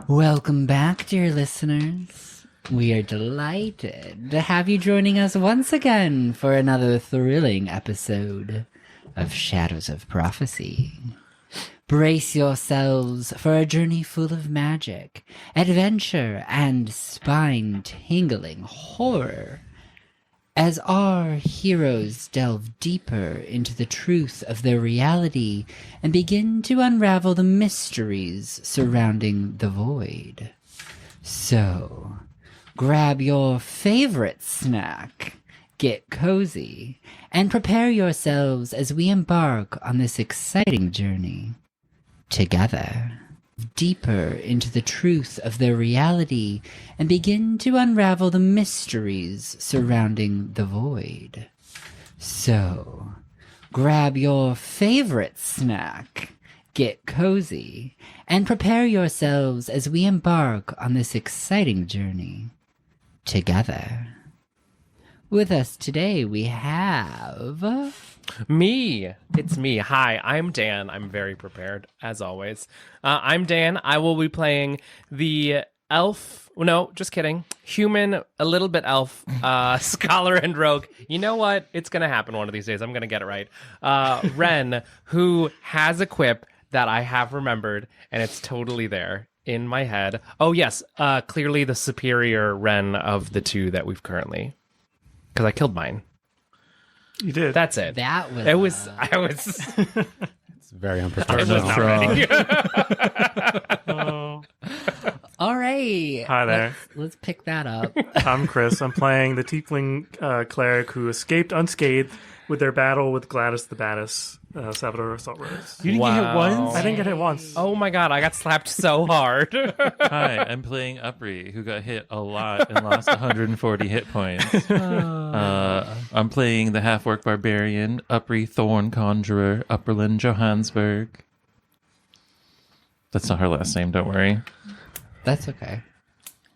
Welcome back, dear listeners. We are delighted to have you joining us once again for another thrilling episode of Shadows of Prophecy. Brace yourselves for a journey full of magic, adventure, and spine-tingling horror as our heroes delve deeper into the truth of their reality and begin to unravel the mysteries surrounding the void. So, grab your favorite snack, get cozy, and prepare yourselves as we embark on this exciting journey together, deeper into the truth of their reality and begin to unravel the mysteries surrounding the void. So, grab your favorite snack, get cozy, and prepare yourselves as we embark on this exciting journey together. With us today we have... Me. It's me. Hi, I'm Dan. I'm very prepared, as always. I'm Dan. I will be playing the elf. No, just kidding. Human, a little bit elf, scholar and rogue. You know what? It's going to happen one of these days. I'm going to get it right. Ren, who has a quip that I have remembered, and it's totally there in my head. Oh, yes. Clearly the superior Ren of the two that we've currently... Because I killed mine. You did. That's it. That was... I was... It's very unprepared. I was not ready. Oh. All right. Hi there. Let's pick that up. I'm Chris. I'm playing the tiefling cleric who escaped unscathed with their battle with Gladys the Baddest, Salvador Assault Rose. You didn't get hit once? I didn't get hit once. Oh my god, I got slapped so hard. Hi, I'm playing Upri, who got hit a lot and lost 140 hit points. I'm playing the half-orc barbarian, Upri Thorn Conjurer, Upperland Johannesburg. That's not her last name, don't worry. That's okay.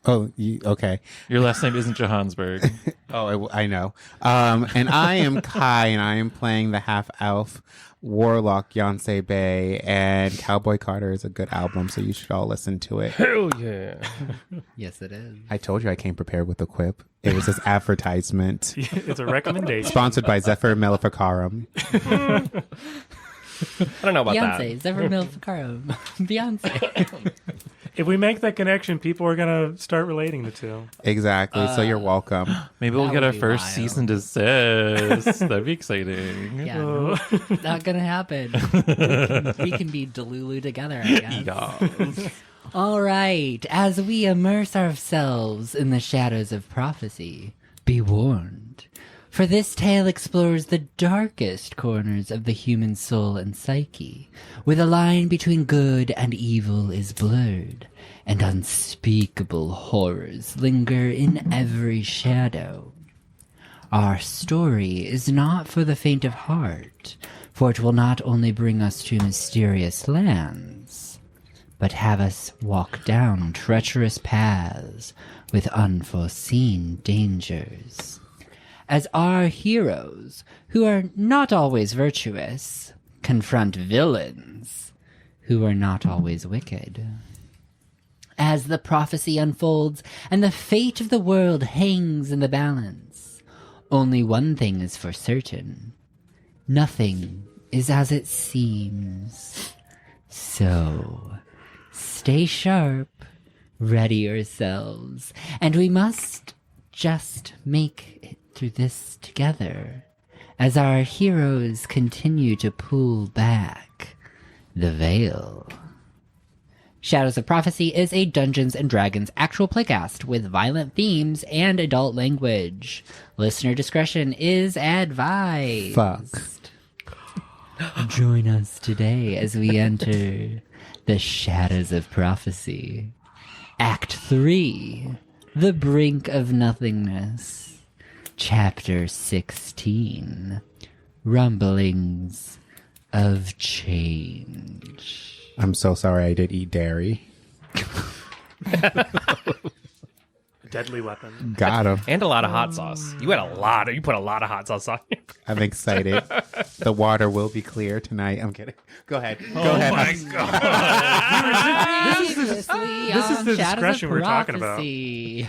Oh, okay. Your last name isn't Johannesburg. Oh, I know. And I am Kai, and I am playing the half-elf warlock Yonsei Bay, and Cowboy Carter is a good album, so you should all listen to it. Hell yeah. Yes, it is. I told you I came prepared with a quip. It was this advertisement. It's a recommendation. Sponsored by Zephyr Maleficarum. I don't know about Beyonce, that. Zephyr Maleficarum. Beyonce. If we make that connection, people are going to start relating the two. Exactly, so you're welcome. Maybe we'll That get would our be first wild. cease and desist. That'd be exciting. Yeah, no, not gonna happen. We can be Delulu together, I guess. All right, as we immerse ourselves in the shadows of prophecy, be warned. For this tale explores the darkest corners of the human soul and psyche, where the line between good and evil is blurred, and unspeakable horrors linger in every shadow. Our story is not for the faint of heart, for it will not only bring us to mysterious lands, but have us walk down treacherous paths with unforeseen dangers. As our heroes, who are not always virtuous, confront villains who are not always wicked. As the prophecy unfolds and the fate of the world hangs in the balance, only one thing is for certain. Nothing is as it seems. So, stay sharp, ready yourselves, and we must just make it through this together as our heroes continue to pull back the veil. Shadows of Prophecy is a Dungeons & Dragons actual playcast with violent themes and adult language. Listener discretion is advised. Fuck. Join us today as we enter the Shadows of Prophecy. Act 3, The Brink of Nothingness. Chapter 16, Rumblings of Change. I'm so sorry I did eat dairy. Deadly weapon. Got him. And a lot of hot sauce. You put a lot of hot sauce on it. I'm excited. The water will be clear tonight. I'm kidding. Go ahead. Go ahead. This is on the Shadows discretion of we're talking about. Prophecy.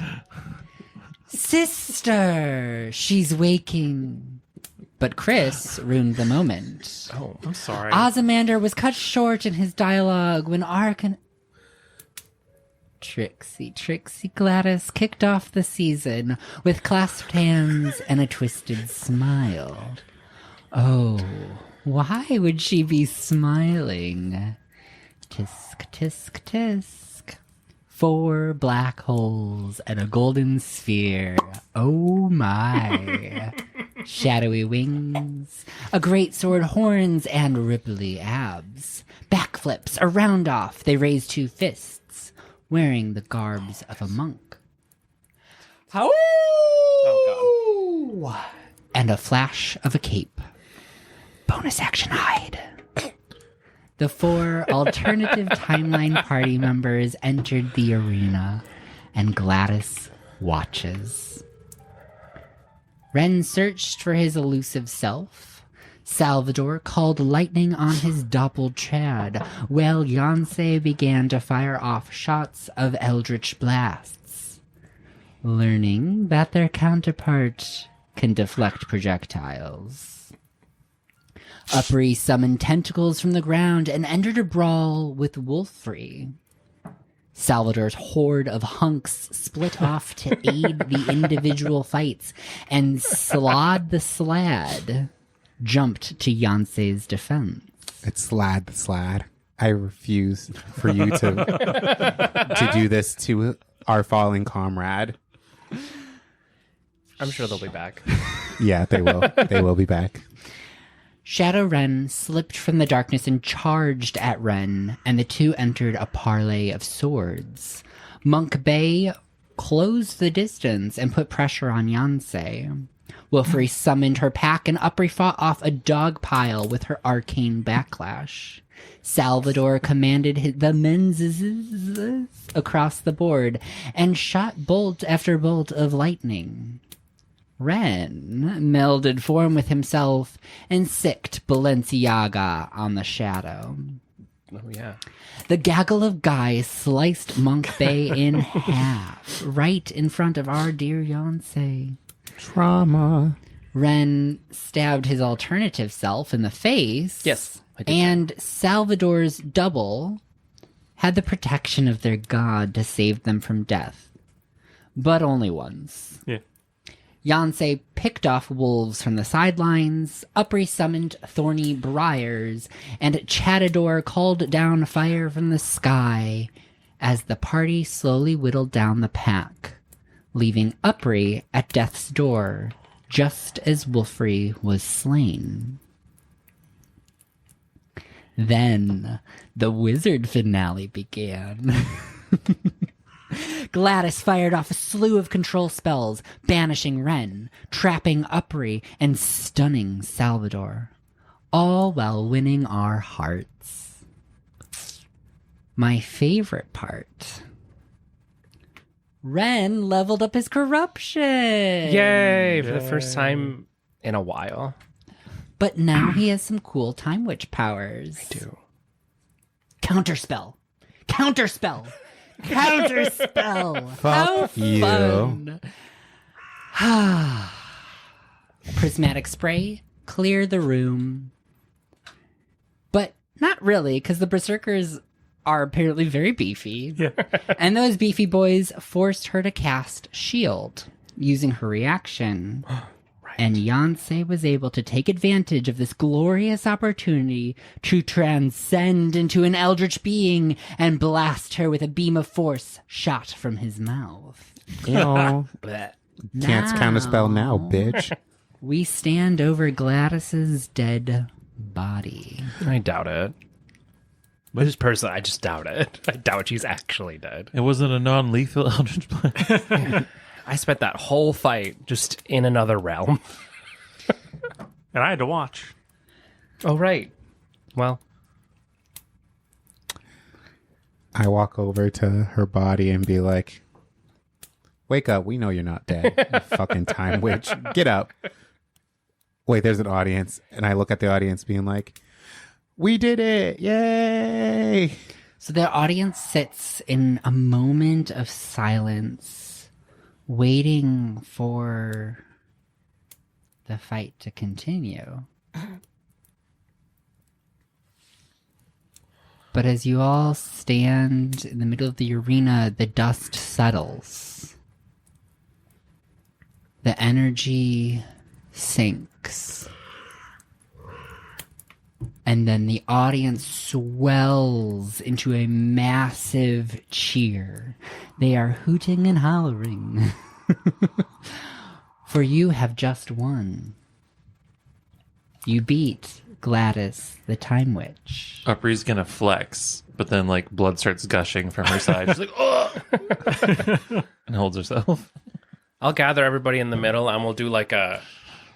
Sister, she's waking. But Chris ruined the moment. Oh, I'm sorry. Ozymandias was cut short in his dialogue when Trixie Gladys kicked off the season with clasped hands and a twisted smile. Oh, why would she be smiling? Tisk, tisk, tisk. 4 black holes and a golden sphere. Oh my. Shadowy wings, a great sword, horns, and ripply abs. Backflips, a round off, they raise 2 fists, wearing the garbs of a monk. Oh, God. And a flash of a cape. Bonus action hide. The 4 alternative timeline party members entered the arena, and Gladys watches. Ren searched for his elusive self. Salvador called lightning on his doppelchad, while Yonsei began to fire off shots of eldritch blasts. Learning that their counterpart can deflect projectiles. Upri summoned tentacles from the ground and entered a brawl with Wolfrey. Salvador's horde of hunks split off to aid the individual fights, and Slad the Slad jumped to Yonsei's defense. It's Slad the Slad. I refuse for you to do this to our fallen comrade. I'm sure they'll be back. Yeah, they will. They will be back. Shadow Ren slipped from the darkness and charged at Ren, and the 2 entered a parley of swords. Monk Bay closed the distance and put pressure on Yonsei. Wolfrey summoned her pack, and Upri fought off a dog pile with her arcane backlash. Salvador commanded the men's across the board and shot bolt after bolt of lightning. Ren melded form with himself and sicked Balenciaga on the shadow. Oh, yeah. The gaggle of guys sliced Monk Bay in half, right in front of our dear Yonsei. Trauma. Ren stabbed his alternative self in the face. Yes, I did. And Salvador's double had the protection of their god to save them from death. But only once. Yeah. Yonsei picked off wolves from the sidelines, Upri summoned thorny briars, and Chattador called down fire from the sky as the party slowly whittled down the pack, leaving Upri at death's door just as Wolfrey was slain. Then the wizard finale began. Gladys fired off a slew of control spells, banishing Ren, trapping Upri, and stunning Salvador, all while winning our hearts. My favorite part. Ren leveled up his corruption. Yay! For the first time in a while. But now he has some cool Time Witch powers. I do. Counterspell. Counterspell. Counterspell. Fuck How fun. Prismatic spray. Clear the room. But not really, because the Berserkers are apparently very beefy. Yeah. And those beefy boys forced her to cast Shield using her reaction. And Yonsei was able to take advantage of this glorious opportunity to transcend into an eldritch being and blast her with a beam of force shot from his mouth. Can't counterspell now, bitch. We stand over Gladys's dead body. I doubt it. But just personally, I just doubt it. I doubt she's actually dead. It wasn't a non-lethal Eldritch Blast. I spent that whole fight just in another realm. And I had to watch. Oh, right. Well, I walk over to her body and be like, wake up, we know you're not dead, you fucking Time Witch. Get up. Wait, there's an audience. And I look at the audience being like, we did it. Yay. So the audience sits in a moment of silence, waiting for the fight to continue. But as you all stand in the middle of the arena, the dust settles. The energy sinks. And then the audience swells into a massive cheer. They are hooting and hollering. For you have just won. You beat Gladys, the Time Witch. Upri's gonna flex, but then like blood starts gushing from her side. She's like, oh, and holds herself. I'll gather everybody in the middle, and we'll do like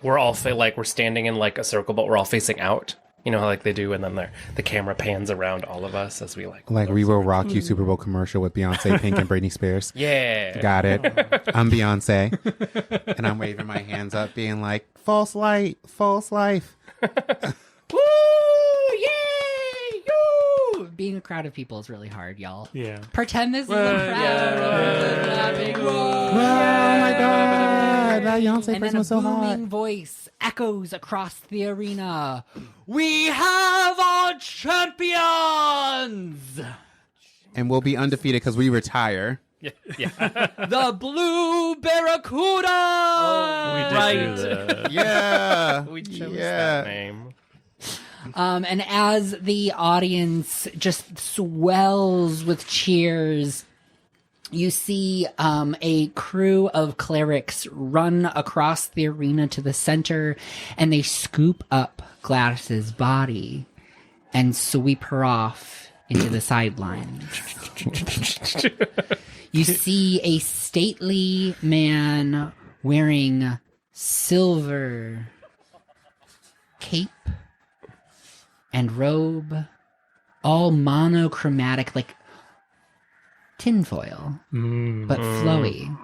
we're all we're standing in like a circle, but we're all facing out. You know how like they do, and then the camera pans around all of us as we like. Like We Will Rock You Super Bowl commercial with Beyonce, Pink, and Britney Spears. Yeah. Got it. I'm Beyonce. And I'm waving my hands up, being like, false light, false life. Woo! Yay! Yoo! Being a crowd of people is really hard, y'all. Yeah. Pretend this is a crowd of people clapping. Whoa! Oh my God. That Beyonce And then person a was so hot. booming voice echoes across the arena. We have our champions! And we'll be undefeated because we retire. Yeah. The Blue Barracuda! We did do that. Yeah. We chose Yeah. that name. And as the audience just swells with cheers, you see a crew of clerics run across the arena to the center, and they scoop up Gladys's body and sweep her off into the sidelines. You see a stately man wearing silver cape and robe, all monochromatic, like tinfoil, but flowy.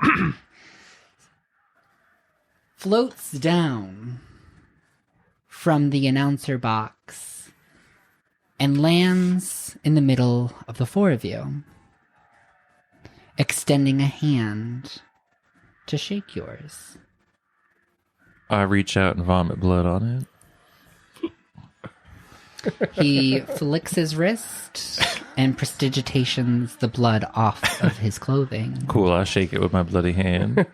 Floats down from the announcer box and lands in the middle of the four of you, extending a hand to shake yours. I reach out and vomit blood on it. He flicks his wrist and prestidigitations the blood off of his clothing. Cool, I shake it with my bloody hand.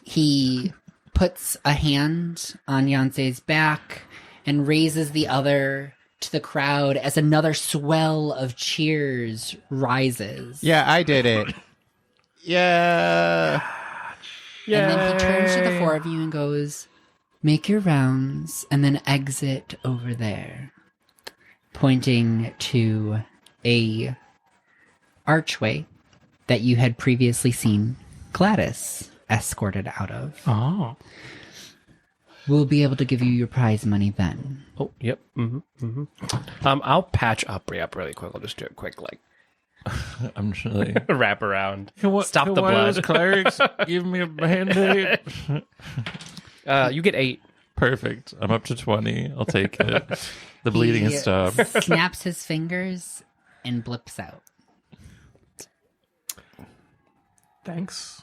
He puts a hand on Yancey's back and raises the other to the crowd as another swell of cheers rises. Yeah, I did it. Yeah. And then he turns to the four of you and goes, "Make your rounds and then exit over there," pointing to a archway that you had previously seen Gladys escorted out of. Oh. We'll be able to give you your prize money then. Oh, yep. I'll patch Upri up really quick. I'll just do a quick I'm just like, wrap around. Stop the blood. Clerics, give me a band-aid. You get 8. Perfect. I'm up to 20. I'll take it. The bleeding He has stopped. snaps his fingers and blips out. Thanks.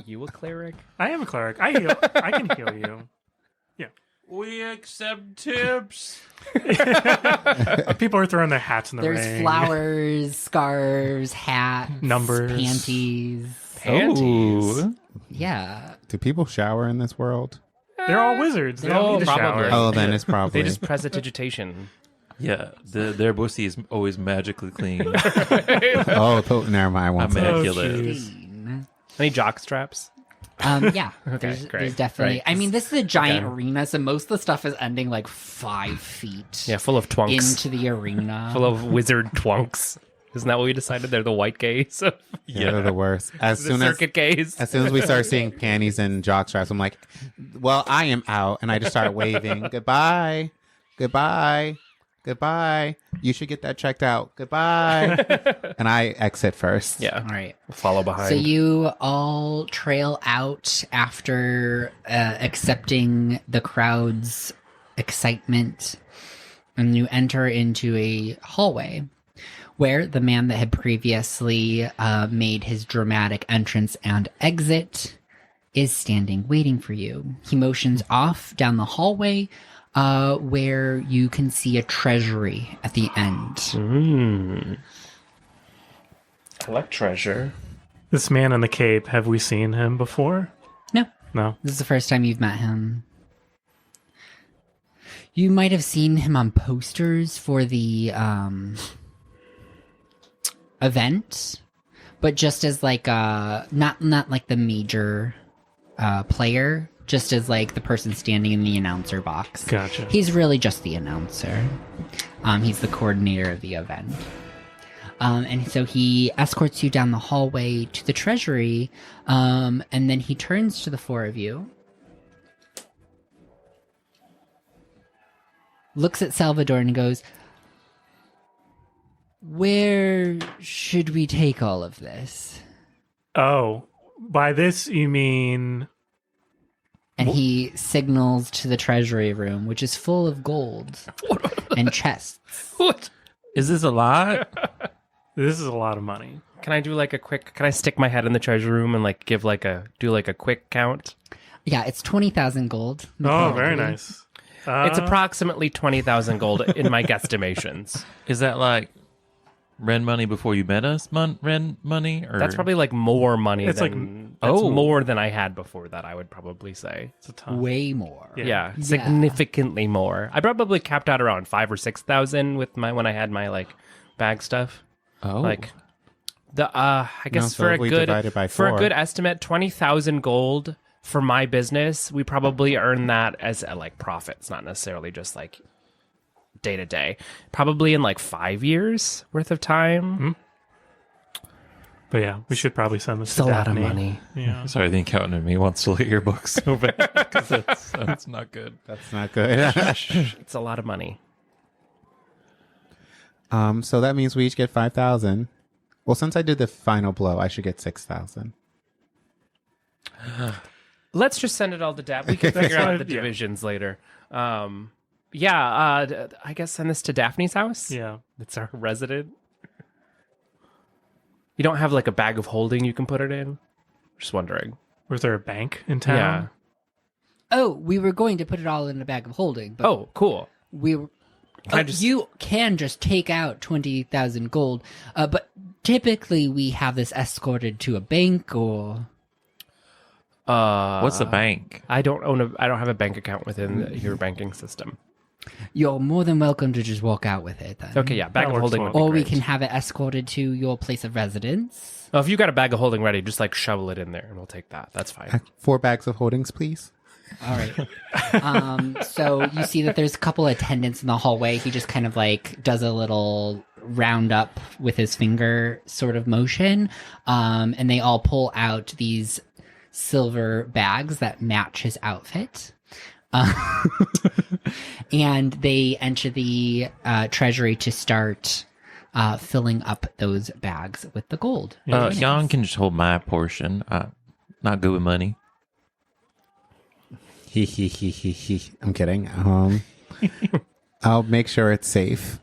You a cleric? I am a cleric. I can heal you. We accept tips. People are throwing their hats in the There's ring. flowers, scarves, hats, Numbers. panties. Panties. Ooh. Yeah. Do people shower in this world? They're all wizards. They don't need to probably. shower. Oh, then it's probably. They just prestidigitation. Yeah, their pussy is always magically clean. Never mind. I won't say it. Immaculate. Clean. Any jock straps? Yeah. great. There's definitely. Right. I mean, this is a giant Okay. arena, so most of the stuff is ending like 5 feet Yeah, full of twunks. into the arena. Full of wizard twunks. Isn't that what we decided? They're the white gays. Yeah, they're the worst. The circuit gays. As soon as we start seeing panties and jock straps, I'm like, well, I am out. And I just start waving. Goodbye. Goodbye. Goodbye. You should get that checked out. Goodbye. And I exit first. Yeah. All right. Follow behind. So you all trail out after accepting the crowd's excitement and you enter into a hallway where the man that had previously made his dramatic entrance and exit is standing waiting for you. He motions off down the hallway where you can see a treasury at the end. I like treasure. This man in the cape, have we seen him before? No, No. this is the first time you've met him. You might have seen him on posters for the event, but just as like not like the major player, just as like the person standing in the announcer box. Gotcha. He's really just the announcer. He's the coordinator of the event. And so he escorts you down the hallway to the treasury, and then he turns to the four of you, looks at Salvador and goes, "Where should we take all of this?" Oh, by this you mean... And he signals to the treasury room, which is full of gold and chests. What? Is this a lot? This is a lot of money. Can I do like a quick? Can I stick my head in the treasure room and like give like a quick count? Yeah, it's 20,000 gold. Oh, very nice. It's approximately 20,000 gold in my guesstimations. Is that like Ren money before you met us? Ren money? Or... That's probably like more money. It's than, like- that's more than I had before that. I would probably say. It's a ton. Way more. Yeah, significantly more. I probably capped out around 5,000 or 6,000 with my when I had my like bag stuff. Oh. Like the I guess so for a if we good divide it by for a 4. good estimate, 20,000 gold for my business. We probably earn that as like profits, not necessarily just like day to day. Probably in like 5 years worth of time. But yeah, we should probably send this It's to a lot of Daphne. money. Yeah. Sorry, the accountant in me wants to look at your book so bad because that's not good. That's not good. It's a lot of money. So that means we each get 5,000. Well, since I did the final blow, I should get 6,000. Let's just send it all to Daphne. We can figure out the Yeah. divisions later. I guess send this to Daphne's house. Yeah. It's our resident. You don't have like a bag of holding you can put it in? Just wondering. Was there a bank in town? Yeah. Oh, we were going to put it all in a bag of holding, but Oh, cool. we were... Can I just- You can just take out 20,000 gold, but typically we have this escorted to a bank or... What's the bank? I don't have a bank account within your banking system. You're more than welcome to just walk out with it then. Okay, yeah, bag That of works holding well. would be Or we great. can have it escorted to your place of residence. Oh, if you got a bag of holding ready, just like shovel it in there and we'll take that. That's fine. 4 bags of holdings, please. All right. So you see that there's a couple of attendants in the hallway. He just kind of like does a little round up with his finger sort of motion. And they all pull out these silver bags that match his outfit. And they enter the treasury to start filling up those bags with the gold. Jan can just hold my portion. Not good with money. He. I'm kidding. I'll make sure it's safe.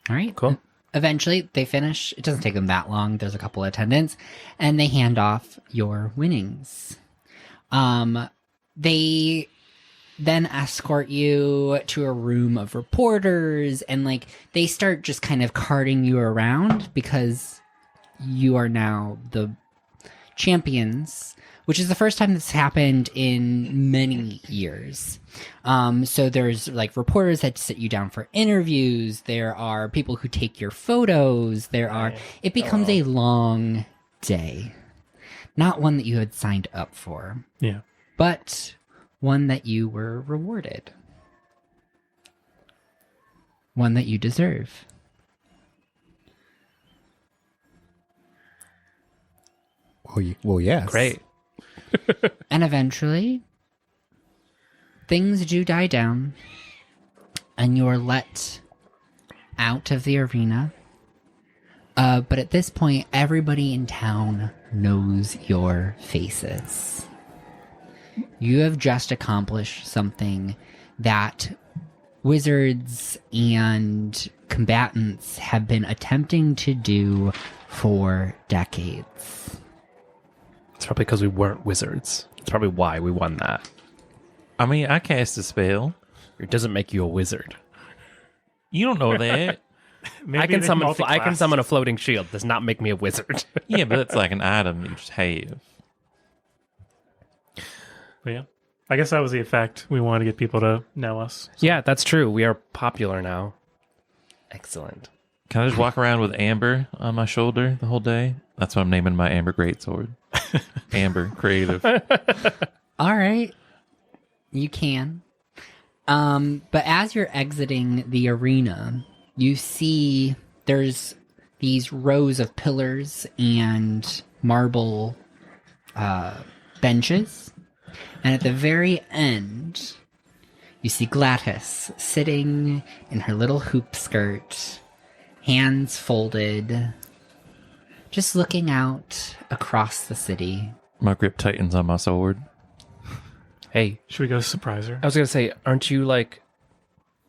All right. Cool. Eventually, they finish. It doesn't take them that long. There's a couple of attendants, and they hand off your winnings. They then escort you to a room of reporters, and like they start just kind of carting you around because you are now the champions, which is the first time this happened in many years. So there's like reporters that sit you down for interviews. There are people who take your photos. It becomes a long day. Not one that you had signed up for, Yeah. but one that you were rewarded. One that you deserve. Well, yes. Great. And eventually, things do die down, and you're let out of the arena. But at this point, everybody in town knows your faces. You have just accomplished something that wizards and combatants have been attempting to do for decades. It's probably because we weren't wizards. It's probably why we won that. I mean, I cast a spell. It doesn't make you a wizard. You don't know that. Maybe I can they summon. I multi-class. can summon a floating shield. Does not make me a wizard. Yeah, but that's like an item you just have. But yeah, I guess that was the effect. We wanted to get people to know us. Yeah, that's true. We are popular now. Excellent. Can I just walk around with Amber on my shoulder the whole day? That's what I'm naming my Amber Greatsword. Amber, creative. All right. You can. But as you're exiting the arena, you see there's these rows of pillars and marble benches. And at the very end, you see Gladys sitting in her little hoop skirt, hands folded, just looking out across the city. My grip tightens on my sword. Hey, Should we go surprise her? I was gonna say, aren't you like,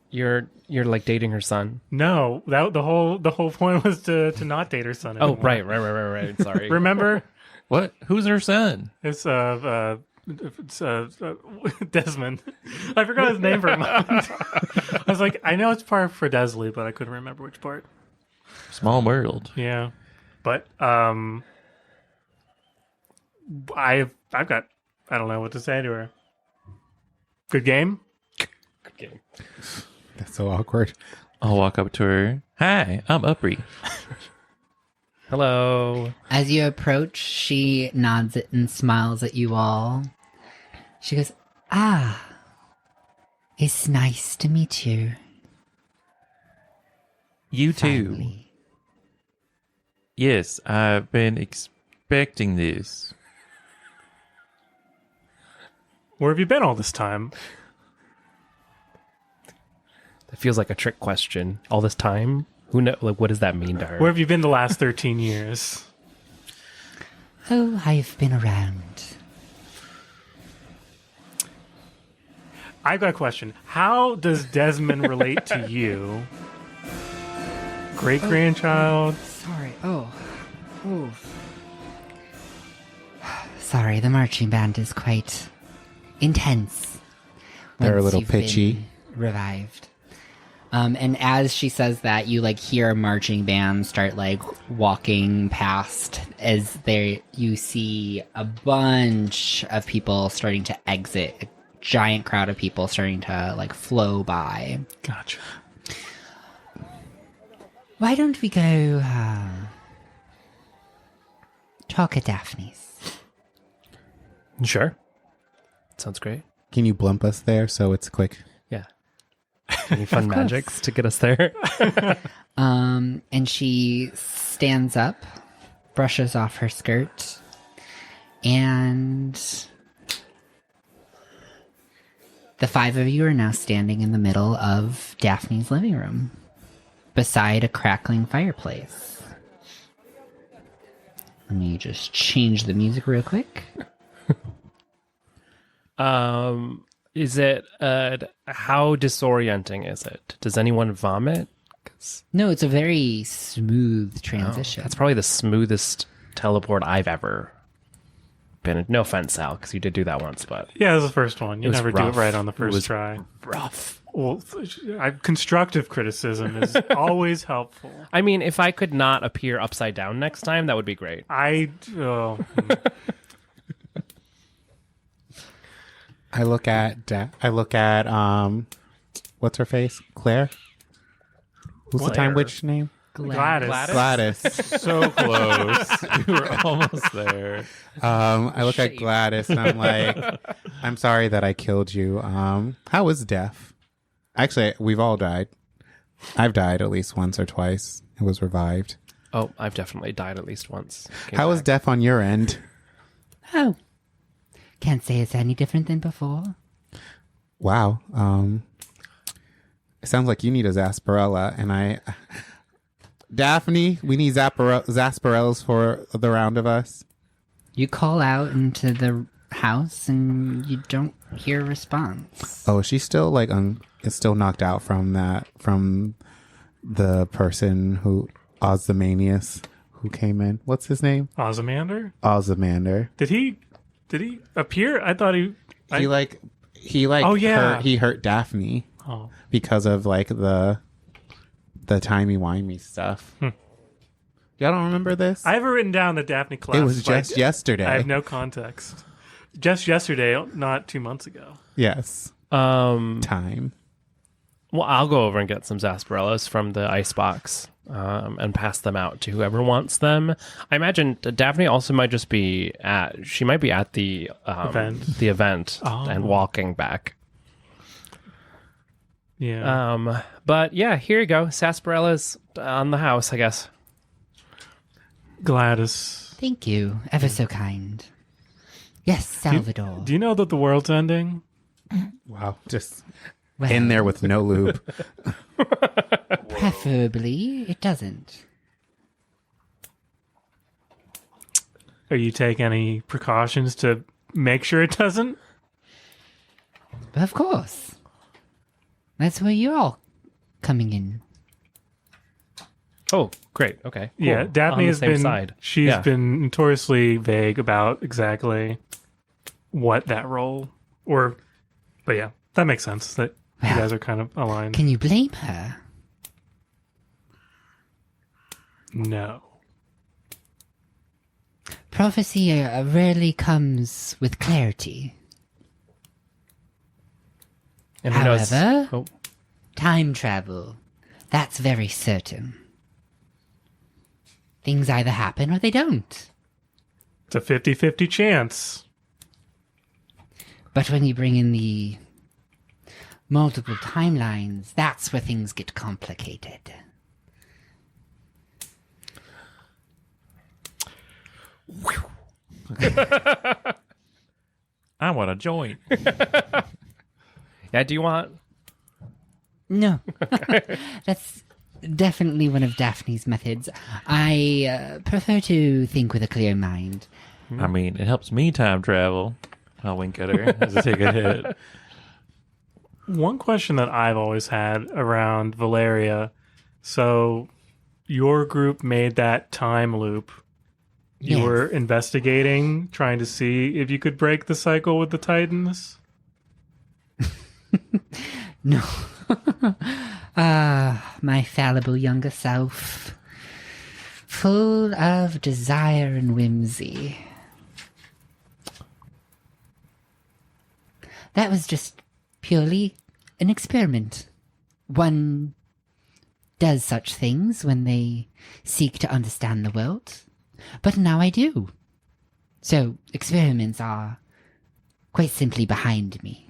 you're like dating her son? No, the whole point was to not date her son Oh, anymore. right. Sorry. Remember? What? Who's her son? It's Desmond. I forgot his name for a moment. I was like, I know it's part for Desley, but I couldn't remember which part. Small world. Yeah, but I've got, I don't know what to say to her. Good game. Good game. That's so awkward. I'll walk up to her. Hi, I'm Upri. Hello. As you approach, she nods it and smiles at you all. She goes, "Ah, it's nice to meet you." You too. Finally. Yes, I've been expecting this. Where have you been all this time? That feels like a trick question. All this time? Who know? Like, what does that mean to her? Where have you been the last 13 years? Oh, I've been around. I've got a question. How does Desmond relate to you? Great grandchild? Sorry. Oh. Sorry, the marching band is quite intense. They're a once little you've pitchy. been revived. And as she says that, you like hear a marching band start like walking past as you see a bunch of people starting to exit. A giant crowd of people starting to like flow by. Gotcha. Why don't we go talk at Daphne's? Sure. Sounds great. Can you blump us there so it's quick? Yeah. Any fun magics to get us there? And she stands up, brushes off her skirt, and the five of you are now standing in the middle of Daphne's living room, beside a crackling fireplace. Let me just change the music real quick. Is it how disorienting is it? Does anyone vomit? 'Cause- No, it's a very smooth transition. That's probably the smoothest teleport I've ever been in. No offense, Sal, because you did do that once, but Yeah, this is the first one. You was never do it rough. right on the It first was try. rough. Well, constructive criticism is always helpful. I mean, if I could not appear upside down next time, that would be great. I look at what's her face? Claire? Who's the time witch name? Gladys. So close. You were almost there. I look at Gladys and I'm like, I'm sorry that I killed you. How is death? Actually, we've all died. I've died at least once or twice. It was revived. Oh, I've definitely died at least once. Came How is back. death on your end? Oh, can't say it's any different than before. Wow. It sounds like you need a Zasparella, and Daphne, we need Zasparellas for the round of us. You call out into the house and you don't hear a response. Oh, she's still like is still knocked out from the person who Ozymandias who came in. What's his name? Ozymander? Ozymander. Did he appear? I thought he Oh yeah. he hurt Daphne because of like the timey-wimey stuff. Y'all don't remember this? I have it written down that Daphne collapsed. It was just yesterday. I have no context. Just yesterday, not 2 months ago. Yes. Time. Well, I'll go over and get some sarsaparillas from the icebox and pass them out to whoever wants them. I imagine Daphne also might just be at the event and walking back. Yeah. But yeah, here you go. Sarsaparillas on the house, I guess. Gladys. Thank you. Ever so kind. Yes, Salvador. Do you know that the world's ending? Wow. Just Well, in there with no lube. preferably, it doesn't. Are you taking any precautions to make sure it doesn't? Of course. That's where you're all coming in. Oh, great. Okay. Cool. Yeah, Daphne On the has same been. side. She's Yeah. been notoriously vague about exactly what that role but yeah, that makes sense that you Well, guys are kind of aligned. Can you blame her? No. Prophecy rarely comes with clarity. And who knows? However, Oh, time travel, that's very certain. Things either happen or they don't. It's a 50-50 chance. But when you bring in the multiple timelines, that's where things get complicated. I want a joint. yeah. Do you want? No. That's definitely one of Daphne's methods. I prefer to think with a clear mind. I mean, it helps me time travel. I'll wink at her as I take a hit. One question that I've always had around Valeria, so your group made that time loop. You Yes. were investigating, trying to see if you could break the cycle with the Titans? No. My fallible younger self. Full of desire and whimsy. That was just purely an experiment. One does such things when they seek to understand the world. But now I do. So, experiments are quite simply behind me.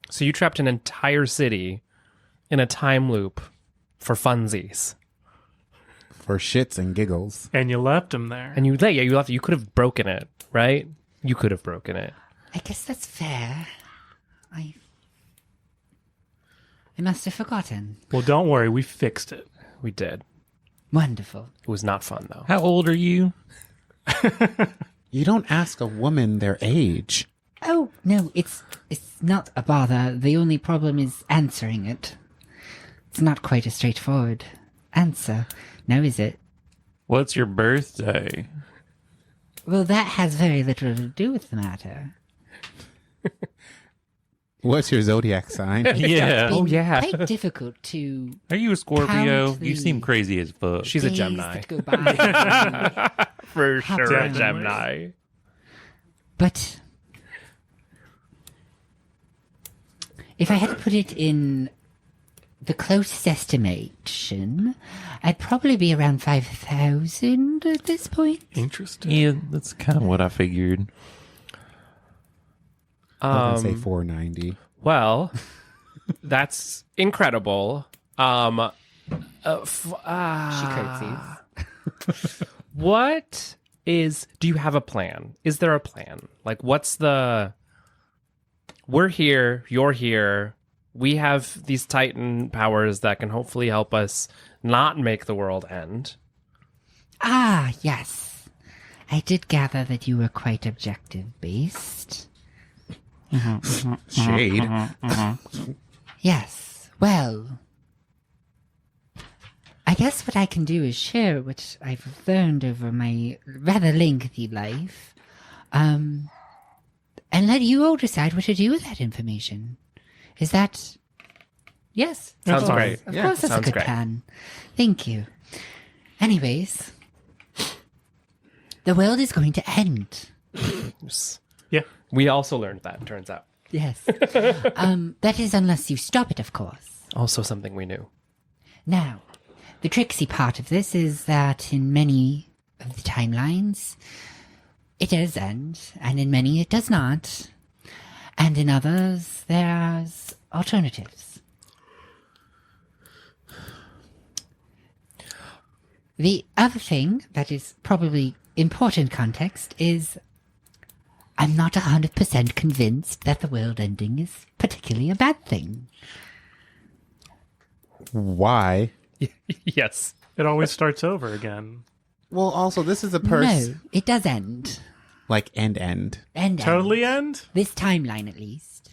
So you trapped an entire city in a time loop for funsies, For shits and giggles. And you left him there. and you left. You could have broken it, right? You could have broken it. I guess that's fair. I must have forgotten. Well, don't worry, we fixed it. We did. Wonderful. It was not fun though. How old are you? You don't ask a woman their age. Oh, no, it's not a bother. The only problem is answering it. It's not quite a straightforward answer. Now is it? What's your birthday? Well, that has very little to do with the matter. What's your zodiac sign? Yeah. Oh, yeah. Quite difficult to Are you a Scorpio? Count You seem the crazy as fuck. She's a days Gemini. that go by. For sure, a Definitely. Gemini. But if I had to put it in the closest estimation, I'd probably be around 5,000 at this point. Interesting. Yeah, that's kind of what I figured. I was gonna say 490. Well, that's incredible. She curtsies. What is? Do you have a plan? Is there a plan? Like, what's the? We're here. You're here. We have these Titan powers that can hopefully help us not make the world end. Ah, yes. I did gather that you were quite objective-based. Shade. Yes, well, I guess what I can do is share what I've learned over my rather lengthy life, and let you all decide what to do with that information. Is that... Yes. Sounds of course. great. Of Yeah, course that's a sounds good great. plan. Thank you. Anyways, the world is going to end. Yeah. We also learned that, turns out. Yes. That is unless you stop it, of course. Also something we knew. Now, the tricksy part of this is that in many of the timelines, it does end, and in many it does not. And in others, there's alternatives. The other thing that is probably important context is I'm not 100% convinced that the world ending is particularly a bad thing. Why? Yes. It always starts over again. Well, also, this is a person. No, it does end. Like, end. End. Totally end? This timeline, at least.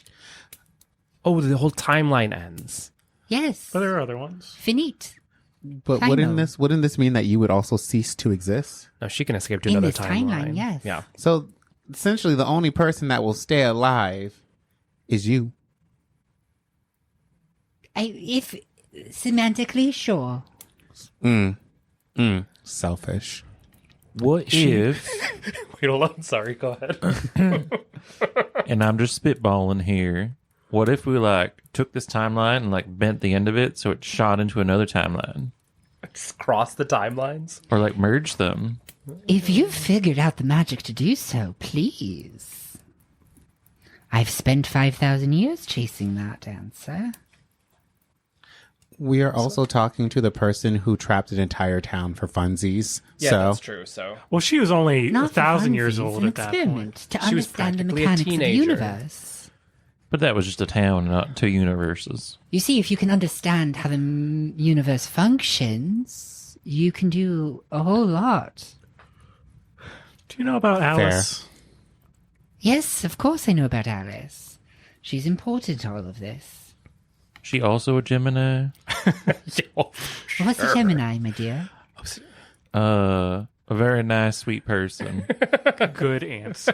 Oh, the whole timeline ends. Yes. But there are other ones. Finite. But Kind of. wouldn't this mean that you would also cease to exist? No, she can escape to In another this timeline, timeline. yes. Yeah. So, essentially, the only person that will stay alive is you. If semantically, sure. Selfish. What if, Wait, hold on. Sorry, go ahead. and I'm just spitballing here, what if we like took this timeline and like bent the end of it so it shot into another timeline? Just cross the timelines. Or like merge them? If you've figured out the magic to do so, please. I've spent 5,000 years chasing that answer. We are also talking to the person who trapped an entire town for funsies. Yeah, so, that's true. So Well, she was only Not for 1,000 years funsies, old an at that experiment point. to She was understand the practically a mechanics of the teenager. universe. But that was just a town, not two universes. You see, if you can understand how the universe functions, you can do a whole lot. Do you know about Alice? Yes, of course I know about Alice. She's important to all of this. She also a Gemini? What's a Gemini, my dear? A very nice, sweet person. Good answer.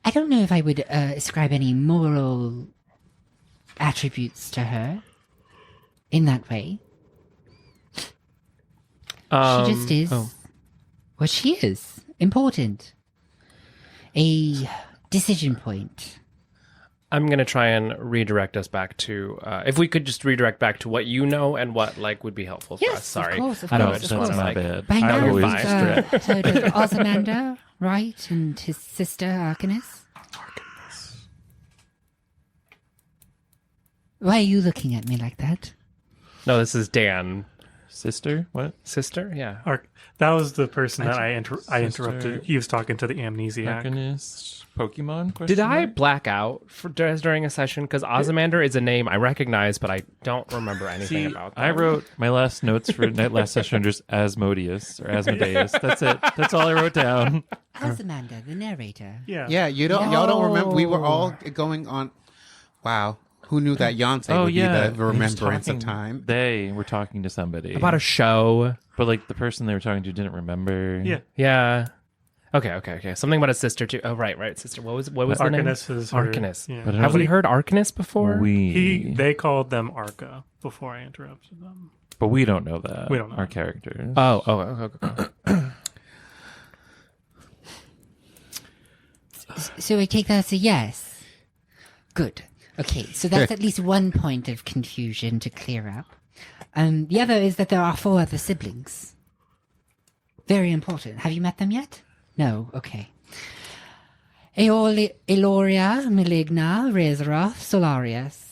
I don't know if I would ascribe any moral attributes to her in that way. She just is what she is. Important. A decision point. I'm gonna try and redirect us back to if we could just redirect back to what you know and what like would be helpful for Yes, us. Sorry, of course, of I know course, it's of just course. my like bad. By I now always you've fine. heard of Ozymandias, right? And his sister, Arcanus? Why are you looking at me like that? no. This is Dan, Sister? What? sister. Yeah. That was the person that I interrupted. Sister. He was talking to the amnesiac. Arcanist? Pokemon? Question Did I mark? black out during a session? Because Ozymander is a name I recognize, but I don't remember anything See, about that. I wrote my last notes for last session just Asmodeus or Asmodeus. That's it. That's all I wrote down. Ozymandias, the narrator. Yeah. yeah, y'all don't remember. We were all going on. Wow, who knew that Yonsei Oh would yeah, be the remembrance He of was time? talking- They were talking to somebody about a show. but like the person they were talking to didn't remember. Yeah. Yeah. Okay. Something about a sister too. Oh, right. Sister. What was the name? Arcanus is her. Arcanus. Yeah. But Have we heard Arcanus before? They called them Arca before I interrupted them. but we don't know that. We don't know. our characters. Okay. So I take that as a yes. Good. Okay, so that's at least one point of confusion to clear up. The other is that there are 4 other siblings. Very important. Have you met them yet? No? Okay. Eloria, Maligna, Rezaroth, Solarius.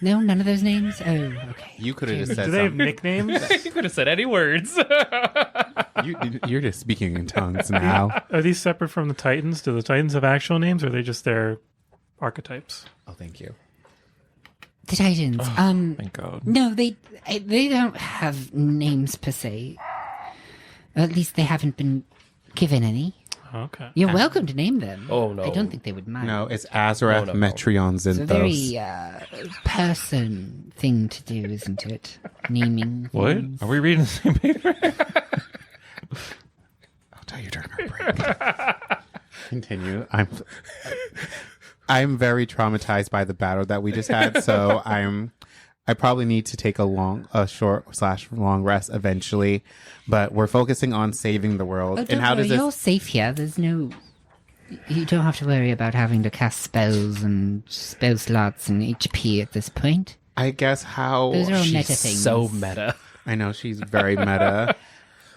No, none of those names? Oh, okay. You could have just said Do they have something. nicknames? You could have said any words. You're just speaking in tongues now. Are these separate from the Titans? Do the Titans have actual names, or are they just their archetypes? Oh, thank you. The Titans. Thank God. No, they don't have names per se. At least they haven't been given any. Okay. You're welcome to name them. Oh, no. I don't think they would mind. No, it's Azarath, No. Metrion, It's a very Zinthos. person thing to do, isn't it? Naming. What? things. Are we reading the same paper? I'll tell you during our break. Continue. I'm very traumatized by the battle that we just had, so I probably need to take a short/long rest eventually. But we're focusing on saving the world. Oh, and don't how worry, does this? you're safe here. There's no. You don't have to worry about having to cast spells and spell slots and HP at this point. I guess how Those are all She's meta things. so meta. I know she's very meta,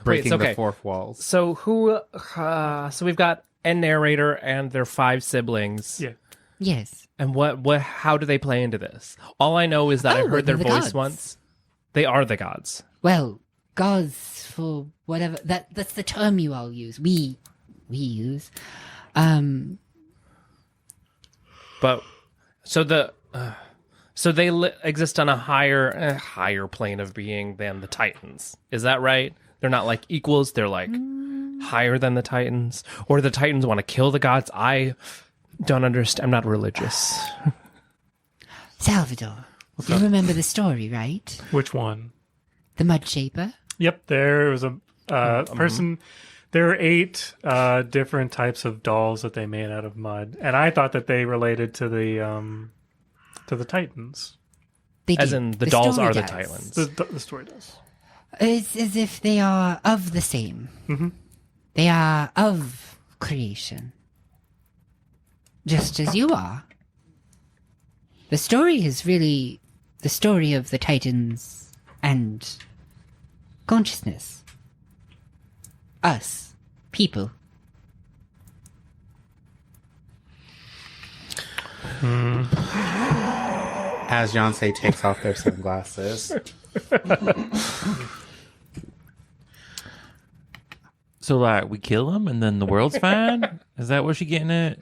breaking okay. the fourth walls. So so we've got a narrator and their 5 siblings. Yeah. Yes. And how do they play into this? All I know is that I Oh, heard their they're the voice gods. once. They are the gods. Well, gods for whatever that's the term you all use. We use. But so they exist on a higher plane of being than the Titans. Is that right? They're not like equals. They're like higher than the Titans, or the Titans want to kill the gods. I don't understand. I'm not religious. Salvador, you remember the story, right? Which one? The Mud Shaper? Yep, there was a person. There are 8 different types of dolls that they made out of mud, and I thought that they related to the Titans. They As do. in the dolls story are the does. Titans. The story does. It's as if they are of the same. Mm-hmm. They are of creation. Just as you are. The story is really the story of the Titans and consciousness. Us. People. As Beyonce takes off their sunglasses. So, like, we kill him and then the world's fine? Is that what she getting at?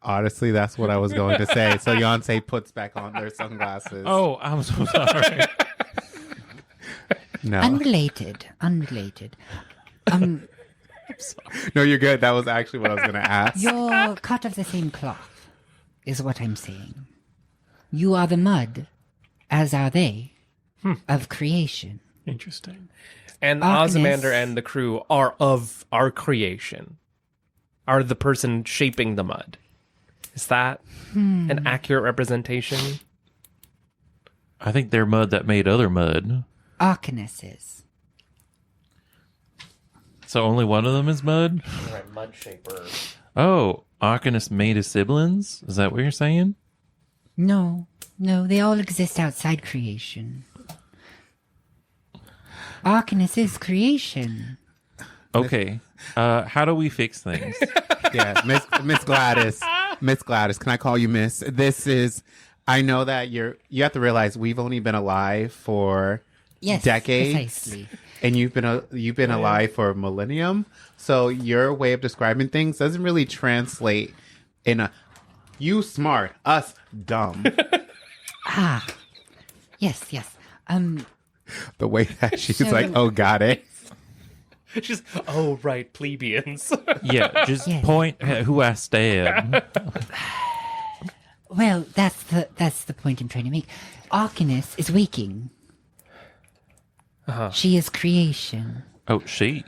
Honestly, that's what I was going to say. So Beyonce puts back on their sunglasses. Oh, I'm so sorry. No. Unrelated. No, you're good. That was actually what I was going to ask. You're cut of the same cloth, is what I'm saying. You are the mud, as are they, of creation. Interesting. And Arcanus. Ozymandias and the crew are of our creation. Are the person shaping the mud. Is that an accurate representation? I think they're mud that made other mud. Arcanuses. So only one of them is mud? Right, mud shaper. Oh, Arcanus made his siblings? Is that what you're saying? No, they all exist outside creation. Arcanus is creation. Okay. How do we fix things? Yeah, Miss Gladys. Miss Gladys, can I call you Miss? I know that you have to realize we've only been alive for Yes, decades. precisely. And you've been alive for a millennium. So your way of describing things doesn't really translate you smart, us dumb. Yes. The way that she's So- like, oh, got it. She's, oh, right, plebeians. Yeah, just Yes. point at who I stab. Well, that's the point I'm trying to make. Arcanus is waking. She is creation. Oh, she.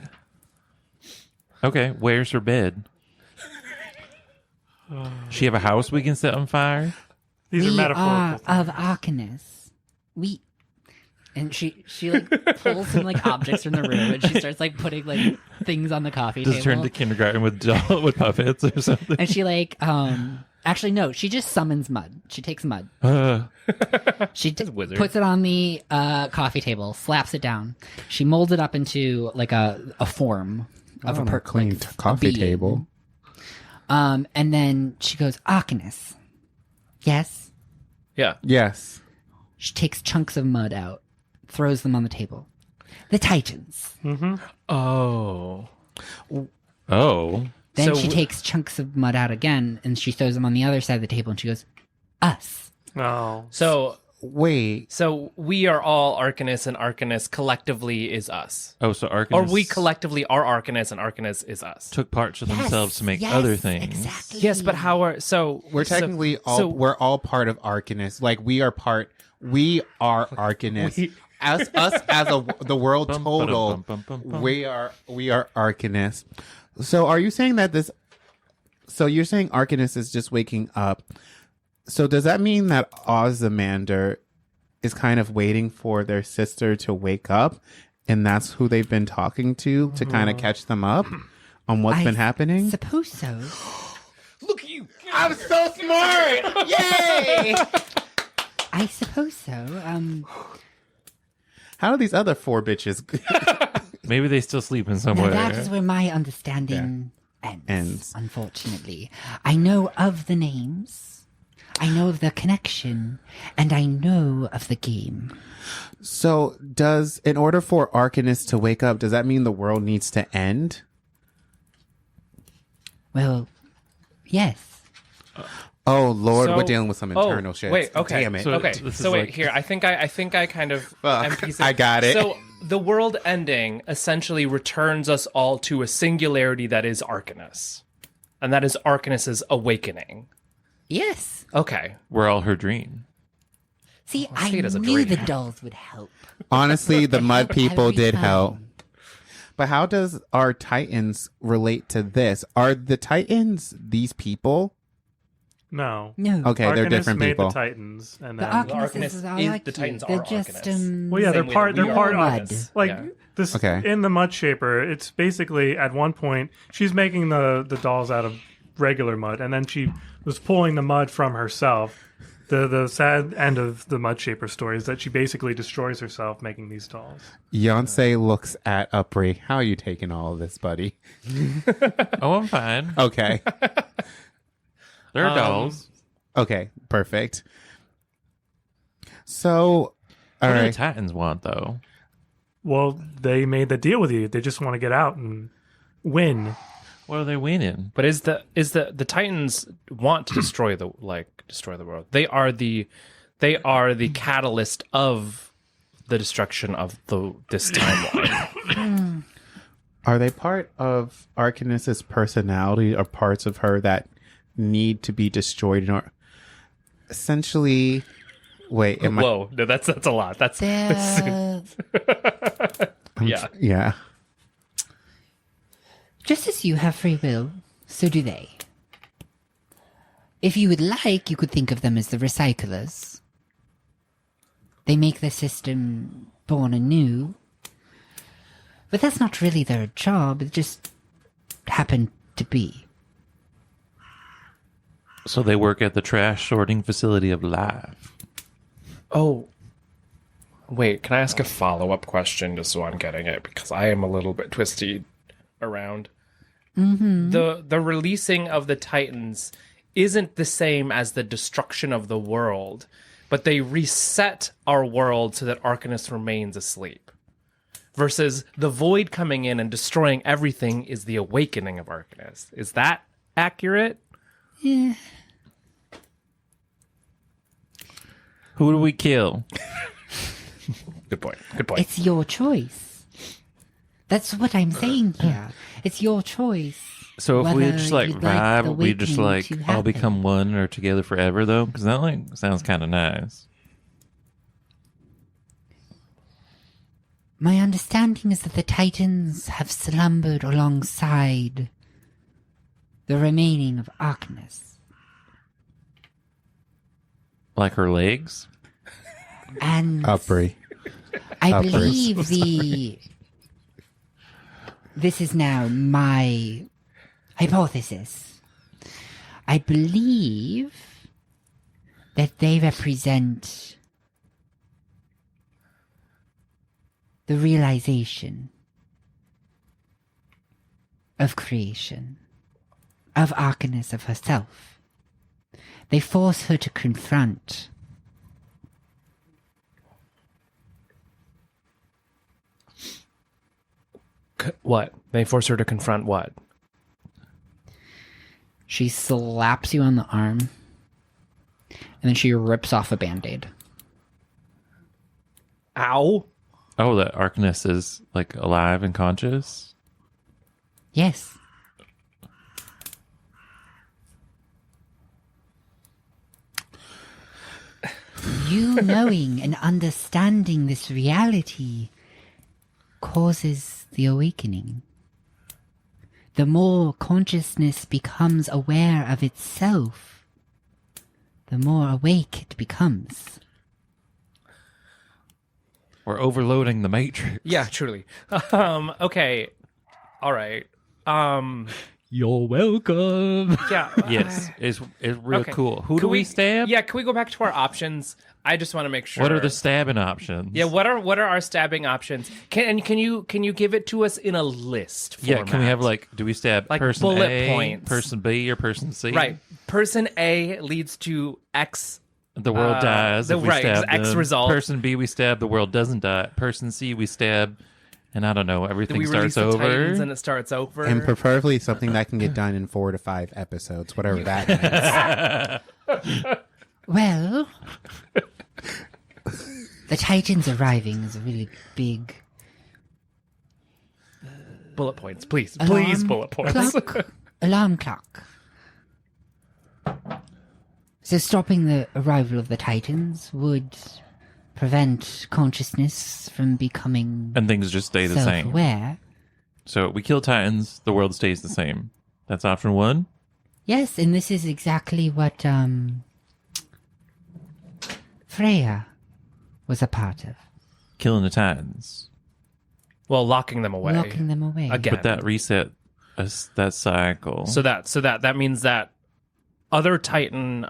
Okay, where's her bed? She have a house we can set on fire? These are We metaphorical. are things. of Arcanus. And she like pulls some like objects from the room and she starts like putting like things on the coffee Just table. turn to kindergarten with with puppets or something. And she like actually no, she just summons mud. She takes mud. She wizard. puts it on the coffee table, slaps it down. She molds it up into like a form of a clean like, coffee being. table. And then she goes, Arcanus. Yes. Yeah. Yes. She takes chunks of mud out, throws them on the table. The Titans. Oh. Oh. Then So she w- takes chunks of mud out again and she throws them on the other side of the table and she goes, us. No. So Wait. So we are all Arcanus, and Arcanus collectively is us. Oh, so Arcanus Or we collectively are Arcanus, and Arcanus is us. took parts of themselves to make other things. Exactly. Yes, but how are so We're technically we're all part of Arcanus. Like we are Arcanus. Us as the world total. We are Arcanus. So are you saying that this? So you're saying Arcanus is just waking up? So does that mean that Ozymandias is kind of waiting for their sister to wake up, and that's who they've been talking to kind of catch them up on what's been happening? Suppose so. look at you. I'm so smart! Yay! I suppose so. How do these other 4 bitches Maybe they still sleep in Now somewhere. that is where my understanding ends. Ends. Unfortunately, I know of the names. I know of the connection, and I know of the game. So in order for Arcanus to wake up, does that mean the world needs to end? Well, Yes. Oh Lord, So- we're dealing with some internal shit. Wait, okay. Damn it. So- Okay. this is So wait, like- here. I think I kind of am Fuck, piecing- I got it. So the world ending essentially returns us all to a singularity that is Arcanus. And that is Arcanus's awakening. Yes. Okay. We're all her dream. See, see I it as a knew dream. the dolls would help. Honestly, the mud people Every did time. help. But how does our Titans relate to this? Are the Titans these people? No. No. Okay, they're Arcanus different made people. the Titans, and The then Arcanuses are is- like the Titans They're are just Arcanus. well, yeah, they're Same way part. that They're we part are of Arcanus. like Yeah. this Okay. in the Mud Shaper. It's basically at one point she's making the dolls out of regular mud, and then she was pulling the mud from herself. The sad end of the Mud Shaper story is that she basically destroys herself making these dolls. Yonsei looks at Upri. How are you taking all of this, buddy? Oh, I'm fine. Okay. They're dolls. Okay, perfect. So, all What do the right. Titans want, though? Well, they made the deal with you. They just want to get out and win. What are they winning? But is the Titans want to destroy the world? They are the catalyst of the destruction of this timeline. Are they part of Arcanus's personality or parts of her that need to be destroyed? Or essentially, wait, am I? Whoa, no, that's a lot. That's They're yeah. Yeah. just as you have free will, so do they. If you would like, you could think of them as the recyclers. They make the system born anew. But that's not really their job, it just happened to be. So they work at the trash sorting facility of life. Oh, wait. Can I ask a follow-up question just so I'm getting it? Because I am a little bit twisty around. Mm-hmm. The releasing of the Titans isn't the same as the destruction of the world, but they reset our world so that Arcanus remains asleep. Versus the void coming in and destroying everything is the awakening of Arcanus. Is that accurate? Yeah. Who do we kill? Good point. Good point. It's your choice. That's what I'm saying here. It's your choice. So if we whether just like you'd like vibe, the we just awakening like to all happen. become one or together forever, though, because that like sounds kind of nice. My understanding is that the Titans have slumbered alongside the remaining of Arcanus. Like her legs. And Upri. I Uppers. believe this is now my hypothesis. I believe that they represent the realization of creation, of Arcanus, of herself. They force her to confront What? They force her to confront what? She slaps you on the arm, and then she rips off a Band-Aid. Ow. Oh, that Arcanist is like alive and conscious? Yes. You knowing and understanding this reality causes the awakening. The more consciousness becomes aware of itself, the more awake it becomes. We're overloading the Matrix. Yeah, truly. Okay. All right. You're welcome. Yeah. Yes, it's real Okay. cool. Who Can do we stab? Yeah, can we go back to our options? I just want to make sure. What are the stabbing options? Yeah, what are our stabbing options? Can you give it to us in a list format? Yeah, can we have do we stab Like person bullet A, points. person B, or person C? Right. Person A leads to X. The world dies. If we right, stab X them. result. Person B, we stab. The world doesn't die. Person C, we stab, and I don't know. Everything We release starts the Titans over. and it starts over. And preferably something that can get done in 4 to 5 episodes, whatever that means. Well, the Titans arriving is a really big bullet points, please. alarm Please, bullet points. clock. Alarm clock. So stopping the arrival of the Titans would prevent consciousness from becoming And things just stay the same. self-aware. So we kill Titans, the world stays the same. That's option 1. Yes, and this is exactly what Freya was a part of. Killing the Titans. Well, locking them away. Locking them away. Again. But that reset that cycle. So that means that other Titan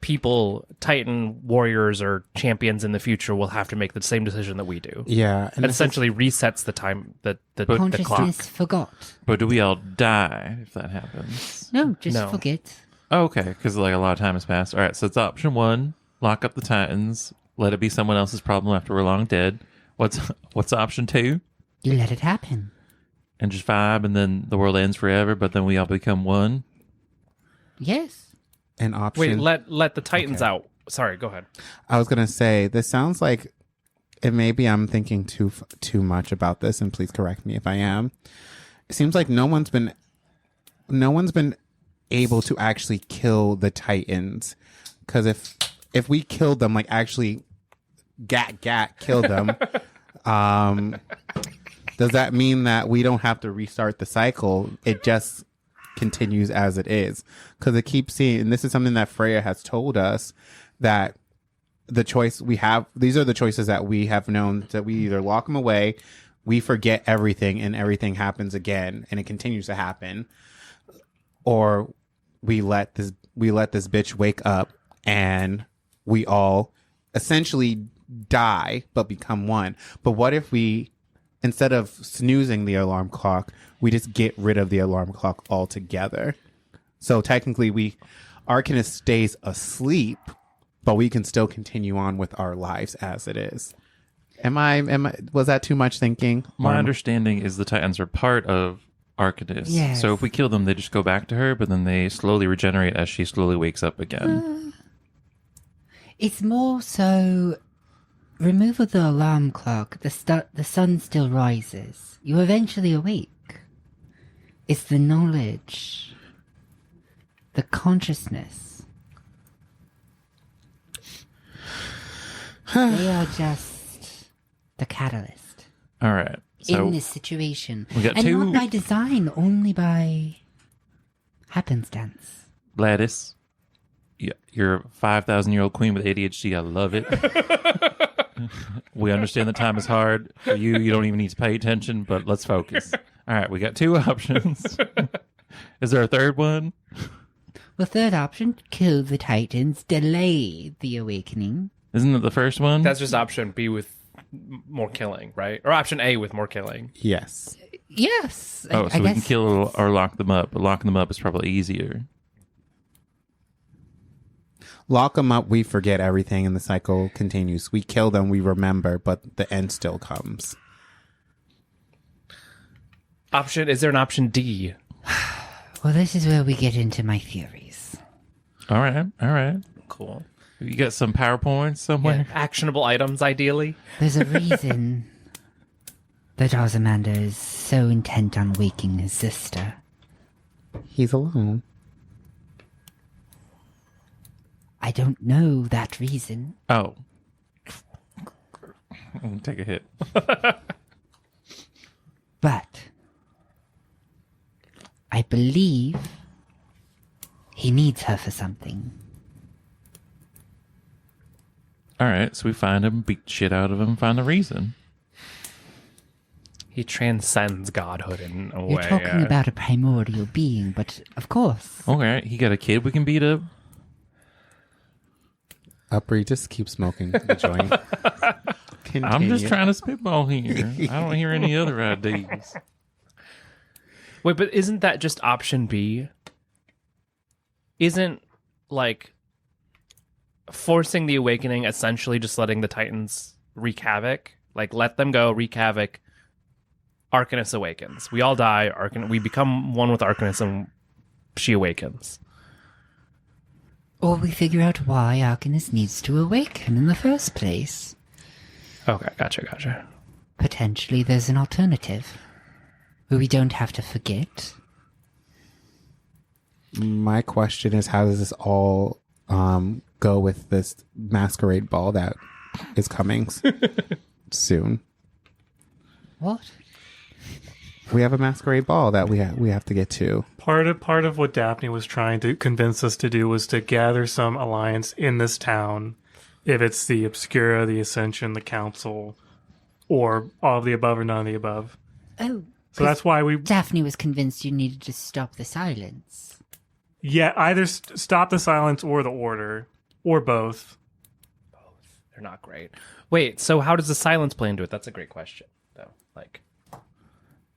people, Titan warriors or champions in the future will have to make the same decision that we do. Yeah. And essentially resets the time the Consciousness clock. forgot. But do we all die if that happens? No, just No. forget. Oh, okay, because a lot of time has passed. All right, so it's option 1: lock up the Titans, let it be someone else's problem after we're long dead. What's option 2? You let it happen. And just vibe, and then the world ends forever, but then we all become one. Yes. An option. Wait, let the Titans out. Sorry, go ahead. I was gonna say this sounds like, and maybe I'm thinking too much about this, and please correct me if I am. It seems like no one's been able to actually kill the Titans, because if we killed them, like actually kill them, does that mean that we don't have to restart the cycle? It just continues as it is, because it keeps seeing, and this is something that Freya has told us, that the choice we have, these are the choices that we have known, that we either lock them away, we forget everything and everything happens again and it continues to happen, or we let this bitch wake up and we all essentially die but become one. But what if we, instead of snoozing the alarm clock, we just get rid of the alarm clock altogether? So technically Arcanist stays asleep, but we can still continue on with our lives as it is. Was that too much thinking? My understanding is the Titans are part of Arcanist. Yes. So if we kill them, they just go back to her, but then they slowly regenerate as she slowly wakes up again. It's more so, remove of the alarm clock, the sun still rises. You eventually awake. It's the knowledge, the consciousness. They are just the catalyst All right. So in this situation. we got and two- not by design, only by happenstance. Gladys, you're a 5,000-year-old queen with ADHD. I love it. We understand that time is hard. For you, you don't even need to pay attention, but let's focus. All right, we got two options. Is there a third one? The third option, kill the Titans, delay the awakening. Isn't it the first one? That's just option B with more killing, right? Or option A with more killing. Yes. Yes. oh, so I we can guess kill or lock them up, but locking them up is probably easier. Lock them up, we forget everything, and the cycle continues. We kill them, we remember, but the end still comes. Is there an option D? Well, this is where we get into my theories. All right. Cool. You got some PowerPoints somewhere? Actionable items, ideally. There's a reason that Ozymandias is so intent on waking his sister. He's alone. I don't know that reason. Oh. Take a hit. But I believe he needs her for something. All right, so we find him, beat shit out of him, find a reason. He transcends godhood in a You're way. talking about a primordial being, but of course. All right, he got a kid we can beat up. Upri, just keep smoking the joint. I'm just trying to spitball here. I don't hear any other ideas. Wait, but isn't that just option B? Isn't, like, forcing the awakening essentially just letting the Titans wreak havoc? Like, let them go, wreak havoc. Arcanus awakens. We all die. We become one with Arcanus, and she awakens. Or we figure out why Arcanus needs to awaken in the first place. Okay, gotcha. Potentially there's an alternative. Who we don't have to forget. My question is, how does this all go with this masquerade ball that is coming soon? What? We have a masquerade ball that we have to get to. Part of what Daphne was trying to convince us to do was to gather some alliance in this town. If it's the Obscura, the Ascension, the Council, or all of the above or none of the above. Oh. So that's why we... Daphne was convinced you needed to stop the silence. Yeah, either stop the silence or the order. Or both. They're not great. Wait, so how does the silence play into it? That's a great question, though. Like...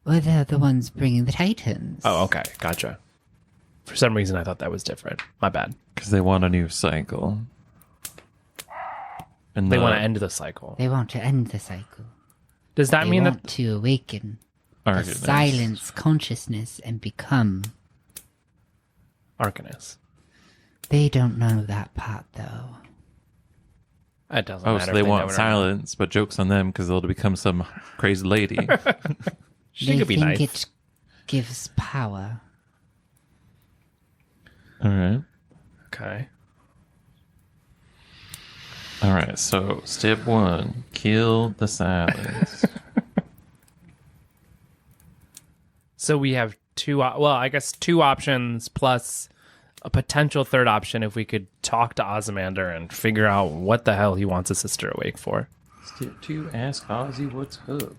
Well, they're the ones bringing the Titans. Oh, okay. Gotcha. For some reason, I thought that was different. My bad. Because they want a new cycle. And They want to end the cycle. They want to end the cycle. Does that They mean want that... to awaken Arcanus. the silence consciousness and become... Arcanus. They don't know that part, though. It doesn't Oh, matter. so if they know want it or not. silence, but joke's on them because they'll become some crazy lady. She They could be think nice. it gives power. All right. Okay. All right, so step 1, kill the silence. So we have two options plus a potential third option if we could talk to Ozymandias and figure out what the hell he wants his sister awake for. Step 2, ask Ozzy what's up.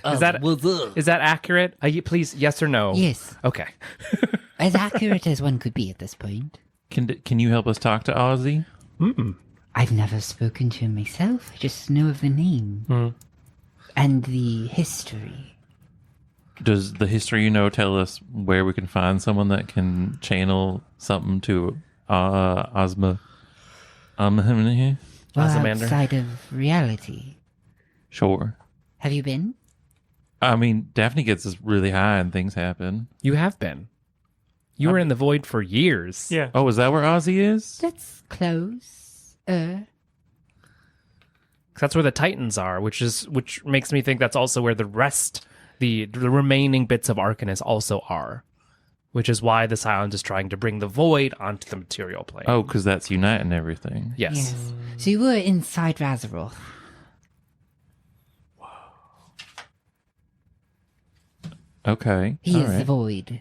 Is that accurate? Please, yes or no? Yes, Okay. as accurate as one could be at this point. Can you help us talk to Ozzy? I've never spoken to him myself. I just know of the name. And the history. Does the history you know tell us where we can find someone that can channel something to Ozma? Well, Ozymandias? outside of reality. Sure. Have you been? I mean, Daphne gets us really high and things happen. You have been. You were in the void for years. Yeah. Oh, is that where Ozzy is? That's close. That's where the Titans are, which makes me think that's also where the rest, the remaining bits of Arcanus also are. Which is why the Silence is trying to bring the void onto the material plane. Oh, because that's uniting everything. Yes. Yes. So you were inside Razaroth. Okay. He all is the right. void.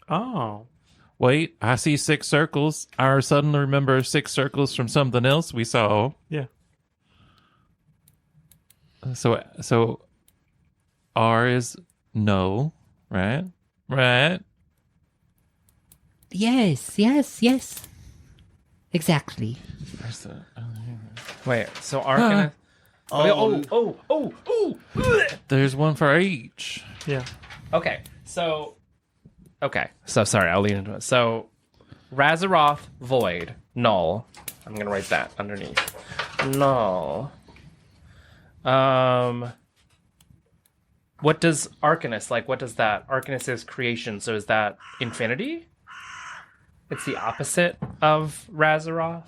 Oh. Wait, I see 6 circles. I suddenly remember 6 circles from something else we saw. Yeah. So R is no, right? Right? Yes. Exactly. Where's the... Wait, so Arcanus... Oh. There's one for each. Yeah. Okay, so sorry, I'll lean into it. So, Razaroth, void, null. I'm gonna write that underneath. Null. What does Arcanus, what does that? Arcanus is creation, so is that infinity? It's the opposite of Razaroth.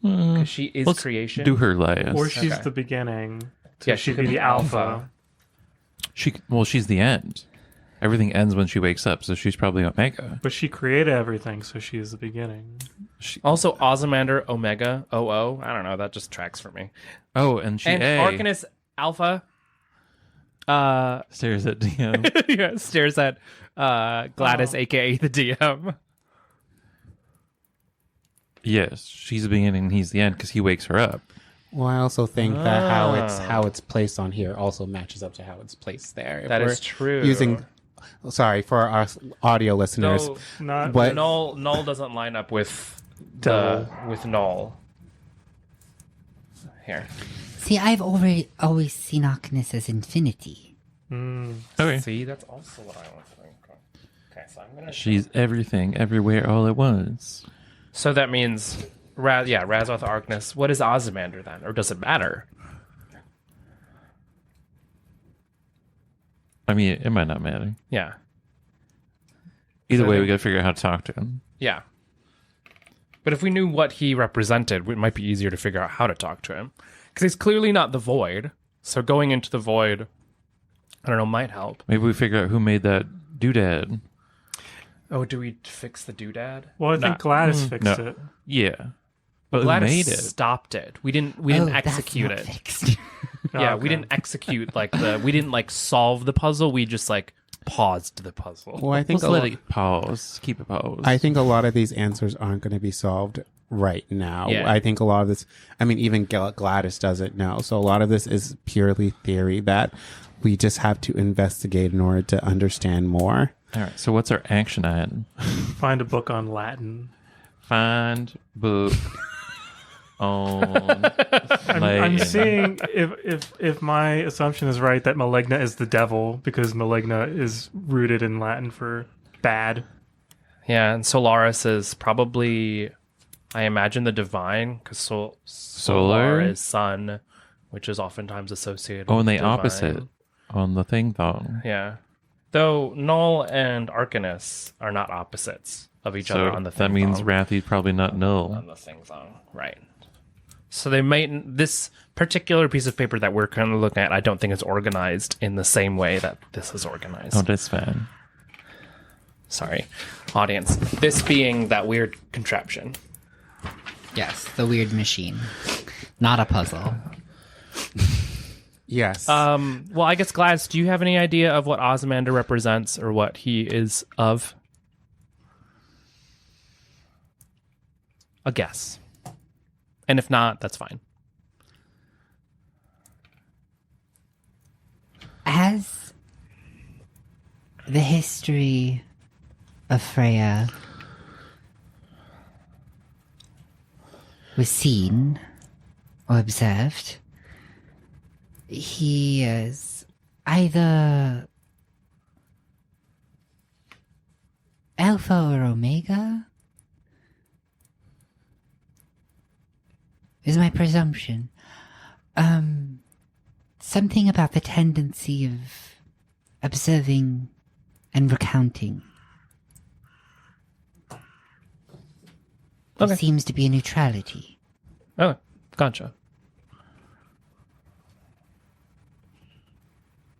Because she is Let's creation. do her last. Or she's Okay. the beginning. Yeah, She'd could be the alpha. She's the end. Everything ends when she wakes up, so she's probably Omega. But she created everything, so she is the beginning. Also, Ozymandias Omega, OO. I don't know. That just tracks for me. Oh, and she And Arcanus Alpha stares at DM. yeah, stares at Gladys, a.k.a. the DM. Yes, she's the beginning and he's the end because he wakes her up. Well, I also think that how it's placed on here also matches up to how it's placed there. If That we're is true. Using, sorry, for our audio listeners. No, Not What- Null doesn't line up with with Null. Here. See, I've always seen Arcanus as infinity. Okay. See, that's also what I was thinking. Okay, so I'm gonna. She's everything, everywhere, all at once. So that means, Razaroth Arcanus. What is Ozymandias then, or does it matter? I mean, it might not matter. Yeah, Either So way, then- we gotta figure out how to talk to him. yeah. But if we knew what he represented, it might be easier to figure out how to talk to him. Because he's clearly not the Void. So going into the Void, I don't know, might help. Maybe we figure out who made that doodad. Oh, do we fix the doodad? Well, I think Gladys fixed No. it. Yeah. But Gladys who made it? stopped it. We didn't Oh, execute that's it. not fixed. Yeah, Okay. we didn't execute we didn't solve the puzzle. We just paused the puzzle. Well, I think Let's let it pause. Keep it paused. I think a lot of these answers aren't going to be solved right now. Yeah. I think a lot of this, I mean, even Gladys doesn't know. So a lot of this is purely theory that we just have to investigate in order to understand more. All right. So what's our action item? Find a book on Latin. Find book on. I'm Latin. seeing if my assumption is right that Maligna is the devil because Maligna is rooted in Latin for bad. Yeah, and Solaris is probably, I imagine, the divine, because Solar Solar? is sun, which is oftentimes associated Oh, and with they divine. opposite on the thing though. Yeah. Though Null and Arcanus are not opposites of each other So on the thing that means thong. Rathy's probably not null. On the thing thong. Right. So they might, this particular piece of paper that we're kind of looking at, I don't think is organized in the same way that this is organized. Oh, that's fine. Sorry, audience. This being that weird contraption. Yes, the weird machine. Not a puzzle. Yes. Well, I guess, Gladys, do you have any idea of what Ozymandias represents or what he is of? A guess. And if not, that's fine. As the history of Freya was seen or observed, he is either Alpha or Omega, is my presumption. Something about the tendency of observing and recounting. There Okay. seems to be a neutrality. Oh, gotcha.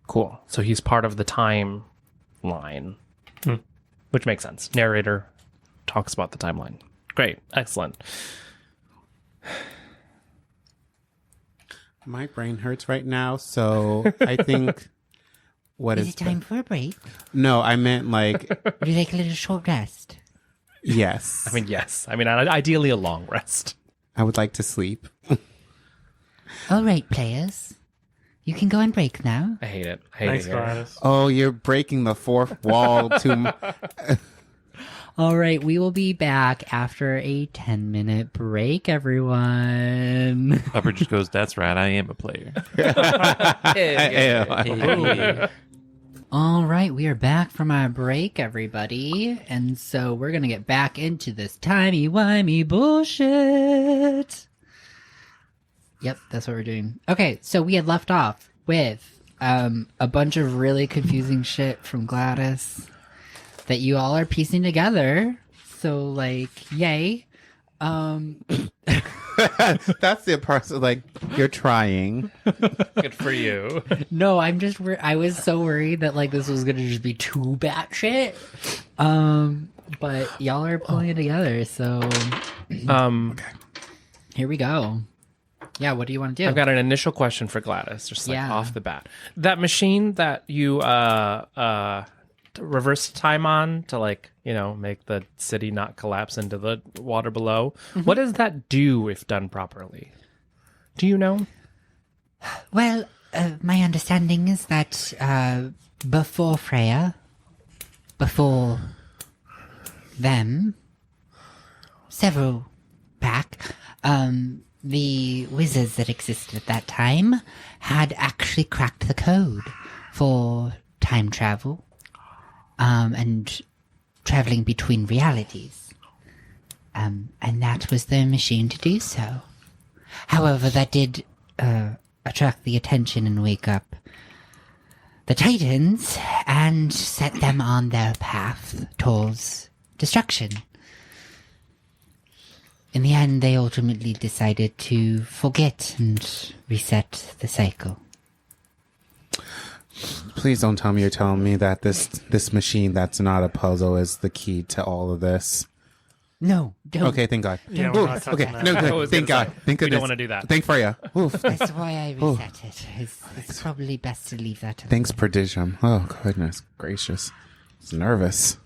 Cool. So he's part of the timeline, which makes sense. Narrator talks about the timeline. Great. Excellent. My brain hurts right now, so I think what Is is it time for a break? No, I meant like Would you like a little short rest? yes. I mean, yes. I mean, ideally a long rest. I would like to sleep. All right, players. You can go on break now. I hate it. I hate Thanks, it here. Gladys. Oh, you're breaking the fourth wall to All right, we will be back after a 10-minute break, everyone. Upper just goes, that's right, I am a player. All right, we are back from our break, everybody. And so we're going to get back into this timey-wimey bullshit. Yep, that's what we're doing. Okay, so we had left off with a bunch of really confusing shit from Gladys that you all are piecing together So, like, yay. That's the part. Like, you're trying. Good for you. No, I'm just. I was so worried that like this was gonna just be too batshit. But y'all are pulling it together, so here we go. Yeah, what do you want to do? I've got an initial question for Gladys, just like Yeah. off the bat. That machine that you reverse time on to like, make the city not collapse into the water below. What does that do if done properly? Do you know? Well, my understanding is that before Freya, before them, several back, the wizards that existed at that time had actually cracked the code for time travel and traveling between realities. And that was their machine to do so. However, that did attract the attention and wake up the Titans and set them on their path towards destruction. In the end, they ultimately decided to forget and reset the cycle. Please don't tell me you're telling me that this machine that's not a puzzle is the key to all of this. No, don't. Okay, thank God. Yeah, we're not touching Okay, that. no, I good. was Thank gonna God. say, Thank we goodness. don't wanna do that. Thank Freya. Oof. That's why I reset it. It's probably best to leave that to the Thanks, Prodigium. Oh, goodness gracious. I was nervous.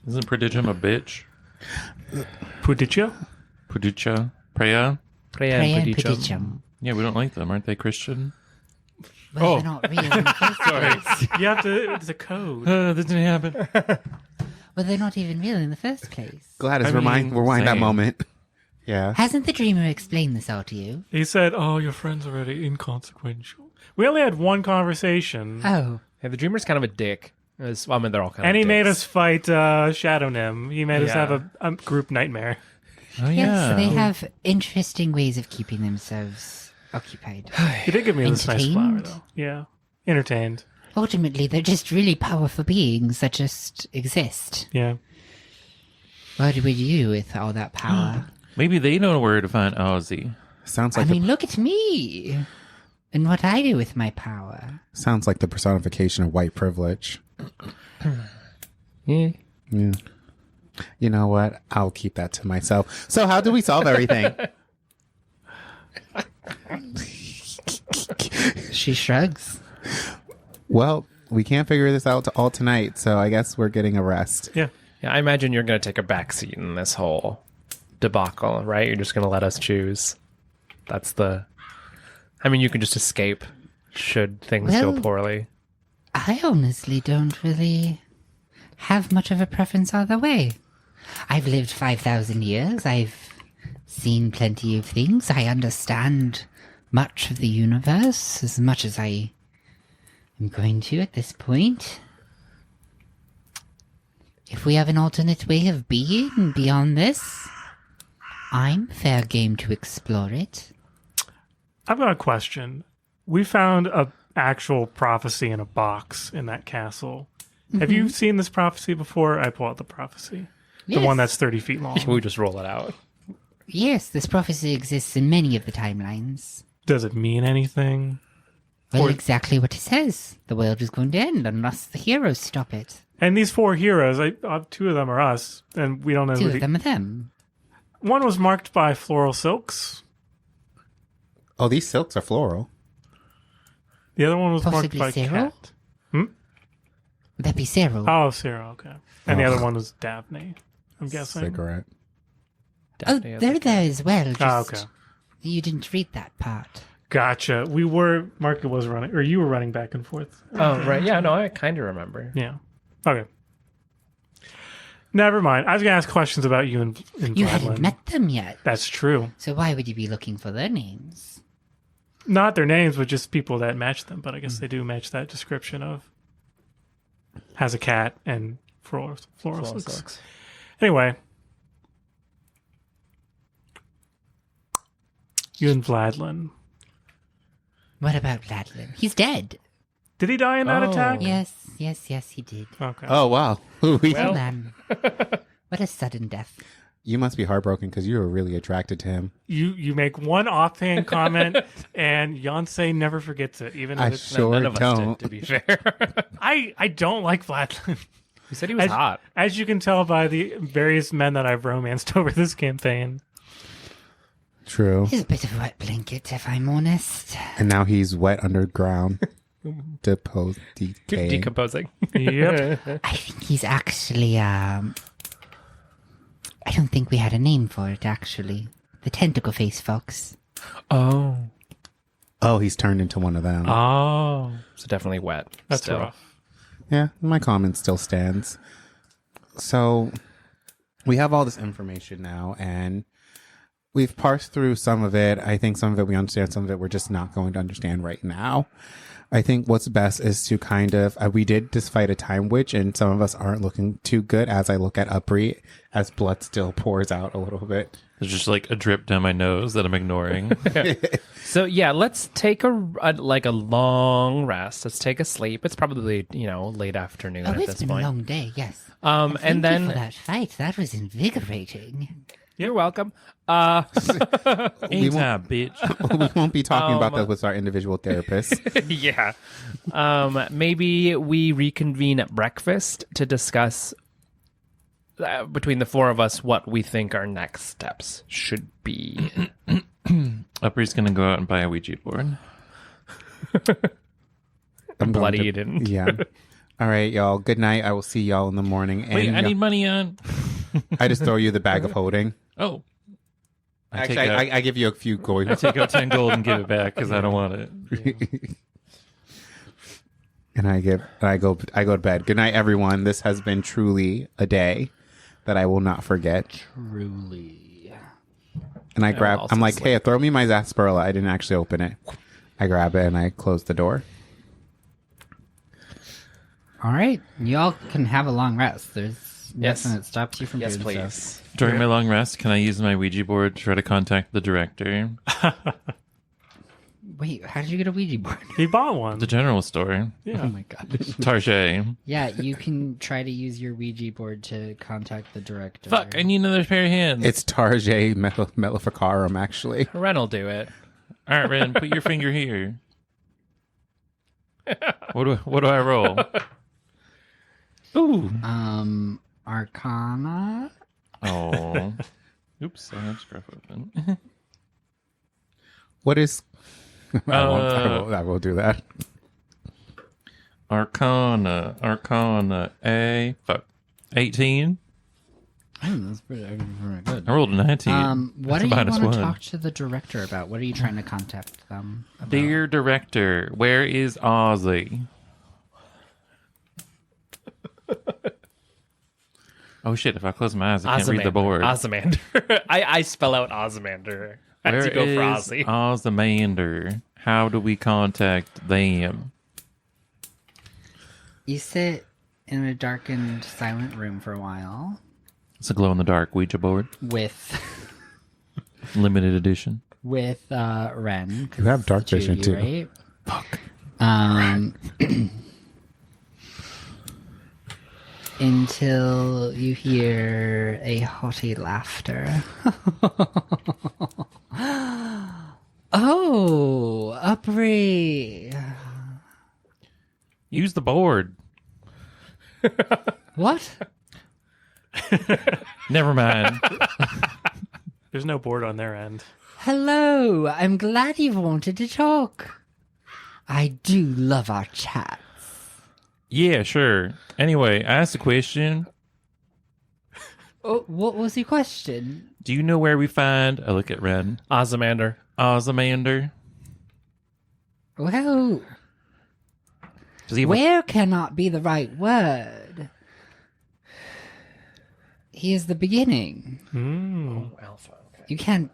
Isn't Prodigium a bitch? Pudicio? Prodigia? Preya? Freya Freya and and Perdicum. Perdicum. Yeah, we don't like them. Aren't they Christian? Well, they're not real in the first place. You have to. It's a code. That didn't happen. Well, they're not even real in the first place. Gladys, I mean, rewind that same. moment. Yeah. Hasn't the dreamer explained this all to you? He said, "Oh, your friend's already inconsequential." We only had one conversation, Oh, Yeah, the dreamer's kind of a dick. They're all kind of and he made dicks. us fight Shadow Nim. He made us Yeah. have a group nightmare. Oh, yes, they have interesting ways of keeping themselves occupied. He did give me this nice flower, Entertained? though. Yeah, entertained. Ultimately, they're just really powerful beings that just exist. Yeah. What would you do with all that power? Maybe they know where to find Ozzy. Sounds I like mean, look at me and what I do with my power. sounds like the personification of white privilege. Yeah. Yeah. You know what? I'll keep that to myself. So how do we solve everything? She shrugs. Well, we can't figure this out all tonight, so I guess we're getting a rest. Yeah. Yeah, I imagine you're going to take a backseat in this whole debacle, right? You're just going to let us choose. You can just escape should things go Well- poorly. I honestly don't really have much of a preference either way. I've lived 5,000 years. I've seen plenty of things. I understand much of the universe, as much as I am going to at this point. If we have an alternate way of being beyond this, I'm fair game to explore it. I've got a question. We found a actual prophecy in a box in that castle. Have you seen this prophecy before? I pull out the prophecy. The Yes. one that's 30 feet long. We just roll it out. Yes, this prophecy exists in many of the timelines. Does it mean anything? Well, Or- exactly what it says. The world is going to end unless the heroes stop it. And these four heroes, two of them are us, and we don't know Two who of them are them. One was marked by floral silks. Oh, these silks are floral. The other one was Possibly marked by Cyril? cat. Would that be Cyril? Oh, Sarah, okay. And the Ugh. other one was Daphne, I'm guessing. Cigarette. Oh, Daphne has they're a- there as well. Just Oh, okay. You didn't read that part. Gotcha. Mark was running, or you were running back and forth. Oh, right. Yeah, no, I kind of remember. Yeah. Okay. Never mind. I was going to ask questions about you and You haven't Vladlin. met them yet. That's true. So why would you be looking for their names? Not their names, but just people that match them. But I guess they do match that description of has a cat and floral silks. Silks. Anyway. You and Vladlin. What about Vladlin? He's dead. Did he die in that Oh. attack? Yes, he did. Okay. Oh, wow. Ooh, Well, then. What a sudden death. You must be heartbroken because you were really attracted to him. You make one offhand comment, and Yonsei never forgets it, even I if it's sure None of us don't. did, to be fair. I don't like Flatland. You said he was hot. As you can tell by the various men that I've romanced over this campaign. True. He's a bit of a wet blanket, if I'm honest. And now he's wet underground. Decomposing. Yep. I think he's actually, I don't think we had a name for it, actually. The tentacle face fox. Oh. Oh, he's turned into one of them. Oh, So definitely wet. that's still. rough. Yeah, my comment still stands. So we have all this information now, and we've parsed through some of it. I think some of it we understand, some of it we're just not going to understand right now. I think what's best is to kind of, we did just fight a time witch, and some of us aren't looking too good as I look at Upri, as blood still pours out a little bit. There's just like a drip down my nose that I'm ignoring. So yeah, let's take a long rest. Let's take a sleep. It's probably late afternoon Oh, at it's this been point. a long day, yes. And Thank then you for that fight. That was invigorating. you're welcome. Anytime, won't- bitch. We won't be talking about that with our individual therapists. Yeah. Maybe we reconvene at breakfast to discuss between the four of us what we think our next steps should be. Upri's gonna go out and buy a Ouija board. I'm going Bloodied to- and Yeah. All right, y'all. Good night. I will see y'all in the morning. And Wait, I need money on. I just throw you the bag of holding. Oh. Actually, I give you a few gold. I take out 10 gold and give it back because I don't want it. And I go to bed. Good night, everyone. This has been truly a day that I will not forget. Truly. And I'll also I'm like, sleep. hey, throw me my sarsaparilla. I didn't actually open it. I grab it and I close the door. All right. Y'all can have a long rest. There's Yes. nothing that stops you from yes, doing please. so. During my long rest, can I use my Ouija board to try to contact the director? Wait, how did you get a Ouija board? He bought one. The general store. Yeah. Oh my god. Tarjay. Yeah, you can try to use your Ouija board to contact the director. Fuck, I need another pair of hands. It's Tarjay Maleficarum, actually. Ren will do it. All right, Ren, put your finger here. What do I roll? Ooh. Arcana. Oh. Oops, I have scruff open. What is... I will do that. Arcana. A. Fuck. 18. That's pretty good. I rolled a 19. What That's do you a want to -1. talk to the director about? What are you trying to contact them about? Dear director, where is Ozzy? Oh shit, if I close my eyes, I can't read the board. Ozymander. I spell out Ozymander as Where you go for is Ozzy. Ozymander? How do we contact them? You sit in a darkened, silent room for a while It's a glow-in-the-dark Ouija board. with Limited edition. Ren. 'cause You have dark it's vision, too. Right? Fuck. Until you hear a hearty laughter. Oh, Upri. Use the board. What? Never mind. There's no board on their end. Hello, I'm glad you've wanted to talk. I do love our chats. Yeah, sure. Anyway, I asked a question. Oh, what was your question? Do you know where we find... I look at Ren. Ozymander. Ozymander. Well, Does he have a- where cannot be the right word. He is the beginning. Alpha. Okay. You can't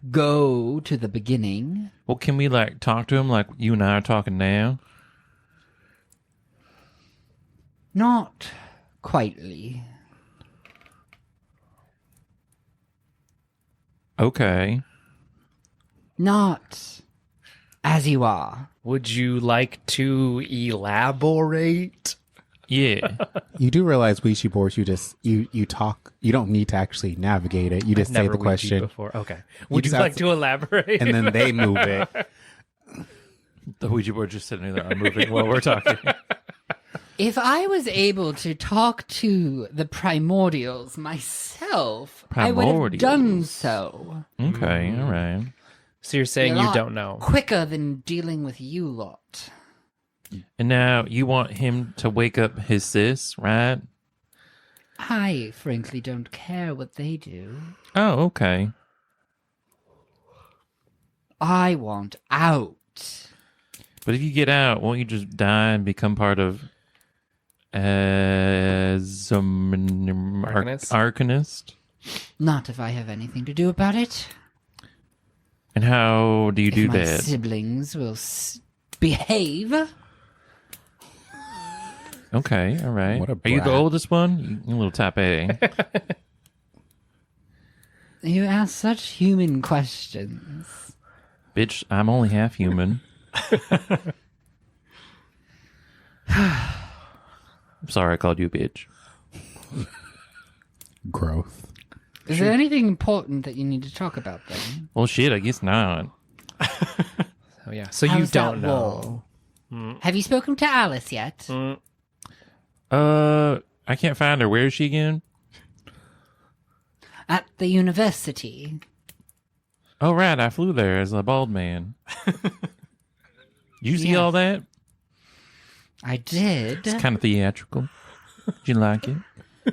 go to the beginning. Well, can we, like, talk to him like you and I are talking now? Not quitely. Okay. Not as you are. Would you like to elaborate? Yeah. You do realize Ouija boards, you talk, you don't need to actually navigate it. You just say Never the question before. Okay. Would you just have like to elaborate? and then they move it. The Ouija board just sitting there unmoving while we're talking. If I was able to talk to the primordials myself, I would have done so. Okay, all right. So you're saying A you lot don't know. quicker than dealing with you lot. And now you want him to wake up his sis, right? I frankly don't care what they do. Oh, okay. I want out. But if you get out, won't you just die and become part of as Arcanist? Not if I have anything to do about it. And how do you do If my that? siblings will behave. Okay, all right. What a Are you the brat. oldest one? You little type A. You ask such human questions. Bitch, I'm only half human. I'm sorry I called you a bitch. Growth. Is there anything important that you need to talk about then? Well, shit, I guess not. Oh yeah. So How's you don't that know. wall? Have you spoken to Alice yet? I can't find her. Where is she again? At the university. Oh, right. I flew there as a bald man. You see Yes. all that? I did. It's kind of theatrical. Did you like it?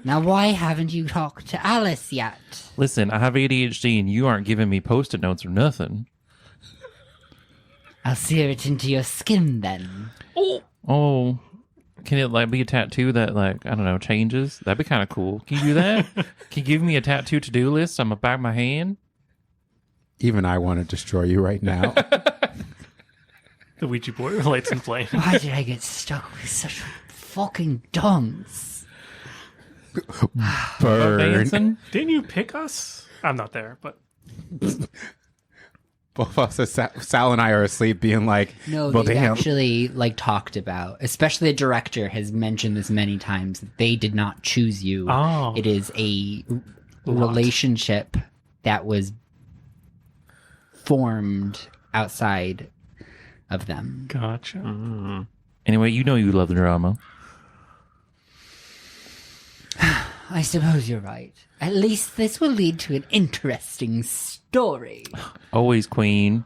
Now, why haven't you talked to Alice yet? Listen, I have ADHD and you aren't giving me post-it notes or nothing. I'll sear it into your skin then. Oh, can it like be a tattoo that like, I don't know, changes? That'd be kind of cool. Can you do that? Can you give me a tattoo to-do list? I'm gonna back my hand. Even I want to destroy you right now. The Ouija board lights in flame. Why did I get stuck with such fucking dunce? Burn. Manson? Didn't you pick us? I'm not there, but Both of us, Sal and I are asleep being like, No, well, they damn. actually talked about, especially the director has mentioned this many times, that they did not choose you. Oh. It is a relationship that was formed outside of them. gotcha. Anyway, you know you love the drama. I suppose you're right. At least this will lead to an interesting story. Always queen.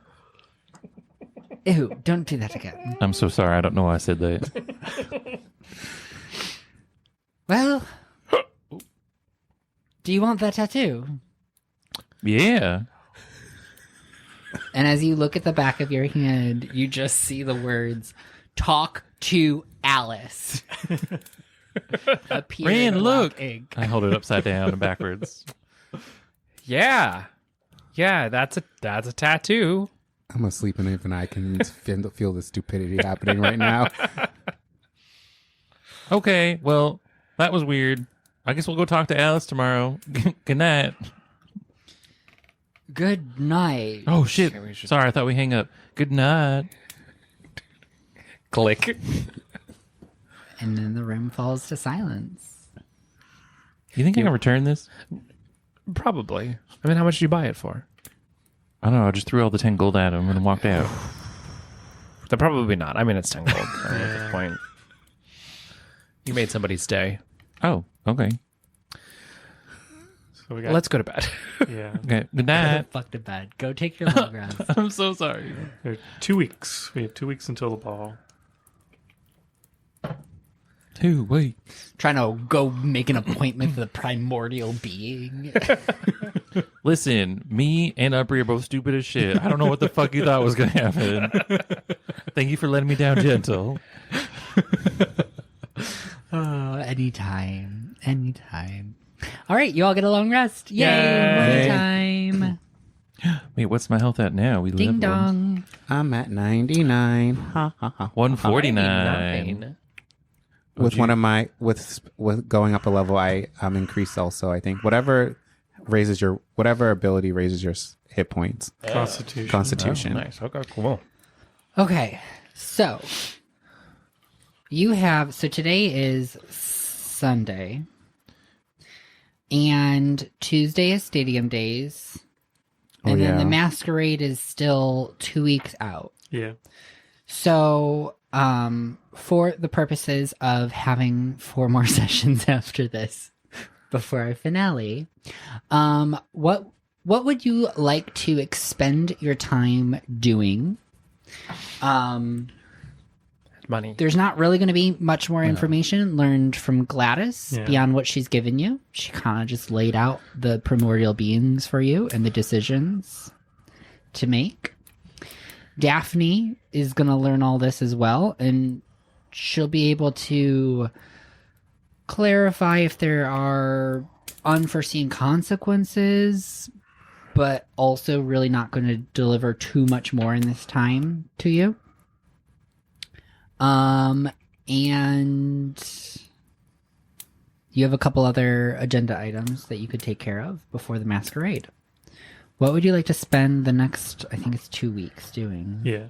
Ew, don't do that again. I'm so sorry. I don't know why I said that. Well, do you want that tattoo? Yeah. And as you look at the back of your hand, you just see the words, "Talk to Alice." Appear in Ran, black look. ink. I hold it upside down and backwards. Yeah. Yeah, that's a tattoo. I'm asleep and even I can feel the stupidity happening right now. Okay, well, that was weird. I guess we'll go talk to Alice tomorrow. Good night. Good night. Oh, shit. Sorry, I thought we hang up. Good night. Click. And then the room falls to silence. You think I can return this? Probably. I mean, how much did you buy it for? I don't know. I just threw all the 10 gold at him and walked out. They're probably not. I mean, it's 10 gold at this point. You made somebody stay. Oh, okay. So we got, Let's go to bed. yeah. Okay. Good night. Fuck to bed. Go take your long rest. I'm so sorry. There are 2 weeks. We have 2 weeks until the ball. 2 weeks. Trying to go make an appointment for the primordial being. Listen, me and Upri are both stupid as shit. I don't know what the fuck you thought was going to happen. Thank you for letting me down gentle. Oh, anytime. Anytime. All right, you all get a long rest. Yay, Yay. morning time. Wait, what's my health at now? We Ding leveled. dong. I'm at 99. Ha ha ha. 149. With one of my with going up a level, I increased also. I think whatever ability raises your hit points. Constitution. Constitution. Nice. Okay, cool. Okay, so You have, so today is Sunday, and Tuesday is Stadium Days, and then the Masquerade is still 2 weeks out. Yeah. So, for the purposes of having 4 more sessions after this, before our finale, what would you like to expend your time doing? Money. There's not really going to be much more information learned from Gladys beyond what she's given you. She kind of just laid out the primordial beings for you and the decisions to make. Daphne is going to learn all this as well, and she'll be able to clarify if there are unforeseen consequences, but also really not going to deliver too much more in this time to you. And you have a couple other agenda items that you could take care of before the masquerade. What would you like to spend the next, I think it's 2 weeks doing? Yeah.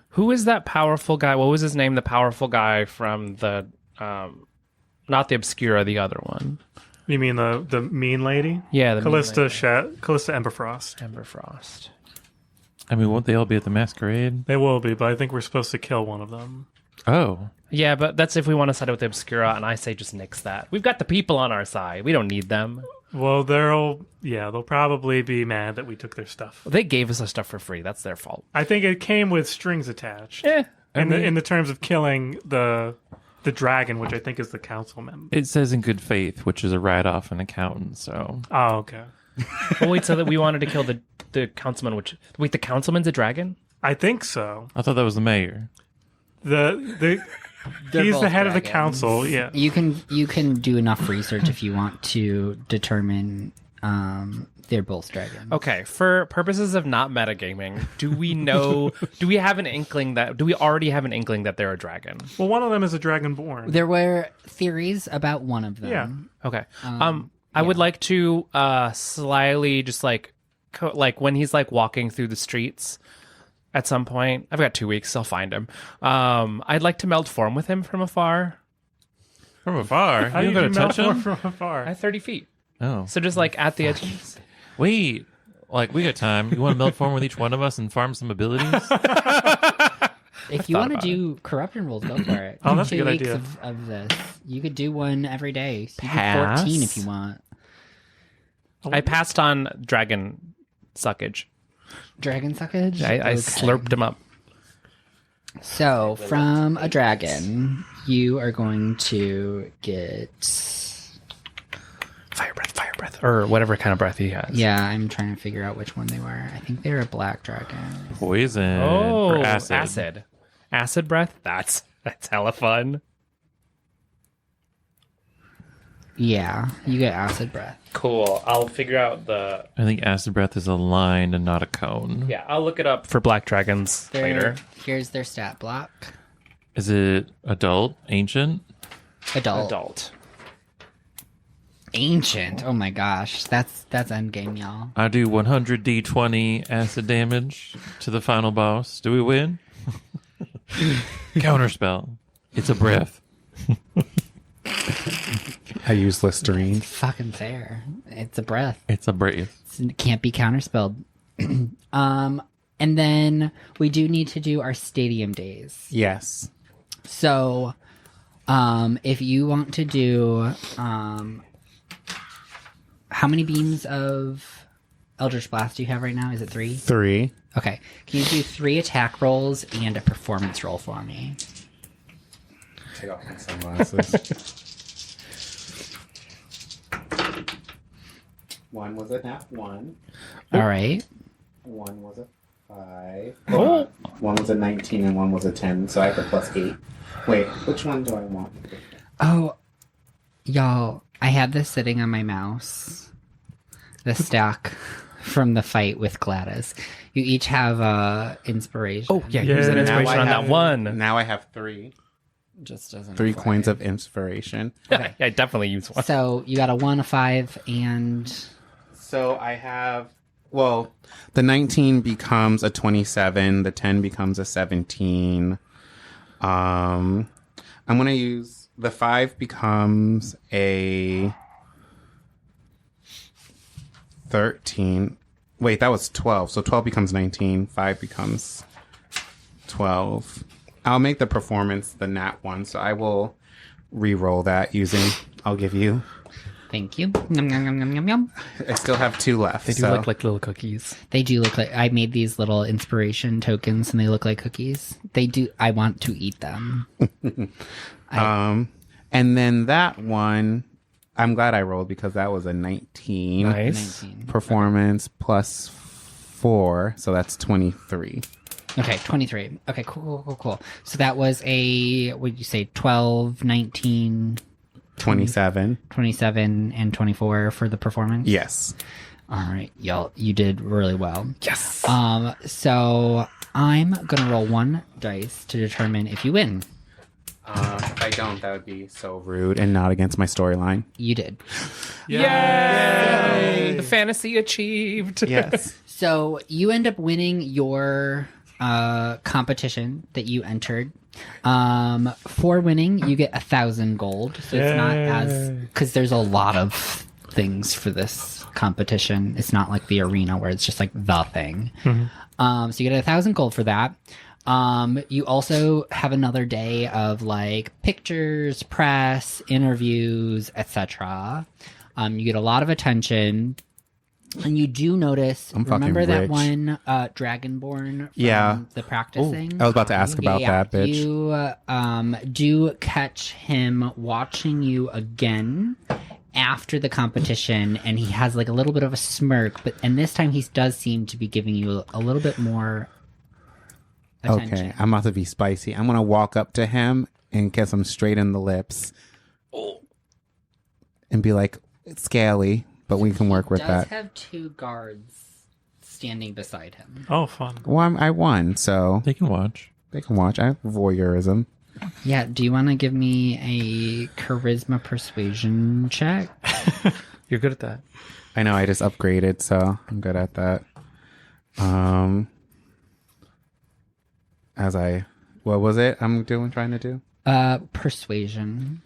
Who is that powerful guy? What was his name? The powerful guy from the, not the Obscura, the other one. You mean the mean lady? Yeah, the Callista mean lady. Callista Emberfrost. Emberfrost. I mean, won't they all be at the masquerade? They will be, but I think we're supposed to kill one of them. Oh. Yeah, but that's if we want to side with the Obscura, and I say just nix that. We've got the people on our side. We don't need them. Well, they'll probably be mad that we took their stuff. They gave us our stuff for free. That's their fault. I think it came with strings attached. In the terms of killing the dragon, which I think is the council member. It says in good faith, which is a write-off an accountant, so... Oh, okay. Well, wait, so that we wanted to kill the councilman, Wait, the councilman's a dragon? I think so. I thought that was the mayor. He's the head of the council, yeah. You can do enough research if you want to determine they're both dragons. Okay, for purposes of not metagaming, do we already have an inkling that they're a dragon? Well, one of them is a dragonborn. There were theories about one of them. Yeah. Okay. I would like to slyly just like when he's like walking through the streets at some point. I've got 2 weeks, I'll find him. I'd like to meld form with him from afar. From afar? How You do gonna you touch melt him? from afar? At 30 feet. Oh. So just like at the edges. Wait. Like, we got time. You want to melt form with each one of us and farm some abilities? If you want to do corruption rules, go for it. Oh, that's a 2 good weeks idea. of this. You could do one every day. So you can Pass. 14 if you want. I passed on dragon suckage. Dragon suckage? I Okay. slurped him up. So, from a dragon, you are going to get... Fire breath. Or whatever kind of breath he has. Yeah, I'm trying to figure out which one they were. I think they were a black dragon. Poison. Oh, Or acid. Acid breath? That's hella fun. Yeah, you get acid breath. Cool. I'll figure out the... I think acid breath is a line and not a cone. Yeah, I'll look it up for black dragons later. Here's their stat block. Is it adult? Ancient? Adult. Ancient. Oh my gosh. That's endgame, y'all. I do 100 d20 acid damage to the final boss. Do we win? Counterspell. It's a breath. I use Listerine. Fucking fair. It's a breath. It's a breath. It can't be counterspelled. And then we do need to do our stadium days. Yes. So, if you want to do, how many beams of Eldritch Blast do you have right now? Is it 3? 3. Okay. Can you do 3 attack rolls and a performance roll for me? Take off my sunglasses. One was a nat 1. All right. One was a 5. Oh. One was a 19 and one was a 10, so I have a plus 8. Wait, which one do I want? Oh, y'all, I had this sitting on my mouse. The stack from the fight with Gladys. You each have inspiration. Oh, yeah, use an Yeah. inspiration on that one. Now I have 3. Just doesn't 3 apply. coins of inspiration. Yeah, I definitely use one. So you got a 1, a 5, and So I have Well, the 19 becomes a 27. The 10 becomes a 17. I'm going to use the 5 becomes a 13. Wait, that was 12. So 12 becomes 19. 5 becomes 12. I'll make the performance the nat 1. So I will re-roll that using, I'll give you. Thank you. Yum, yum, yum, yum, yum, yum. I still have 2 left. They do so. look like little cookies. They do look like, I made these little inspiration tokens and they look like cookies. They do, I want to eat them. And then that one, I'm glad I rolled because that was a 19. Nice. 19. Performance plus 4, so that's 23. Okay, 23. Okay, cool. So that was a, what did you say, 12, 19, 27. 27, and 24 for the performance? Yes. All right, y'all, you did really well. Yes. So I'm going to roll 1 dice to determine if you win. If I don't, that would be so rude and not against my storyline. You did. Yay! The fantasy achieved. Yes. So you end up winning your competition that you entered. For winning, you get 1,000 gold. So it's not as, because there's a lot of things for this competition. It's not like the arena where it's just like the thing. So you get 1,000 gold for that. You also have another day of like pictures, press, interviews, etc. You get a lot of attention. And you do notice, I'm fucking remember that rich. one Dragonborn from the practicing? I was about to ask about that, bitch. You do catch him watching you again after the competition, and he has like a little bit of a smirk, and this time he does seem to be giving you a little bit more attention. Okay, I'm about to be spicy. I'm going to walk up to him and kiss him straight in the lips. And be like, it's scaly, but we can work with Does that. have 2 guards standing beside him. Oh, fun. Well, I won, so They can watch. they can watch. I have voyeurism. Yeah, do you want to give me a charisma persuasion check? You're good at that. I know, I just upgraded, so I'm good at that. What was it I'm trying to do? Persuasion.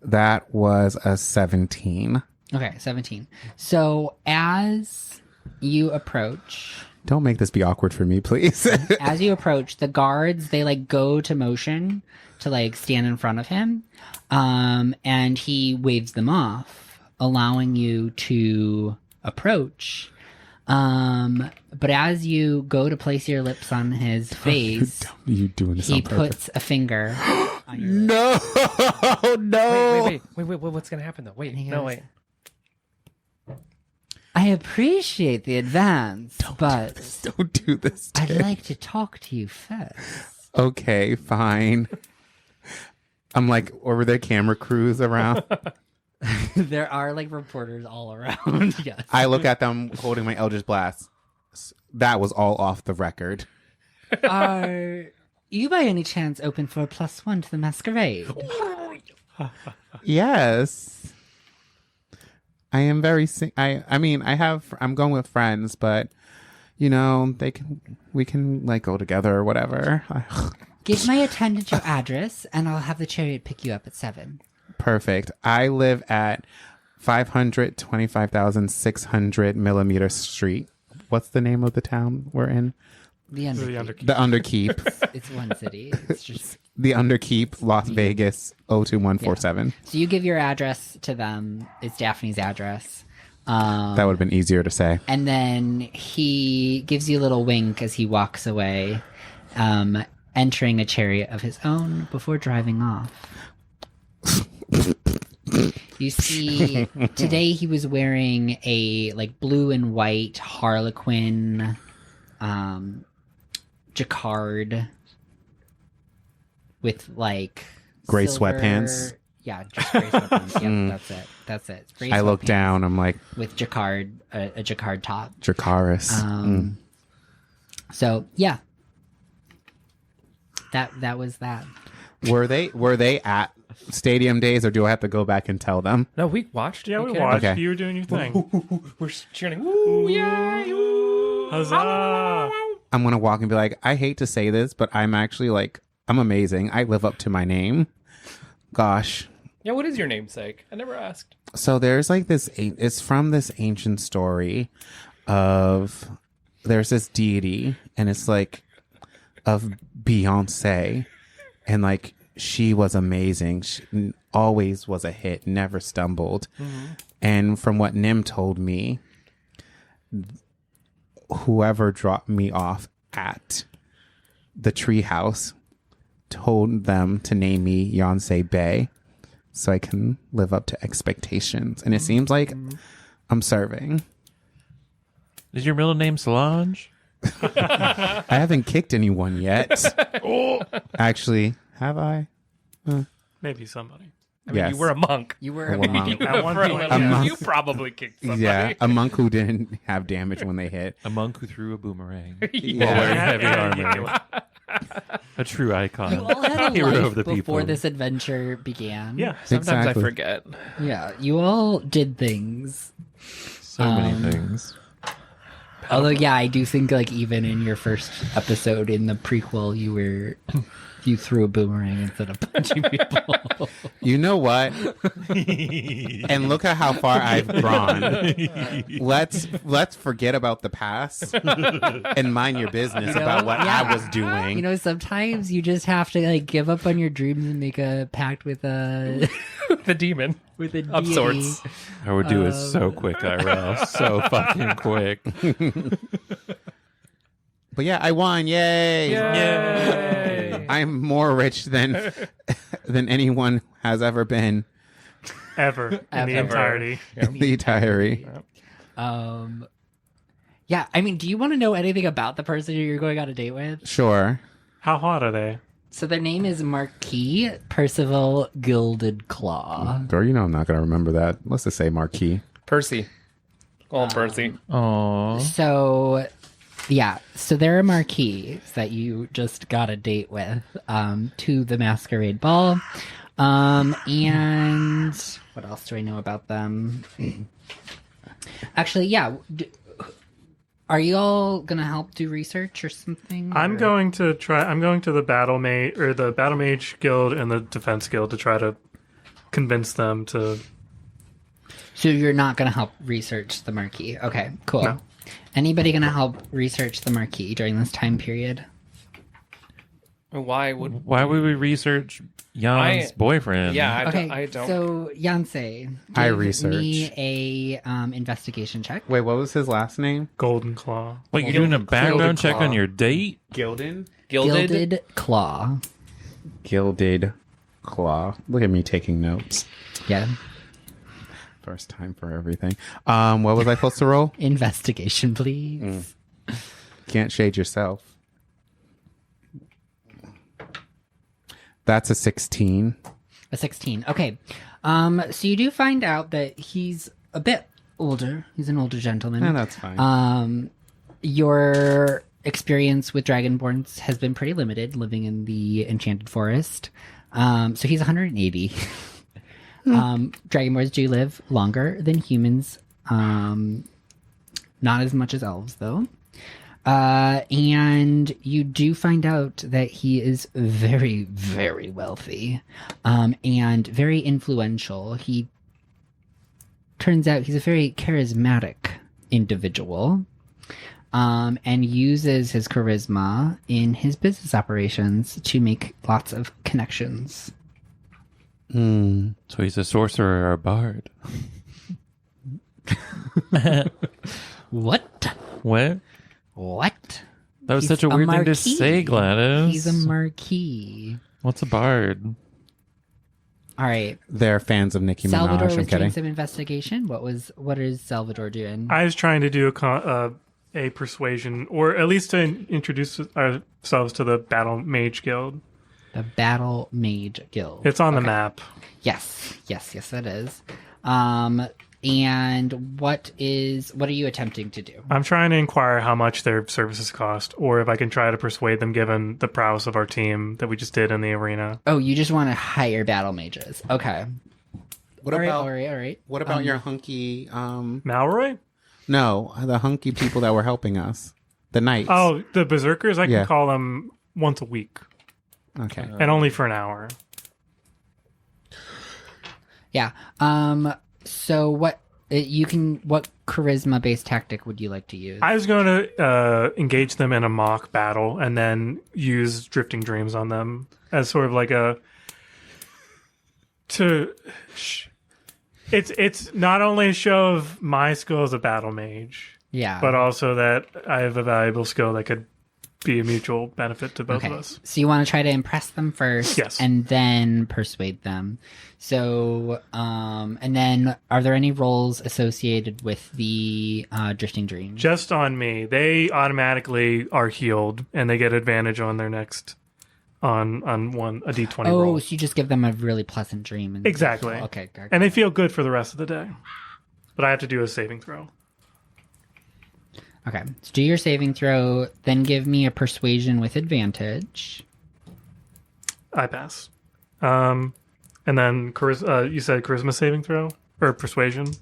That was a 17. Okay, 17. So as you approach, Don't make this be awkward for me, please. the guards, they like go to motion to like stand in front of him. And he waves them off, allowing you to approach. But as you go to place your lips on his face, You doing this he on purpose? puts a finger on your lips. No. Wait, what's gonna happen though? Wait, he no, goes, wait. I appreciate the advance, but Don't do this. I'd Dick. like to talk to you first. Okay, fine. I'm like, were there camera crews around? There are like reporters all around. Yes. I look at them holding my Eldritch Blast. That was all off the record. Are you by any chance open for a +1 to the masquerade? Yes. I am very I'm going with friends, but you know, we can like go together or whatever. Give my attendant your address and I'll have the chariot pick you up at 7. Perfect. I live at 525,600 Millimeter Street. What's the name of the town we're in? The Underkeep. The Underkeep. It's one city. It's just The Underkeep, Las Vegas, 02147. so you give your address to them. It's Daphne's address. That would have been easier to say. And then he gives you a little wink as he walks away, entering a chariot of his own before driving off. You see, today he was wearing a like blue and white Harlequin jacquard with like Gray silver- sweatpants? Yeah, just gray sweatpants. Yep, that's it. It's gray I look sweatpants down. I'm like, with jacquard, a jacquard top. Dracaris. So yeah, that was that. Were they at Stadium Days, or do I have to go back and tell them? No, we watched. Yeah, we Okay. watched. Okay. You were doing your thing. We're cheering. Woo, yay! Woo. Huzzah! I'm gonna walk and be like, I hate to say this, but I'm actually like, I'm amazing. I live up to my name. Gosh. Yeah, what is your namesake? I never asked. So there's like this. It's from this ancient story of there's this deity, and it's like of Beyonce, and like she was amazing. She always was a hit, never stumbled. And from what Nim told me, whoever dropped me off at the treehouse told them to name me Beyonce Bay so I can live up to expectations. And it seems like I'm serving. Is your middle name Solange? I haven't kicked anyone yet. Actually, have I? Maybe somebody. I mean, Yes. you were a monk. You were A monk. At one For a point, little yeah. bit. You probably kicked somebody. Yeah, a monk who didn't have damage when they hit. A monk who threw a boomerang. While Yeah. wearing heavy Yeah. armor. A true icon. You all had a Hero life of the before people. this adventure began. Yeah. Sometimes Exactly. I forget. Yeah, you all did things. So many things. Although, yeah, I do think like even in your first episode in the prequel, you threw a boomerang instead of punching people. You know what? And look at how far I've gone. Let's forget about the past and mind your business about what I was doing. You know, sometimes you just have to like give up on your dreams and make a pact with a The demon. with a Of deity. sorts. Our do is so quick, IRL. So fucking quick. But yeah, I won! Yay! Yay! I'm more rich than anyone has ever been. Ever in the Ever. entirety. The entirety. Yeah, I mean, do you want to know anything about the person you're going on a date with? Sure. How hot are they? So their name is Marquis Percival Gilded Claw. Girl, you know I'm not gonna remember that. Let's just say Marquis. Percy. Call him Percy. Aww. So, yeah, so there are Marquis that you just got a date with to the masquerade ball. And what else do I know about them? Actually, yeah. Are you all gonna help do research or something? I'm or- going to the battle mage or the battle mage guild and the defense guild to try to convince them to. So you're not gonna help research the Marquis? Okay, cool. No. Anybody gonna help research the Marquis during this time period? Why would... Why would we research Jan's boyfriend? Yeah, Okay, I don't... so Yancey, I give research. me a investigation check. Wait, what was his last name? Golden Claw. Wait, you're doing a background Gilded check Claw. on your date? Gilded? Gilded? Claw. Gilded Claw. Look at me taking notes. Yeah. First time for everything. What was I supposed to roll? Investigation, please. Can't shade yourself. That's a 16. A 16. Okay. So you do find out that he's a bit older. He's an older gentleman. Yeah, that's fine. Your experience with Dragonborns has been pretty limited, living in the Enchanted Forest. So he's 180. Dragonborns do live longer than humans. Not as much as elves, though. And you do find out that he is very, very wealthy, and very influential. He turns out he's a very charismatic individual, and uses his charisma in his business operations to make lots of connections. Hmm. So he's a sorcerer or a bard. What? What? What? That was He's such a weird thing to marquis. say, Gladys. He's a marquis. What's a bard? All right. They're fans of Nicki Salvador Minaj. I'm was doing kidding. some investigation. What is Salvador doing? I was trying to do a persuasion, or at least to introduce ourselves to the battle mage guild. The Battle Mage Guild. It's on the map. Yes, it is. And what are you attempting to do? I'm trying to inquire how much their services cost, or if I can try to persuade them, given the prowess of our team that we just did in the arena. Oh, you just want to hire battle mages. Okay. What All about right. What about your hunky? Malroy? No, the hunky people that were helping us, the knights. Oh, the berserkers. I Yeah. can call them once a week, Okay. and only for an hour. Yeah. So what charisma based tactic would you like to use? I was going to engage them in a mock battle, and then use drifting dreams on them as sort of like It's not only a show of my skill as a battle mage, Yeah. but also that I have a valuable skill that could be a mutual benefit to both of us. So you want to try to impress them first, Yes. and then persuade them. So, and then are there any roles associated with the drifting dreams? Just on me, they automatically are healed, and they get advantage on their next on a d20 Oh, roll. so you just give them a really pleasant dream. And Exactly. Okay. And they feel good for the rest of the day. But I have to do a saving throw. Okay. So do your saving throw, then give me a persuasion with advantage. I pass. And then you said charisma saving throw or persuasion?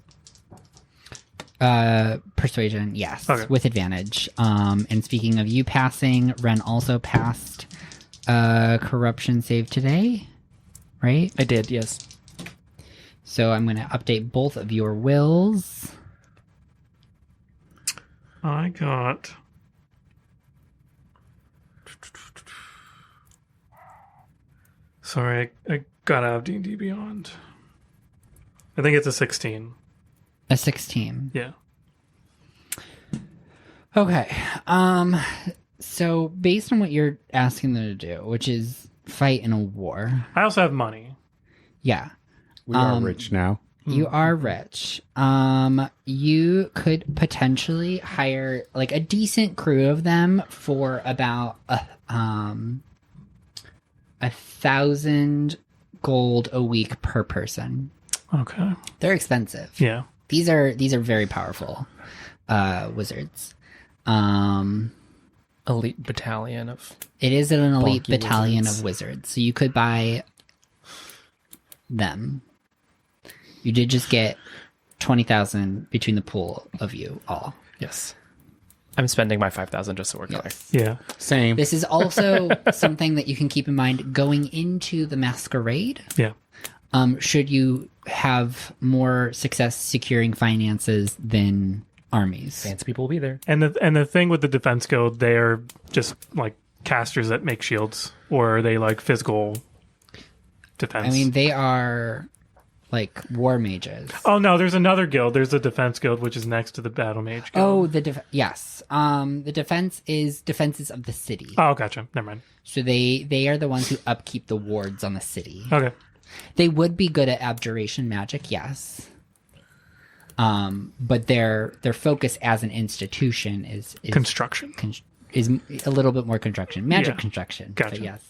Persuasion, yes, Okay. with advantage. And speaking of you passing, Ren also passed corruption save today, right? I did, yes. So I'm going to update both of your wills. I got... Sorry, I got out of D&D Beyond. I think it's a 16. A 16. Yeah. Okay. So based on what you're asking them to do, which is fight in a war. I also have money. Yeah. We are rich now. You are rich. You could potentially hire like a decent crew of them for about 1,000 gold a week per person. Okay. They're expensive. Yeah. These are very powerful wizards. Elite battalion of... It is an elite Bonky battalion wizards. of wizards, so you could buy them. You did just get 20,000 between the pool of you all. Yes. I'm spending my 5,000 just so we're clear. Yes. Yeah. Same. This is also something that you can keep in mind going into the masquerade. Yeah. Should you have more success securing finances than armies. Fancy people will be there. And the thing with the defense guild, they are just like casters that make shields, or are they like physical defense? I mean, they are like war mages. oh no, there's another guild. There's the defense guild, which is next to the battle mage guild. Oh, yes. The defense is defenses of the city. Oh, gotcha. Never mind. So they are the ones who upkeep the wards on the city. Okay. They would be good at abjuration magic, yes. But their focus as an institution is Construction. is a little bit more construction, magic Yeah. construction. Gotcha. But yes.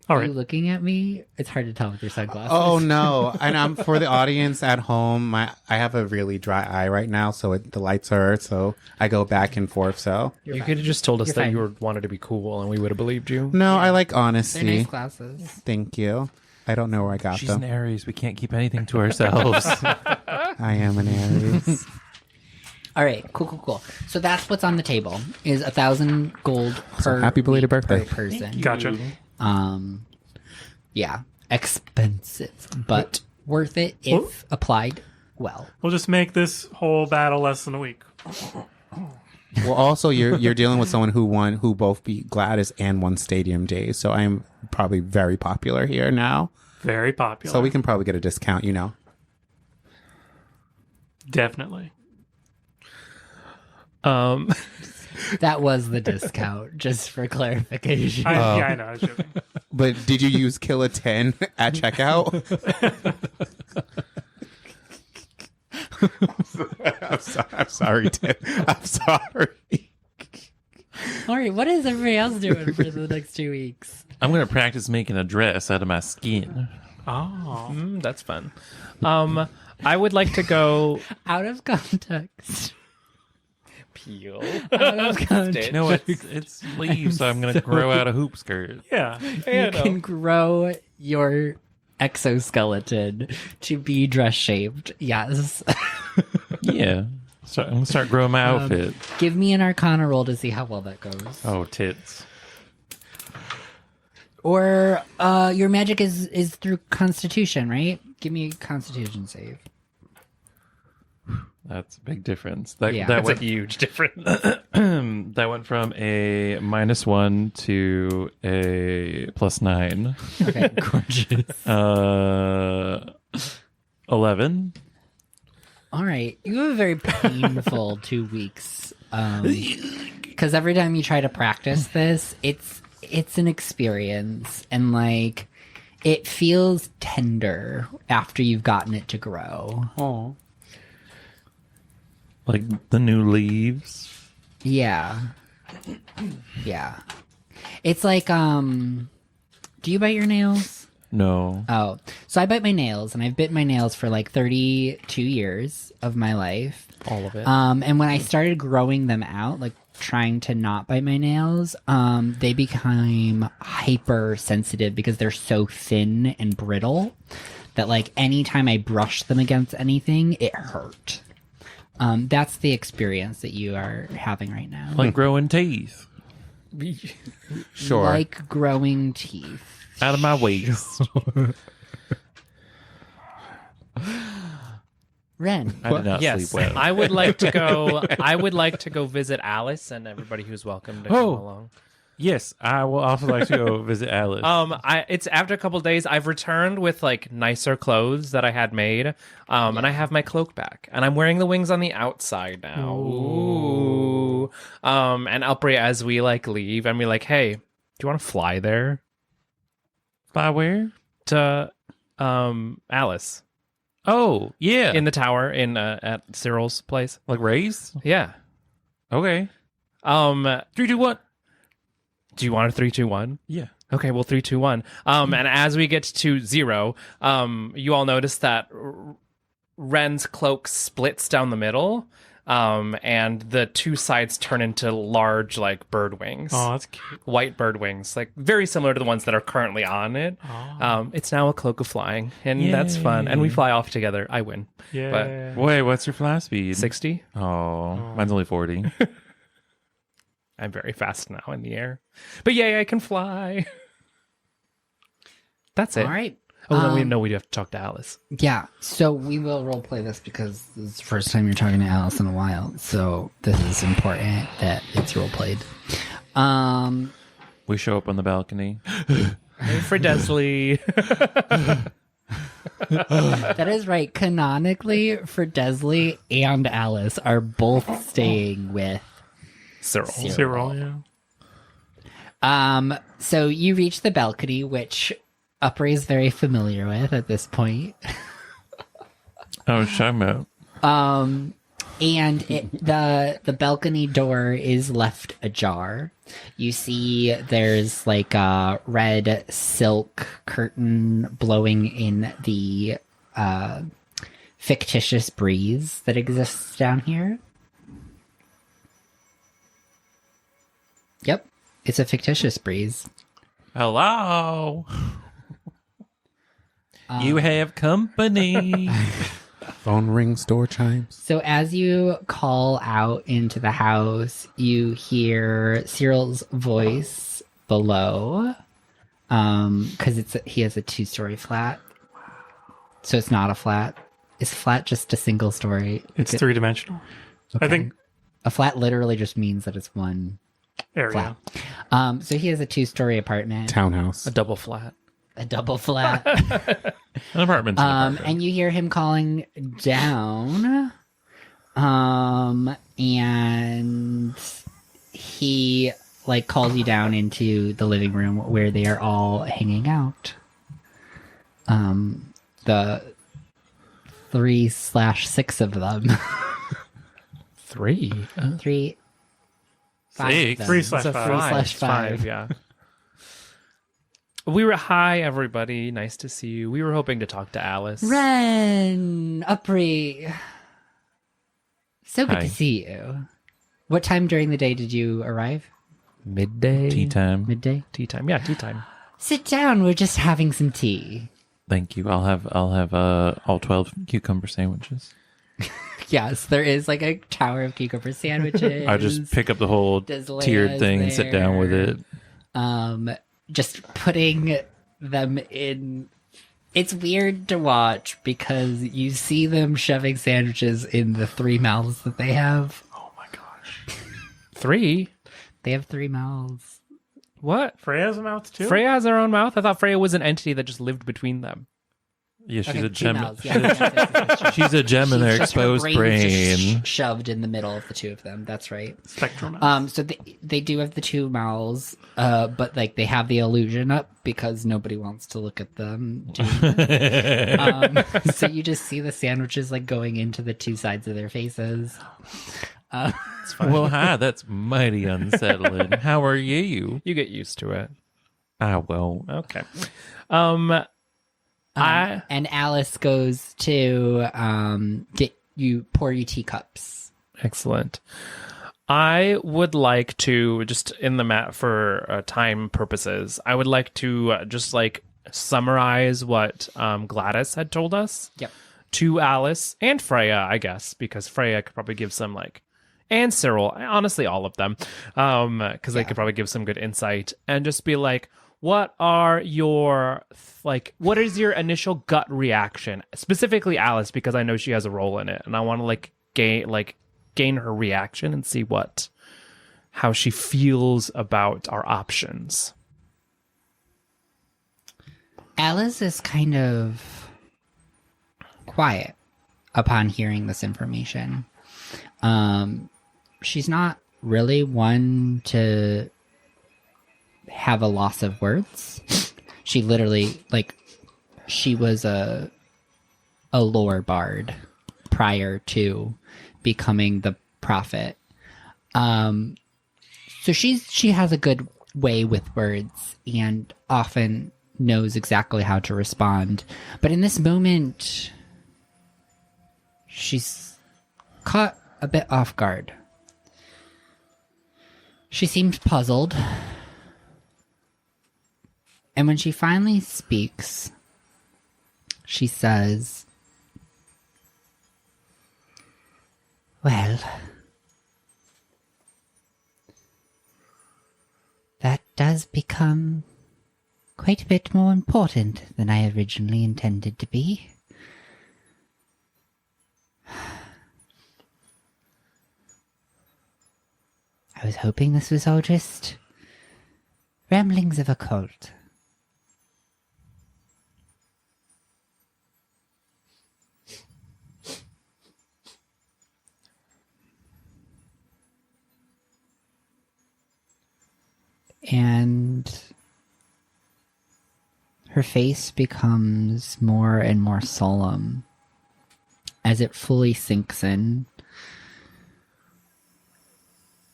All Are right. you looking at me? It's hard to tell with your sunglasses. Oh no! And I'm for the audience at home. I have a really dry eye right now, so the lights are so I go back and forth. So You could have just told us You're that fine. you wanted to be cool, and we would have believed you. no, I like They're honesty. nice glasses. Thank you. I don't know where I got She's them. an Aries. We can't keep anything to ourselves. I am an Aries. All right, cool. So that's what's on the table is 1,000 gold per happy belated week birthday. per person. Gotcha. Yeah, expensive, but worth it if applied well. We'll just make this whole battle less than a week. Well, also you're dealing with someone who both beat Gladys and won Stadium Days, so I'm probably very popular here now. Very popular. So we can probably get a discount, you know. Definitely. That was the discount, just for clarification. Yeah, I know. I was joking. But did you use Kill a 10 at checkout? I'm sorry, Tim. I'm sorry. All right, what is everybody else doing for the next 2 weeks? I'm going to practice making a dress out of my skin. Oh. That's fun. I would like to go Out of context. peel. Out of context. No, it's leaves, so I'm going to grow out a hoop skirt. Yeah. You can grow your exoskeleton to be dress shaped. Yes. Yeah. So I'm going to start growing my outfit. Give me an Arcana roll to see how well that goes. Oh, tits. Or your magic is through Constitution, right? Give me a Constitution save. That's a big difference. That Yeah. That's went, a huge difference. that went from a -1 to a +9. Okay, gorgeous. 11. All right, you have a very painful 2 weeks. Because every time you try to practice this, it's an experience, and like it feels tender after you've gotten it to grow. Oh. Like the new leaves. Yeah. Yeah. It's like, do you bite your nails? No. Oh, so I bite my nails, and I've bitten my nails for like 32 years of my life. All of it. And when I started growing them out, like trying to not bite my nails, they became hypersensitive because they're so thin and brittle that like anytime I brushed them against anything, it hurt. That's the experience that you are having right now. Like growing teeth. Sure. Like growing teeth. Out of my waist. Ren. I did not Yes, sleep well. I would like to go. I would like to go visit Alice and everybody who's welcome to come along. Yes, I will also like to go visit Alice. It's after a couple days. I've returned with like nicer clothes that I had made, and I have my cloak back, and I'm wearing the wings on the outside now. Ooh. And Alpri, as we like leave, and we like, hey, do you want to fly there Fly where? to Alice Oh, yeah. in the tower in at Cyril's place? like race? Yeah. Okay. 3, 2, 1. Do you want a 3, 2, 1? Yeah. Okay, well, 3, 2, 1. And as we get to 0, you all notice that Ren's cloak splits down the middle, and the two sides turn into large, like, bird wings. Oh, that's cute. White bird wings, like very similar to the ones that are currently on it. It's now a cloak of flying, and that's fun. And we fly off together. I win. Yeah. Wait, what's your fly speed? 60. Oh, mine's only 40. I'm very fast now in the air. But yay, I can fly. That's it. All right. Oh, then we know we have to talk to Alice. Yeah, so we will role play this because this is the first time you're talking to Alice in a while. So this is important that it's role played. We show up on the balcony. Hey, for Desley. That is right. Canonically, for Desley and Alice are both staying with Cyril. Cyril, yeah. So you reach the balcony, which Upper is very familiar with at this point. Oh, shut up. And the balcony door is left ajar. You see there's like a red silk curtain blowing in the fictitious breeze that exists down here. Yep, it's a fictitious breeze. Hello. You have company. Phone rings, door chimes. So as you call out into the house, you hear Cyril's voice below, because he has a 2-story flat. So it's not a flat. Is flat just a single story? It's 3-dimensional. I think A flat literally just means that it's one area. flat. So he has a 2-story apartment, Townhouse. A double flat. a double flat. An apartment's an apartment. And you hear him calling down. And he like calls you down into the living room where they are all hanging out. The 3/6 of them. 3. 3. 5 Six. of them. 3/5. 3/5. Five, yeah. Hi, everybody. Nice to see you. We were hoping to talk to Alice. Ren, Upri. So good Hi. to see you. What time during the day did you arrive? Midday. Tea time. Midday? Tea time. Yeah, tea time. Sit down. We're just having some tea. Thank you. I'll have all 12 cucumber sandwiches. Yes, there is like a tower of cucumber sandwiches. I just pick up the whole There's tiered layers thing and sit down with there. it. Just putting them in. It's weird to watch because you see them shoving sandwiches in the 3 mouths that they have. Oh my gosh. 3? They have 3 mouths. What? Freya's mouth too? Freya has her own mouth? I thought Freya was an entity that just lived between them. Yeah, she's Okay, a 2 gem. mouths. Yeah. She's a gem in their She's just her exposed brain's brain. just shoved in the middle of the 2 of them. That's right. Spectral mouth. So they do have the 2 mouths, but like they have the illusion up because nobody wants to look at them. So you just see the sandwiches like going into the 2 sides of their faces. Well, hi, that's mighty unsettling. How are you? You get used to it. I won't. Okay. And Alice goes to pour you teacups. Excellent. I would like to, just in the mat for time purposes, I would like to just like summarize what Gladys had told us. Yep. To Alice and Freya, I guess, because Freya could probably give some like, and Cyril, honestly, all of them, because they could probably give some good insight and just be like, what is your initial gut reaction? Specifically Alice, because I know she has a role in it, and I want to gain her reaction and see how she feels about our options. Alice is kind of quiet upon hearing this information. She's not really one to have a loss of words. She literally, she was a lore bard prior to becoming the prophet. So she has a good way with words and often knows exactly how to respond. But in this moment, she's caught a bit off guard. She seemed puzzled. And when she finally speaks, she says, "Well, that does become quite a bit more important than I originally intended to be. I was hoping this was all just ramblings of a cult. And her face becomes more and more solemn as it fully sinks in.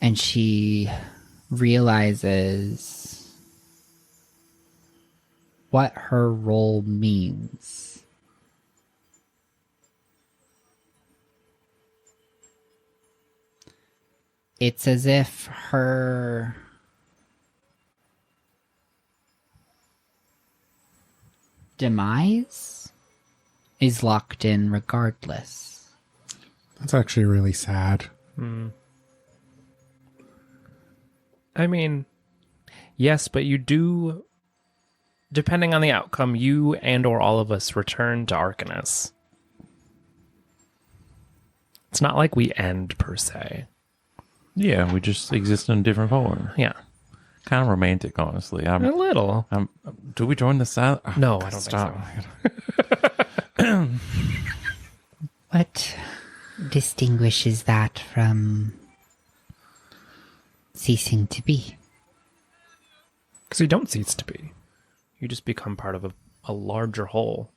And she realizes what her role means. It's as if her demise is locked in regardless. That's actually really sad. I mean, yes, but you do, depending on the outcome, you and or all of us return to Arcanus. It's not like we end, per se. Yeah, we just exist in a different form. Yeah. Kind of romantic, honestly. A little. Do we join the silent? No, I don't think so. What distinguishes that from ceasing to be? Because you don't cease to be. You just become part of a larger whole.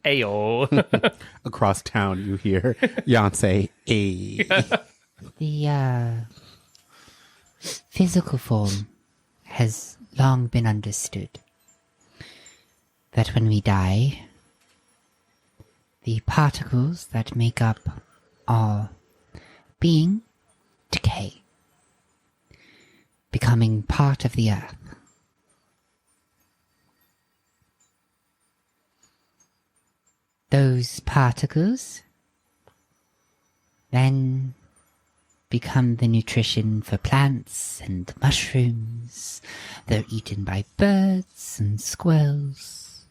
Ayo. Across town, you hear Jan say, "Ay." The physical form has long been understood that when we die, the particles that make up our being decay, becoming part of the earth. Those particles then become the nutrition for plants and mushrooms. They're eaten by birds and squirrels.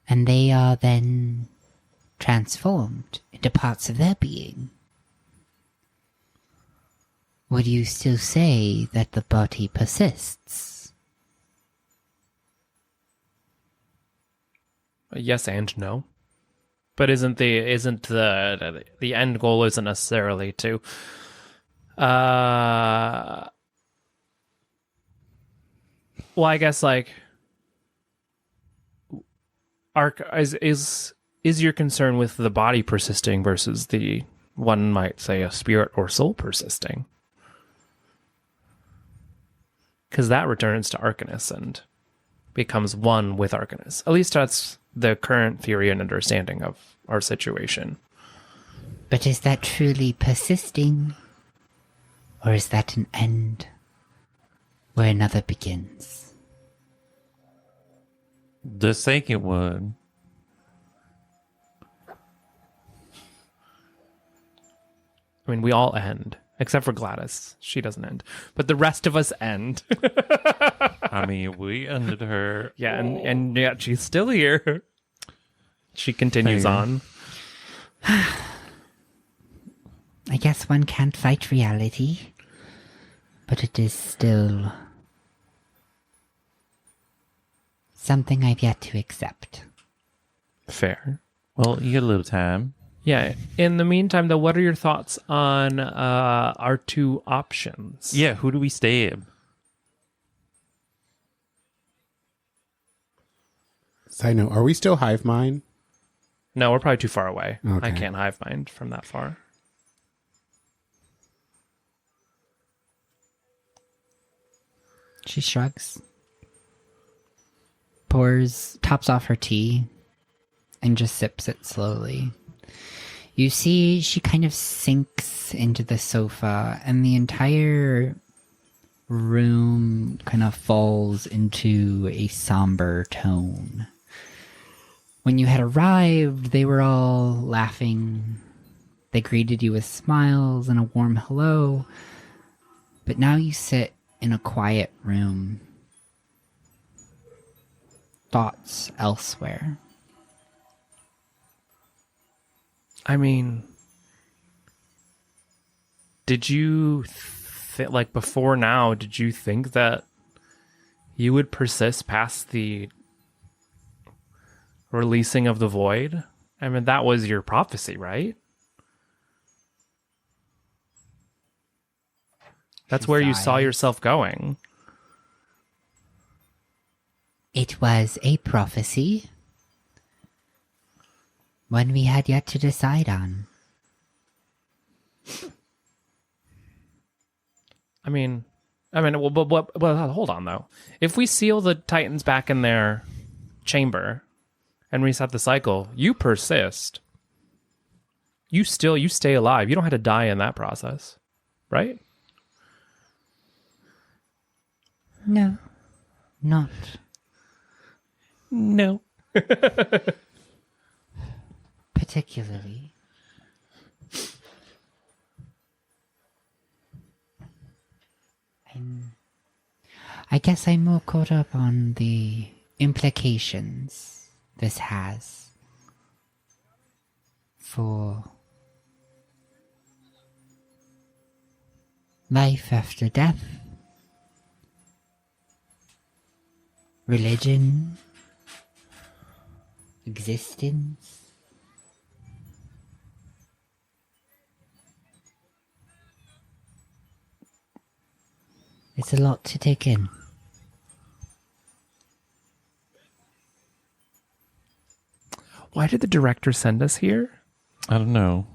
And they are then transformed into parts of their being. Would you still say that the body persists? Yes and no. But isn't the end goal isn't necessarily to well, I guess like is your concern with the body persisting versus the one might say a spirit or soul persisting? Because that returns to Arcanus and becomes one with Arcanus. At least that's the current theory and understanding of our situation. But is that truly persisting? Or is that an end where another begins? The second one. I mean, we all end. Except for Gladys. She doesn't end. But the rest of us end. I mean, we ended her. Yeah, and yet she's still here. She continues Fair. on. I guess one can't fight reality, but it is still something I've yet to accept. Fair. Well, you get a little time. Yeah. In the meantime, though, what are your thoughts on our two options? Yeah, who do we stab? Side note, are we still hive mind? No, we're probably too far away. Okay. I can't hive mind from that far. She shrugs, tops off her tea, and just sips it slowly. You see she kind of sinks into the sofa, and the entire room kind of falls into a somber tone. When you had arrived, they were all laughing. They greeted you with smiles and a warm hello. But now you sit in a quiet room. Thoughts elsewhere. I mean, did you, like before now, did you think that you would persist past the releasing of the void? I mean, that was your prophecy, right? That's where you saw yourself going. It was a prophecy. One we had yet to decide on. I mean, well, hold on though. If we seal the Titans back in their chamber and reset the cycle, you persist. You stay alive. You don't have to die in that process, right? No, not. No. Particularly. I guess I'm more caught up on the implications this has for life after death, religion, existence. It's a lot to take in. Why did the director send us here? I don't know.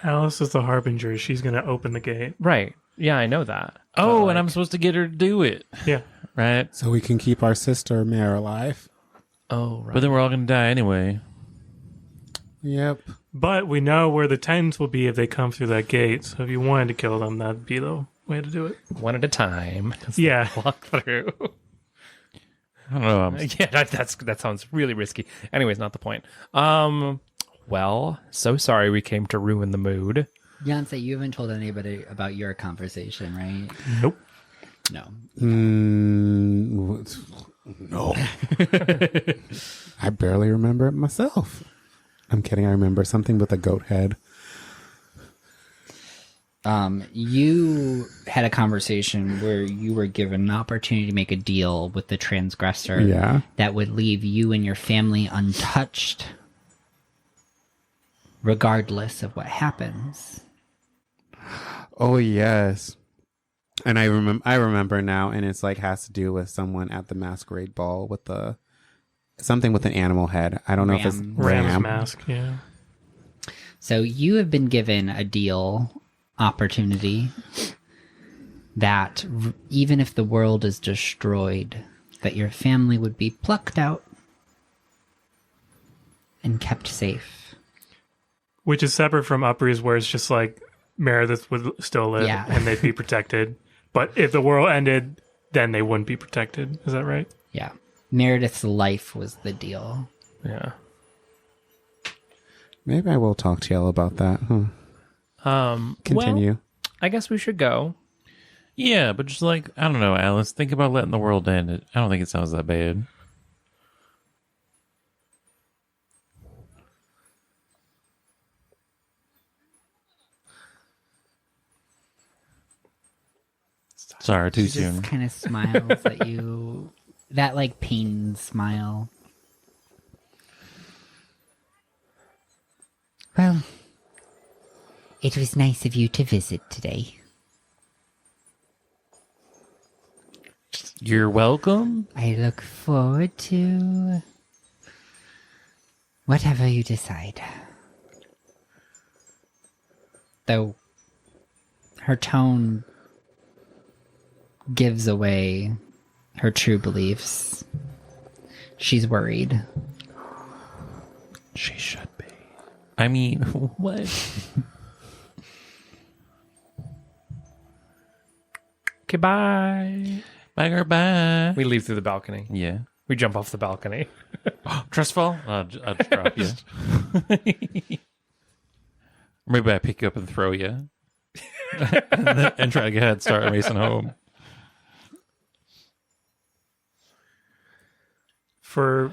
Alice is the harbinger. She's going to open the gate. Right. Yeah, I know that. Oh, But, and I'm supposed to get her to do it. Yeah. right? So we can keep our sister Mare alive. Oh, right. But then we're all going to die anyway. Yep. But we know where the Titans will be if they come through that gate. So if you wanted to kill them, that'd be the way to do it. One at a time. Yeah. Walk through. I don't know. Yeah, that sounds really risky. Anyways, not the point. Well, so sorry we came to ruin the mood. Beyonce, you haven't told anybody about your conversation, right? Nope. No. No. I barely remember it myself. I'm kidding. I remember something with a goat head. You had a conversation where you were given an opportunity to make a deal with the transgressor that would leave you and your family untouched, regardless of what happens. Oh yes, and I remember now, and it's like has to do with someone at the masquerade ball with something with an animal head. I don't know if it's Ram's mask. Yeah. So you have been given a deal opportunity that even if the world is destroyed, that your family would be plucked out and kept safe. Which is separate from Upree's, where it's just like Meredith would still live and they'd be protected. But if the world ended, then they wouldn't be protected. Is that right? Yeah. Meredith's life was the deal. Yeah. Maybe I will talk to y'all about that. Continue. Well, I guess we should go. Yeah, but just like, I don't know, Alice, think about letting the world end. I don't think it sounds that bad. Sorry, too She soon. just kind of smiles at you. That, like, pain smile. Well, it was nice of you to visit today. You're welcome. I look forward to whatever you decide. Though her tone gives away her true beliefs. She's worried. She should be. I mean, what? Okay, bye. Bye, girl, bye. We leave through the balcony. Yeah. We jump off the balcony. Trust fall? I'll just drop you. Maybe I pick you up and throw you. and try to get head start racing home. For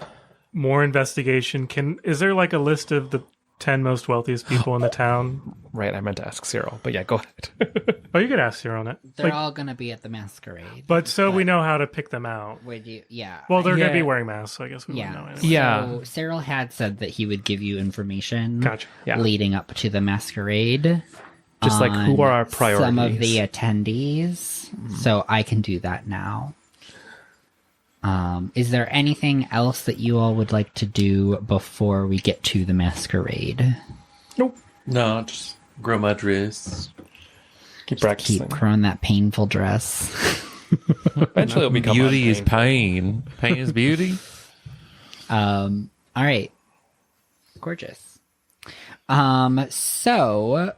more investigation, is there like a list of the 10 most wealthiest people in the town? Right, I meant to ask Cyril, but yeah, go ahead. Oh, you could ask Cyril on it. They're all going to be at the masquerade. But we know how to pick them out. Would you? Yeah. Well, they're going to be Yeah. wearing masks, so I guess we wouldn't know anyway. Yeah. So Cyril had said that he would give you information Gotcha. Yeah. leading up to the masquerade. Just like, who are our on priorities? Some of the attendees. So I can do that now. Is there anything else that you all would like to do before we get to the masquerade? Nope. No, just grow my dress. Keep practicing. Keep growing that painful dress. Eventually it'll become Beauty is unpainful. pain. Pain is beauty. All right. Gorgeous. So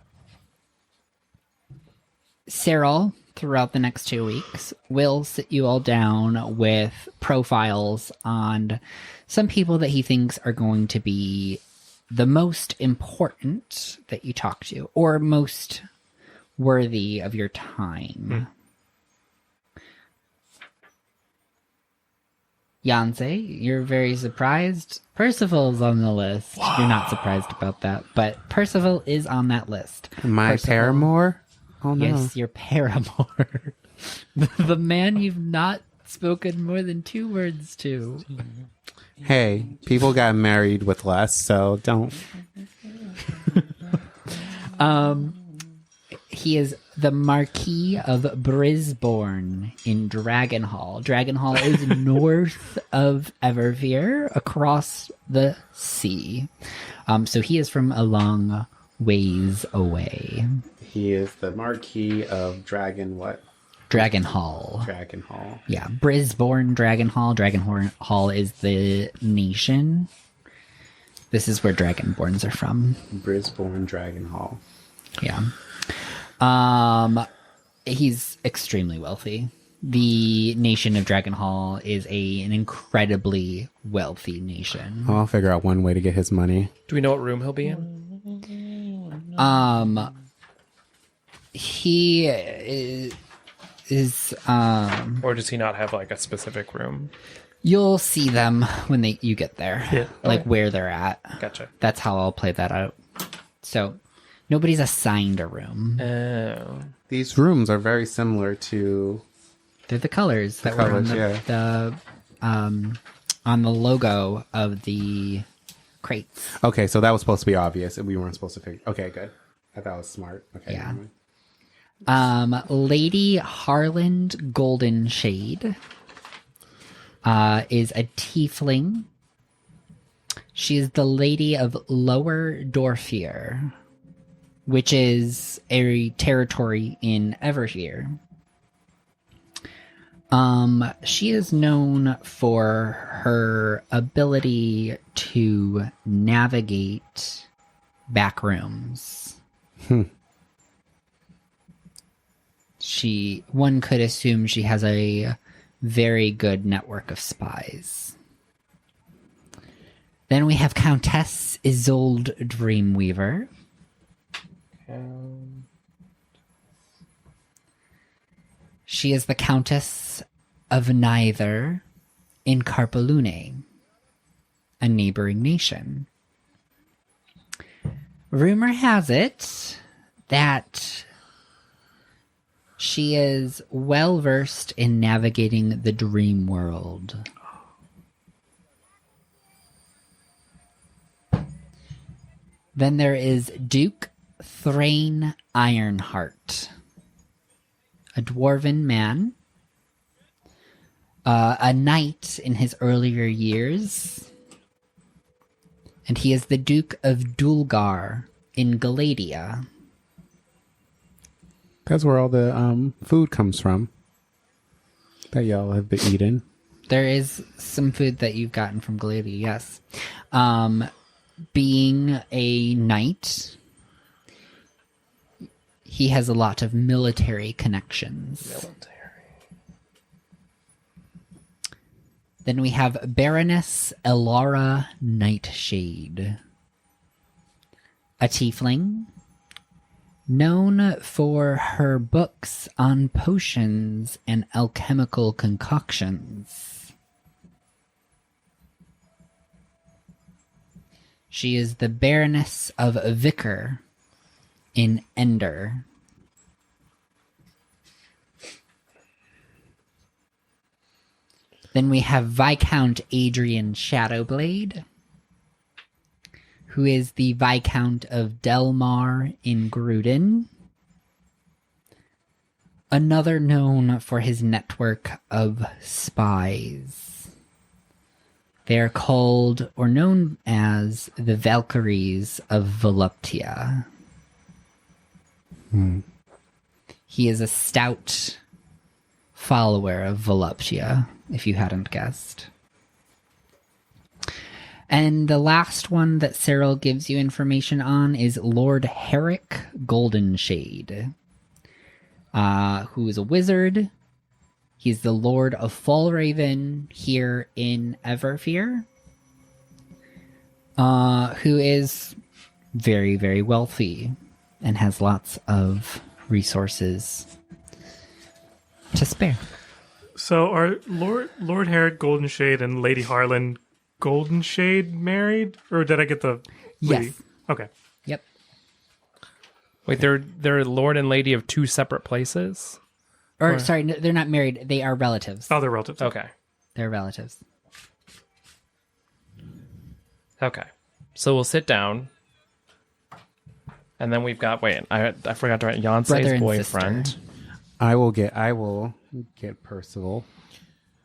Cyril, throughout the next 2 weeks, will sit you all down with profiles on some people that he thinks are going to be the most important that you talk to, or most worthy of your time. Beyonce, you're very surprised. Percival's on the list. You're not surprised about that, but Percival is on that list. My Percival- paramour? Oh no. Yes, your paramour. The man you've not spoken more than 2 words to. Hey, people got married with less, so don't. He is the Marquis of Brisbourne in Dragonhall. Dragonhall is north of Everveer, across the sea. So he is from a long ways away. He is the Marquis of Dragon what? Dragon Hall. Dragon Hall. Yeah, Brisbane Dragon Hall. Hall is the nation. This is where Dragonborns are from. Brisbane Dragon Hall. Yeah. He's extremely wealthy. The nation of Dragon Hall is an incredibly wealthy nation. I'll figure out one way to get his money. Do we know what room he'll be in? He is Or does he not have like a specific room? you'll see them when you get there. Yeah. Like where they're at. Gotcha. That's how I'll play that out. So nobody's assigned a room. Oh. These rooms are very similar to... They're the colors that colors, were on the logo of the crates. Okay, so that was supposed to be obvious, and we weren't supposed to figure... Okay, good. I thought it was smart. Okay. Yeah. never mind. Lady Harland Golden Shade is a tiefling. She is the Lady of Lower Dorfier, which is a territory in Everhere. She is known for her ability to navigate back rooms. One could assume she has a very good network of spies. Then we have Countess Isolde Dreamweaver. She is the Countess of Neither in Carpalune, a neighboring nation. Rumor has it that she is well versed in navigating the dream world. Then there is Duke Thrain Ironheart, a dwarven man, a knight in his earlier years, and he is the Duke of Dulgar in Galadia. That's where all the food comes from that y'all have been eating. There is some food that you've gotten from Galadia, yes. Being a knight, he has a lot of military connections. Then we have Baroness Elara Nightshade, a tiefling, known for her books on potions and alchemical concoctions. She is the Baroness of Vicar in Ender. Then we have Viscount Adrian Shadowblade, who is the Viscount of Delmar in Gruden. Another known for his network of spies. They are called, or known as, the Valkyries of Voluptia. He is a stout follower of Voluptia, if you hadn't guessed. And the last one that Cyril gives you information on is Lord Herrick Goldenshade, who is a wizard. He's the Lord of Fallraven here in Everfear, who is very, very wealthy and has lots of resources to spare. So are Lord Herrick Goldenshade and Lady Harlan Goldenshade married? Or did I get the... Yes. Okay. Yep. Wait, they're Lord and Lady of two separate places? Or, sorry, no, they're not married. They are relatives. Oh, they're relatives. Okay. They're relatives. Okay. So we'll sit down. And then we've got... Wait, I forgot to write Brother Yancey's and boyfriend. sister. I will get Percival.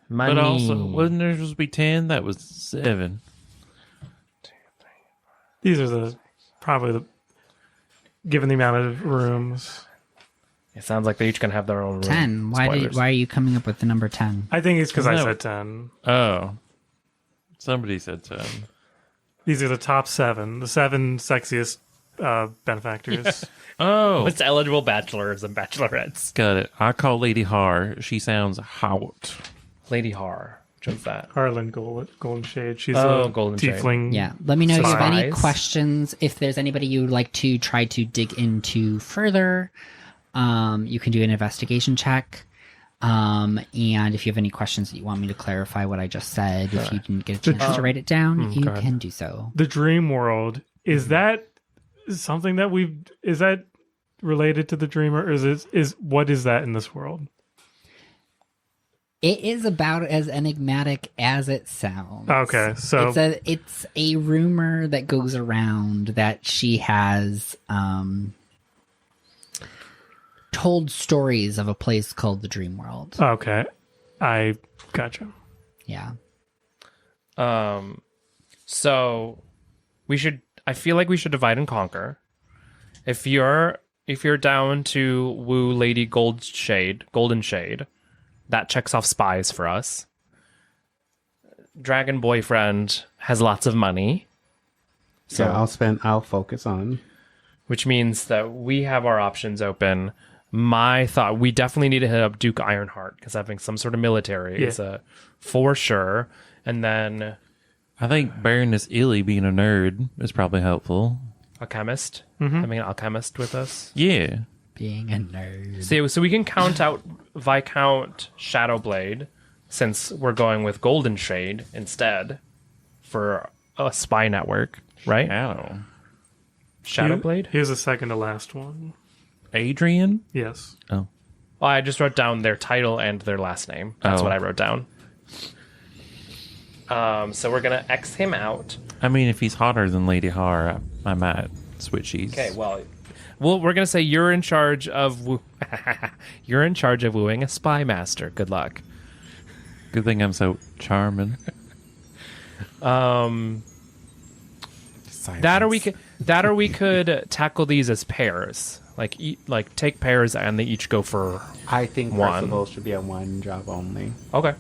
Money. But also, wasn't there supposed to be 10? That was 7. These are probably given the amount of rooms. It sounds like they're each gonna have their own room. 10. Why are you coming up with the number 10? I think it's because I No. said 10. Oh. Somebody said 10. These are the top 7. The 7 sexiest benefactors. Oh. It's eligible bachelors and bachelorettes. Got it. I call Lady Har. She sounds hot. Lady Har. What's that? Harlan Golden Shade. She's Oh, a Golden Shade. tiefling. Yeah. Let me know if you have any Spies. questions. If there's anybody you would like to try to dig into further, you can do an investigation check. And if you have any questions that you want me to clarify what I just said, if you didn't get a chance to write it down, you can do so. The dream world, is that something that is that related to the dreamer, or is what is that in this world? It is about as enigmatic as it sounds. Okay, so It's a rumor that goes around that she has told stories of a place called the Dream World. okay, I gotcha. Yeah. So I feel like we should divide and conquer. If you're down to woo Lady Golden Shade, that checks off spies for us. Dragon boyfriend has lots of money. So I'll focus on. Which means that we have our options open. My thought, we definitely need to hit up Duke Ironheart because having some sort of military is a for sure. And then I think Baroness Illy being a nerd is probably helpful. a chemist, having an alchemist with us. Yeah. Being a nerd. So we can count out Viscount Shadowblade since we're going with Golden Shade instead for a spy network, right? Ow. Shadowblade? Here's the second to last one. Adrian? Yes. Oh. Well, I just wrote down their title and their last name. That's Oh. what I wrote down. So we're going to X him out. I mean, if he's hotter than Lady Har, I might switchies. Okay, well, we're going to say you're in charge of you're in charge of wooing a spy master. Good luck. Good thing I'm so charming. That or we could tackle these as pairs. Like take pairs and they each go for I think one. Percival should be a one job only. Okay.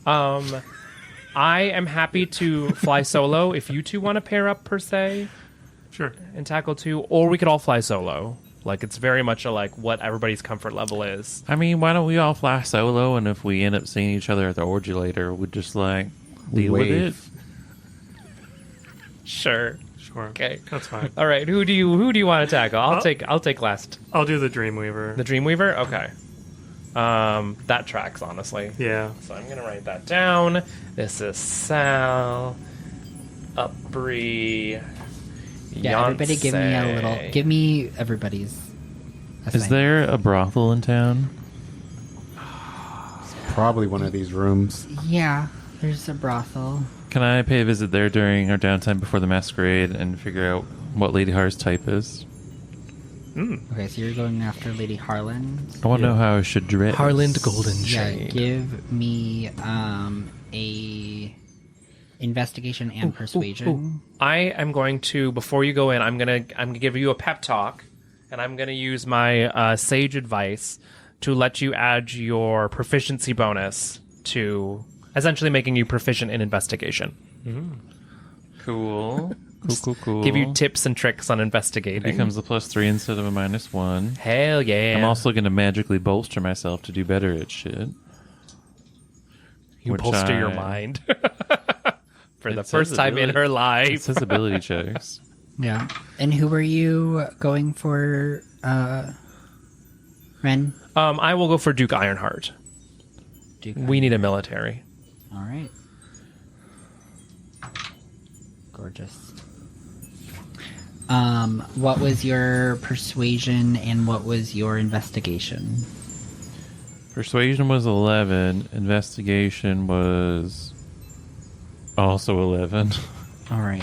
I am happy to fly solo if you two want to pair up per se Sure. and tackle two, or we could all fly solo. Like it's very much what everybody's comfort level is. I mean, why don't we all fly solo, and if we end up seeing each other at the orgy later, we just deal with it. Wave. Sure. Sure. Okay. That's fine. All right. Who do you want to tackle? I'll take last. I'll do the Dreamweaver. The Dreamweaver. Okay. That tracks honestly. Yeah. So I'm gonna write that down. This is Sal, Upri. Yeah, everybody give me a little... Give me everybody's... Is assignment. there a brothel in town? Probably one of these rooms. Yeah, there's a brothel. Can I pay a visit there during our downtime before the masquerade and figure out what Lady Har's type is? Okay, so you're going after Lady Harlan. I want to know how I should dress. Harland Golden Yeah, Shade. give me a investigation and persuasion. I am going to, before you go in, I'm gonna give you a pep talk, and I'm gonna use my sage advice to let you add your proficiency bonus to essentially making you proficient in investigation. Cool. Cool. Give you tips and tricks on investigating. Becomes a +3 instead of a -1. Hell yeah! I'm also going to magically bolster myself to do better at shit. you which bolster your I- mind for the It first says time in ability- her It life. says ability checks. Yeah. And who were you going for, Ren? I will go for Duke Ironheart. Duke. We need a military. All right. Gorgeous. What was your persuasion and what was your investigation? Persuasion was 11. Investigation was also 11. All right.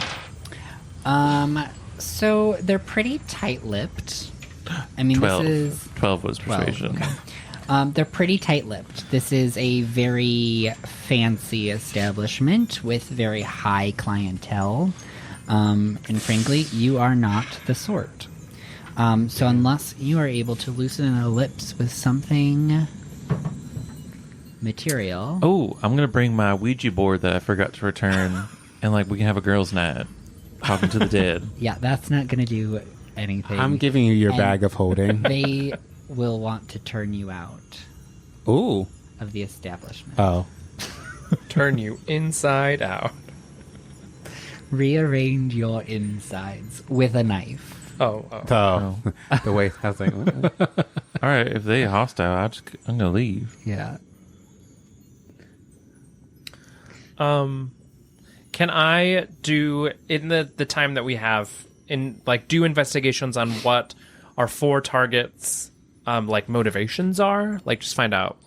So they're pretty tight-lipped. I mean, 12. this is 12 was 12, persuasion. okay. They're pretty tight-lipped. This is a very fancy establishment with very high clientele. And frankly, you are not the sort. So unless you are able to loosen her lips with something material. Oh, I'm gonna bring my Ouija board that I forgot to return, and like we can have a girls' night, talking to the dead. Yeah, that's not going to do anything. I'm giving you your And bag of holding. They will want to turn you out Ooh. of the establishment. Oh. Turn you inside out. Rearrange your insides with a knife. Oh. The way I was like, ooh. All right, if they hostile, I'm gonna leave. Yeah. Can I do in the time that we have do investigations on what our 4 targets motivations are? Like just find out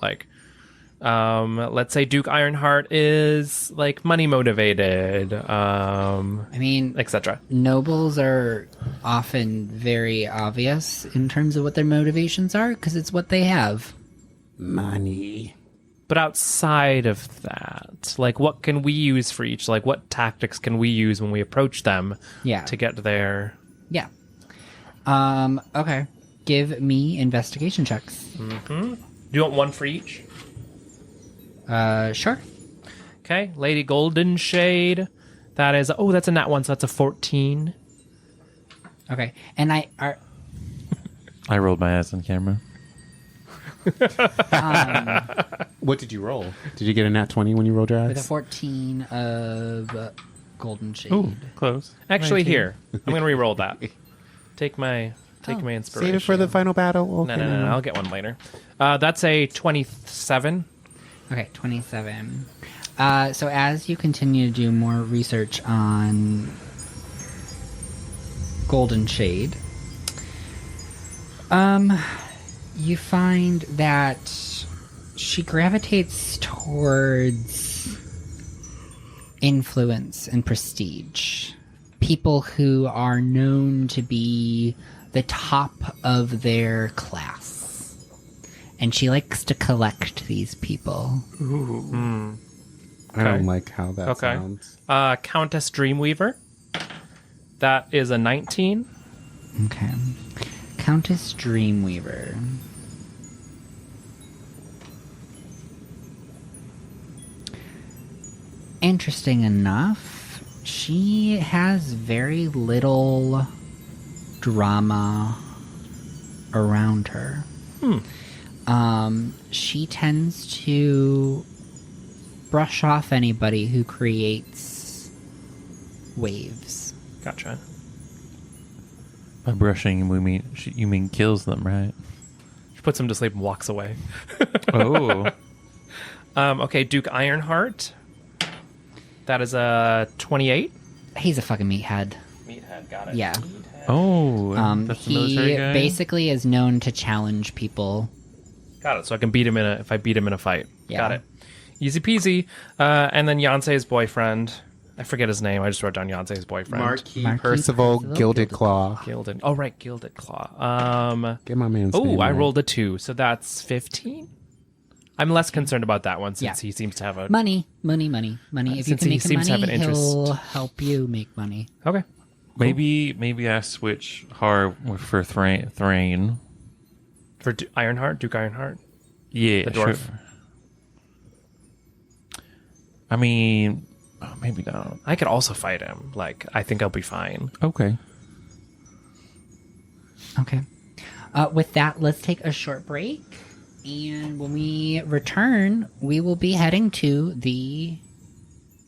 let's say Duke Ironheart is like money motivated, I mean, etc. nobles are often very obvious in terms of what their motivations are because it's what they have. Money. But outside of that, like what can we use for each? Like what tactics can we use when we approach them Yeah. to get there? Yeah. Okay. Give me investigation checks. Do you want one for each? Sure. Okay, Lady Golden Shade. That is that's a nat 1, so that's a 14. Okay. And I rolled my ass on camera. What did you roll? Did you get a nat 20 when you rolled your with a ass? 14 of Golden Shade. Ooh, close. Actually, 19. here I'm going to re-roll that. Take my inspiration. Save it for the final battle? Okay. No. I'll get one later. That's a 27. Okay, 27. So as you continue to do more research on Golden Shade, you find that she gravitates towards influence and prestige. People who are known to be the top of their class. And she likes to collect these people. I don't like how that Okay. sounds. Countess Dreamweaver. That is a 19. Okay. Countess Dreamweaver. Interesting enough, she has very little drama around her. She tends to brush off anybody who creates waves. Gotcha. By brushing, you mean kills them, right? She puts him to sleep and walks away. Oh, Okay, Duke Ironheart. That is a 28. He's a fucking meathead. Meathead, got it. Yeah. that's the military He guy. basically is known to challenge people. Got it. So I can beat him if I beat him in a fight. Yeah. Got it. Easy peasy. And then Yancey's boyfriend. I forget his name. I just wrote down Yancey's boyfriend. Marquis Marquis Percival Percival Gilded Claw. Gilded. Oh, right. Gilded Claw. Get my man's Oh, name I right. rolled a 2. So that's 15. I'm less concerned about that one since Yeah. he seems to have a... Money. If you Since can he make him seems to have money, an interest. he'll help you make money. Okay. Maybe I switch hard for Thrain. For Ironheart? Duke Ironheart? Yeah, The dwarf. Sure. I mean, maybe not. I could also fight him. Like, I think I'll be fine. Okay. Okay. With that, let's take a short break. And when we return, we will be heading to the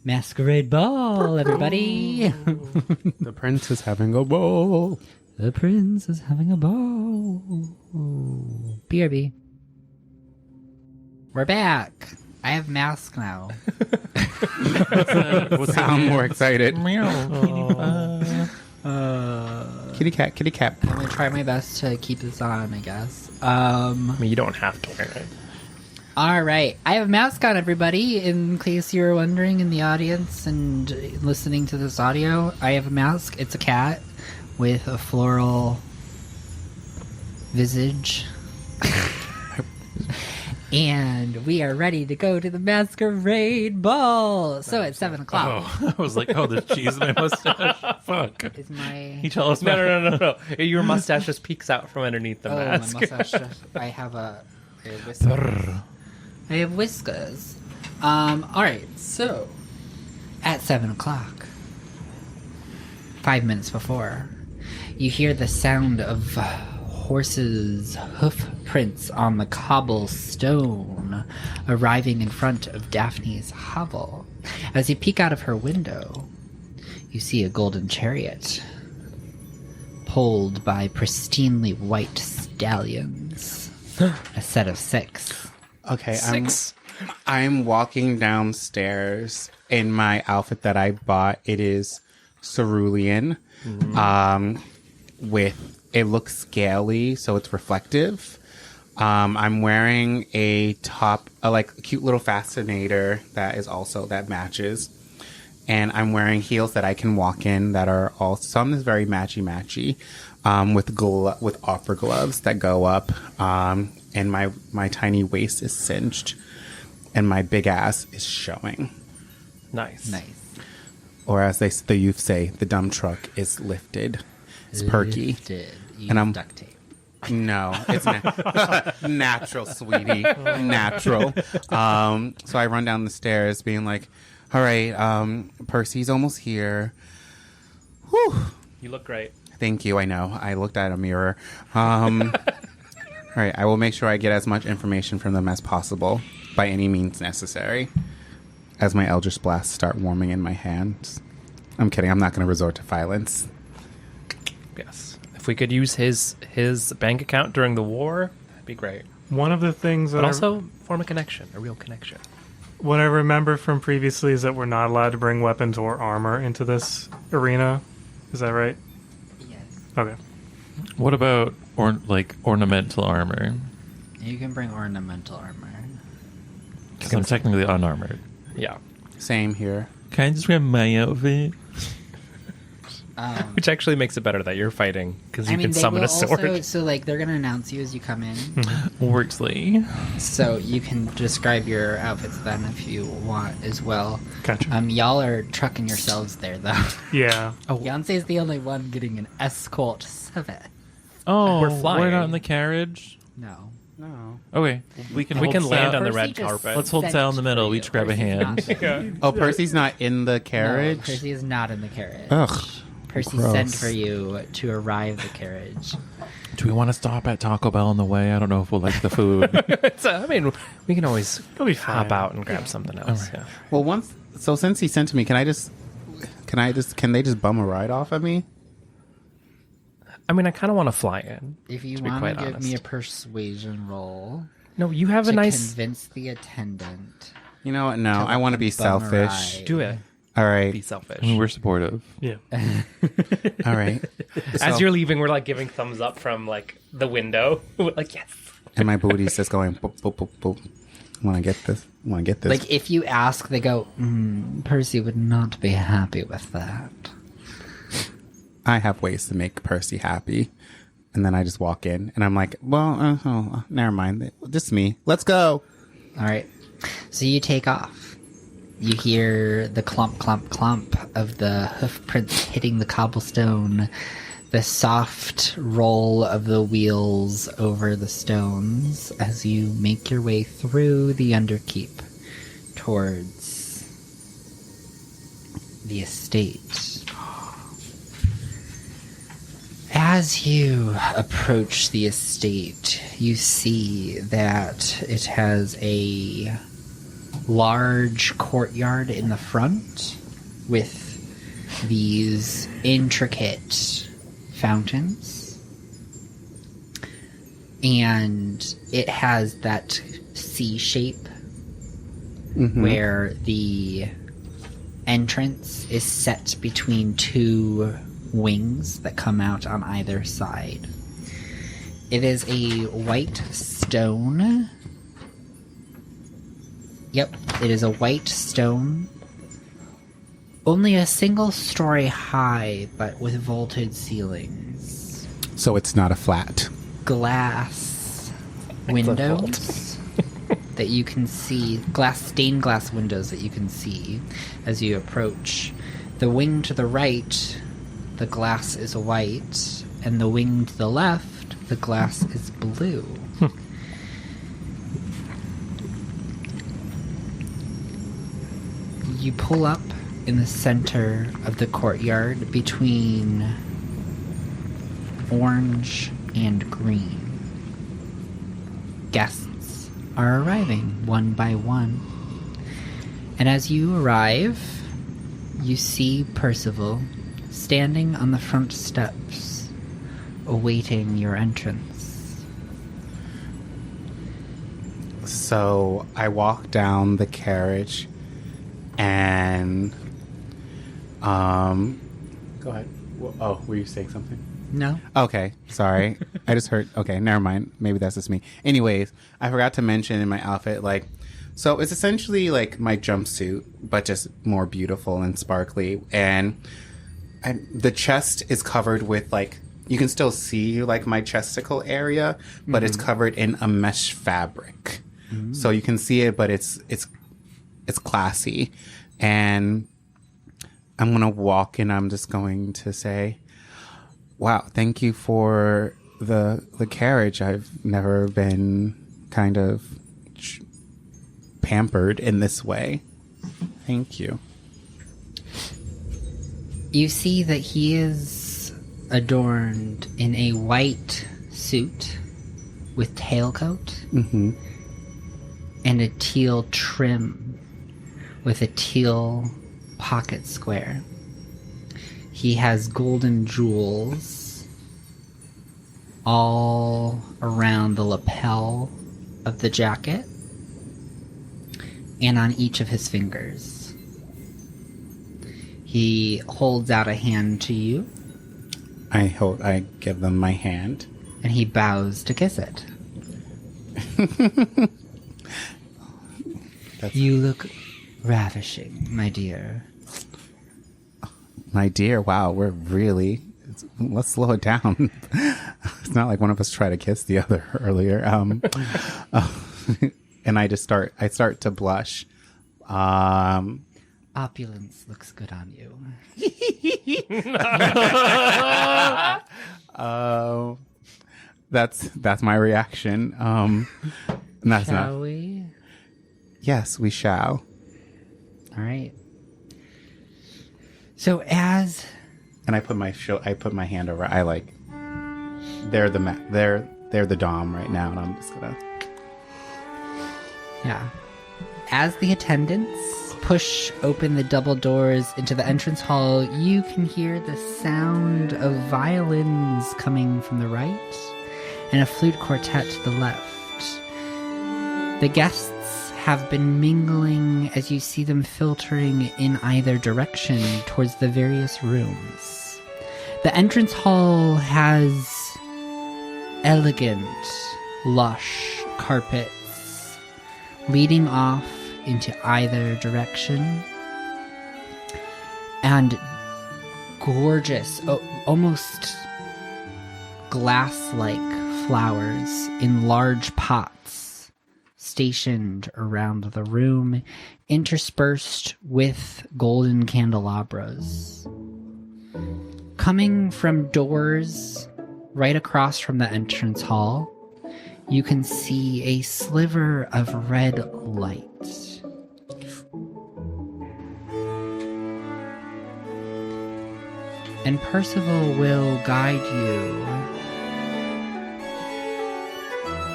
masquerade ball, everybody. The prince is having a ball. The prince is having a ball. BRB. We're back. I have mask now. Sound more excited. Kitty cat, kitty cat. I'm gonna try my best to keep this on, I guess. I mean, you don't have to wear it. All right. I have a mask on, everybody. In case you were wondering in the audience and listening to this audio, I have a mask. It's a cat with a floral visage. And we are ready to go to the masquerade ball. So at 7 o'clock Oh, I was like, oh, the cheese in my mustache. Fuck. is my... You tell us No. Your mustache just peeks out from underneath the Oh, mask. my mustache. I have whiskers. I have whiskers. All right. So at 7 o'clock, 5 minutes before, you hear the sound of horses' hoof prints on the cobblestone arriving in front of Daphne's hovel. As you peek out of her window, you see a golden chariot pulled by pristinely white stallions. A set of 6. Okay, 6. I'm walking downstairs in my outfit that I bought. It is cerulean. With it looks scaly, so it's reflective. I'm wearing a top, a cute little fascinator that matches, and I'm wearing heels that I can walk in that are all some is very matchy, with opera gloves that go up, and my tiny waist is cinched, and my big ass is showing. Nice. Or as the youth say, the dumb truck is lifted. It's perky. Lifted. And I'm duct tape. No, it's natural, sweetie, natural. So I run down the stairs, being like, "All right, Percy's almost here." Whew. You look great. Thank you. I know. I looked at a mirror. All right, I will make sure I get as much information from them as possible, by any means necessary. As my Eldritch blasts start warming in my hands. I'm kidding. I'm not going to resort to violence. Yes. If we could use his bank account during the war, that'd be great. One of the things that But also form a connection, a real connection. what I remember from previously is that we're not allowed to bring weapons or armor into this arena. Is that right? Yes. Okay. What about ornamental armor? You can bring ornamental armor. Because I'm technically unarmored. Yeah. Same here. Can I just wear my outfit? Which actually makes it better that you're fighting, because you can they summon will a sword. Also, so, they're going to announce you as you come in. Worksley. So you can describe your outfits then if you want as well. Gotcha. Y'all are trucking yourselves there, though. Yeah. Beyonce's the only one getting an escort service. Oh, We're flying. We're not in the carriage? No. No. Okay. We can We hold can land sail. on the Percy red just carpet. Let's hold sent sail in the for middle. you. We each grab a Percy's hand. not- Oh, Percy's not in the carriage? No, Percy is not in the carriage. Ugh. Percy gross. sent for you to arrive the carriage. Do we want to stop at Taco Bell on the way? I don't know if we'll like the food. I mean, we can always It'll be fine. hop out and grab something else. All right. Yeah. Well, since he sent to me, can they just bum a ride off of me? I mean, I kind of want to fly in. If you To be want quite to give me a honest. persuasion roll No, you have a to nice. convince the attendant. You know what? No, To I want to be bum a selfish. ride. Do it. All Be right. selfish. I mean, we're supportive. Yeah. All right. As you're leaving, we're like giving thumbs up from like the window. Like, yes. And my booty's just going boop, boop, boop, boop. I want to get this. Like, if you ask, they go, Percy would not be happy with that. I have ways to make Percy happy. And then I just walk in and I'm like, well, never mind. This is me. Let's go. All right. So you take off. You hear the clump, clump, clump of the hoof prints hitting the cobblestone, the soft roll of the wheels over the stones as you make your way through the Underkeep towards the estate. As you approach the estate, you see that it has a large courtyard in the front with these intricate fountains. And it has that C shape where the entrance is set between two wings that come out on either side. It is a white stone. Yep, it is a white stone. Only a single story high, but with vaulted ceilings. So it's not a flat. Glass windows that you can see, stained glass windows that you can see as you approach. The wing to the right, the glass is white, and the wing to the left, the glass is blue. You pull up in the center of the courtyard between orange and green. Guests are arriving one by one. And as you arrive, you see Percival standing on the front steps, awaiting your entrance. So I walk down the carriage and go ahead. Oh, were you saying something? No? Okay, sorry. I just heard. Okay, never mind. Maybe that's just me. Anyways, I forgot to mention in my outfit, like, so it's essentially like my jumpsuit, but just more beautiful and sparkly. And the chest is covered with, like, you can still see like my chesticle area, but it's covered in a mesh fabric, so you can see it, but it's classy. And I'm gonna walk and I'm just going to say, wow, thank you for the carriage. I've never been kind of pampered in this way. Thank you. You see that he is adorned in a white suit with tailcoat and a teal trim with a teal pocket square. He has golden jewels all around the lapel of the jacket and on each of his fingers. He holds out a hand to you. I give them my hand. And he bows to kiss it. You look ravishing, my dear. My dear, wow, we're really... let's slow it down. It's not like one of us tried to kiss the other earlier. And I start to blush. Opulence looks good on you. That's my reaction. Shall we? Yes, we shall. All right. So as... And I put my hand over. I like... They're the dom right now, and I'm just gonna... Yeah. As the attendants push open the double doors into the entrance hall, you can hear the sound of violins coming from the right and a flute quartet to the left. The guests have been mingling as you see them filtering in either direction towards the various rooms. The entrance hall has elegant, lush carpets leading off into either direction, and gorgeous, almost glass-like flowers in large pots stationed around the room, interspersed with golden candelabras. Coming from doors right across from the entrance hall, you can see a sliver of red light. And Percival will guide you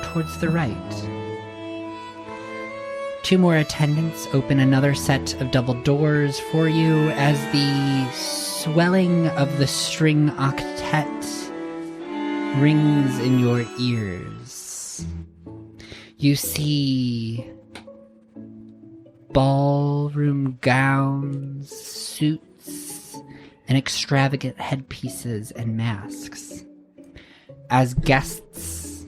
towards the right. Two more attendants open another set of double doors for you as the swelling of the string octet rings in your ears. You see ballroom gowns, suits, and extravagant headpieces and masks as guests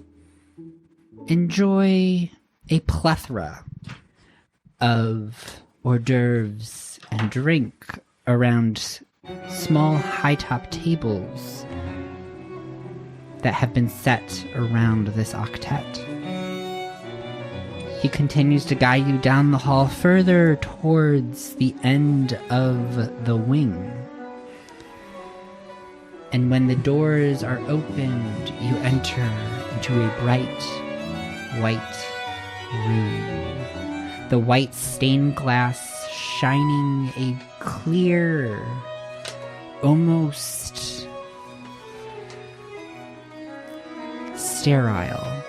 enjoy a plethora of hors d'oeuvres and drink around small high-top tables that have been set around this octet. He continues to guide you down the hall further towards the end of the wing. And when the doors are opened, you enter into a bright white room. The white stained glass shining a clear, almost sterile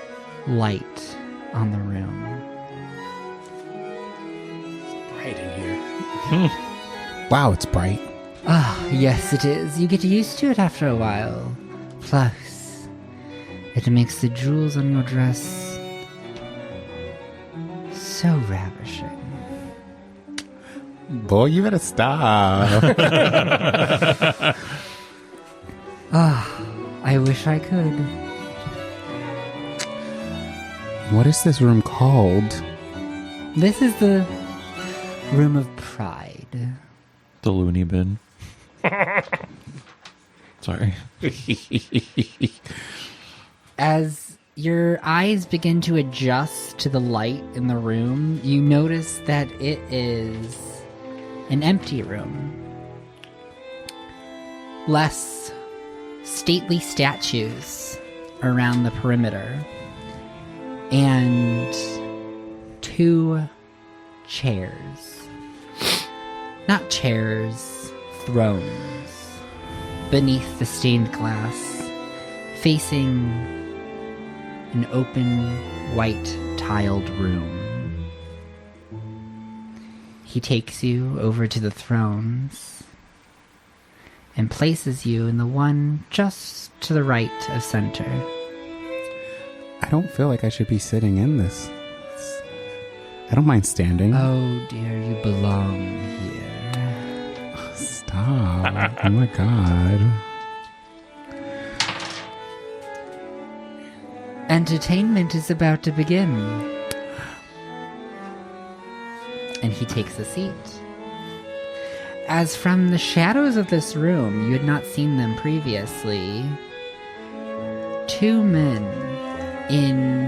light on the room. Right in here. Wow, it's bright. Ah, yes it is. You get used to it after a while. Plus, it makes the jewels on your dress so ravishing. Boy, you better stop. I wish I could. What is this room called? This is the Room of Pride. The loony bin. Sorry. As your eyes begin to adjust to the light in the room, you notice that it is an empty room. Less stately statues around the perimeter, and 2 chairs. Not chairs, thrones, beneath the stained glass, facing an open, white, tiled room. He takes you over to the thrones and places you in the one just to the right of center. I don't feel like I should be sitting in this. I don't mind standing. Oh dear, you belong here. Stop. Oh my god. Entertainment is about to begin. And he takes a seat. As from the shadows of this room, you had not seen them previously, 2 men in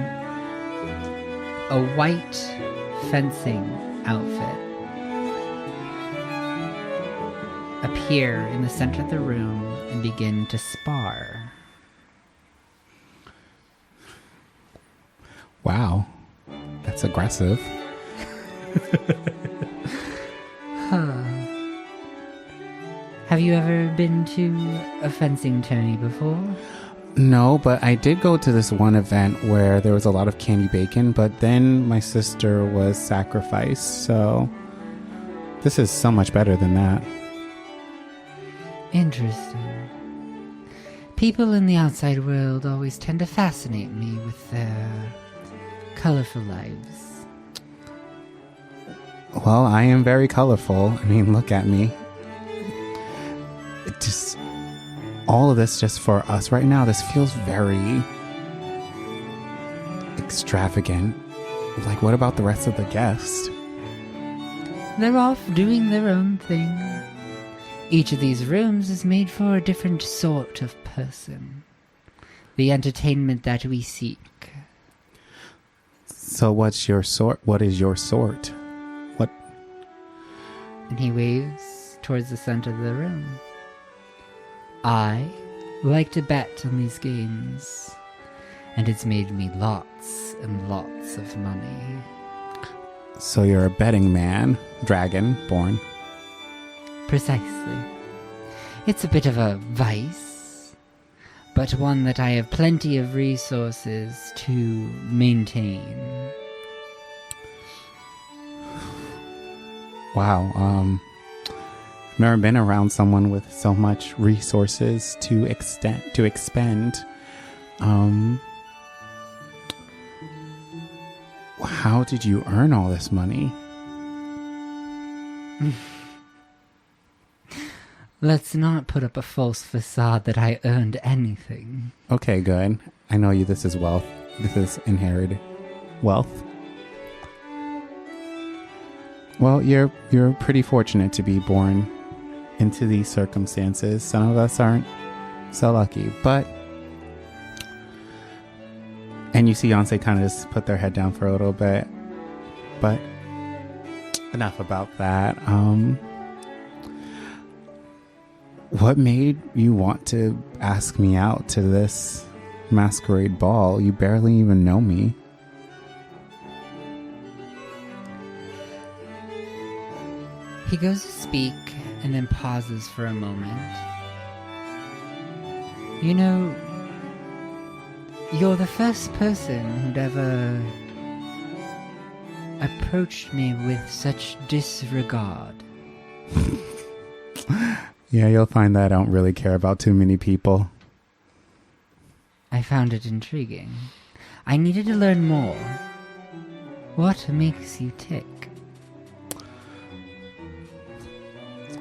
a white fencing outfit appear in the center of the room and begin to spar. Wow. That's aggressive. Have you ever been to a fencing tourney before? No, but I did go to this one event where there was a lot of candy bacon, but then my sister was sacrificed, so this is so much better than that. Interesting. People in the outside world always tend to fascinate me with their colorful lives. Well, I am very colorful. I mean, look at me. It just... all of this just for us right now, this feels very extravagant. Like, what about the rest of the guests? They're off doing their own thing. Each of these rooms is made for a different sort of person. The entertainment that we seek. So what's your sort? What is your sort? What? And he waves towards the center of the room. I like to bet on these games, and it's made me lots and lots of money. So you're a betting man, dragon born. Precisely. It's a bit of a vice, but one that I have plenty of resources to maintain. Wow, never been around someone with so much resources to expend. How did you earn all this money? Let's not put up a false facade that I earned anything. Okay, good. I know you. This is wealth. This is inherited wealth. Well, you're pretty fortunate to be born into these circumstances. Some of us aren't so lucky, but... And you see Yonsei kind of just put their head down for a little bit. But enough about that. What made you want to ask me out to this masquerade ball? You barely even know me. He goes to speak and then pauses for a moment. You know, you're the first person who'd ever approached me with such disregard. Yeah, you'll find that I don't really care about too many people. I found it intriguing. I needed to learn more. What makes you tick?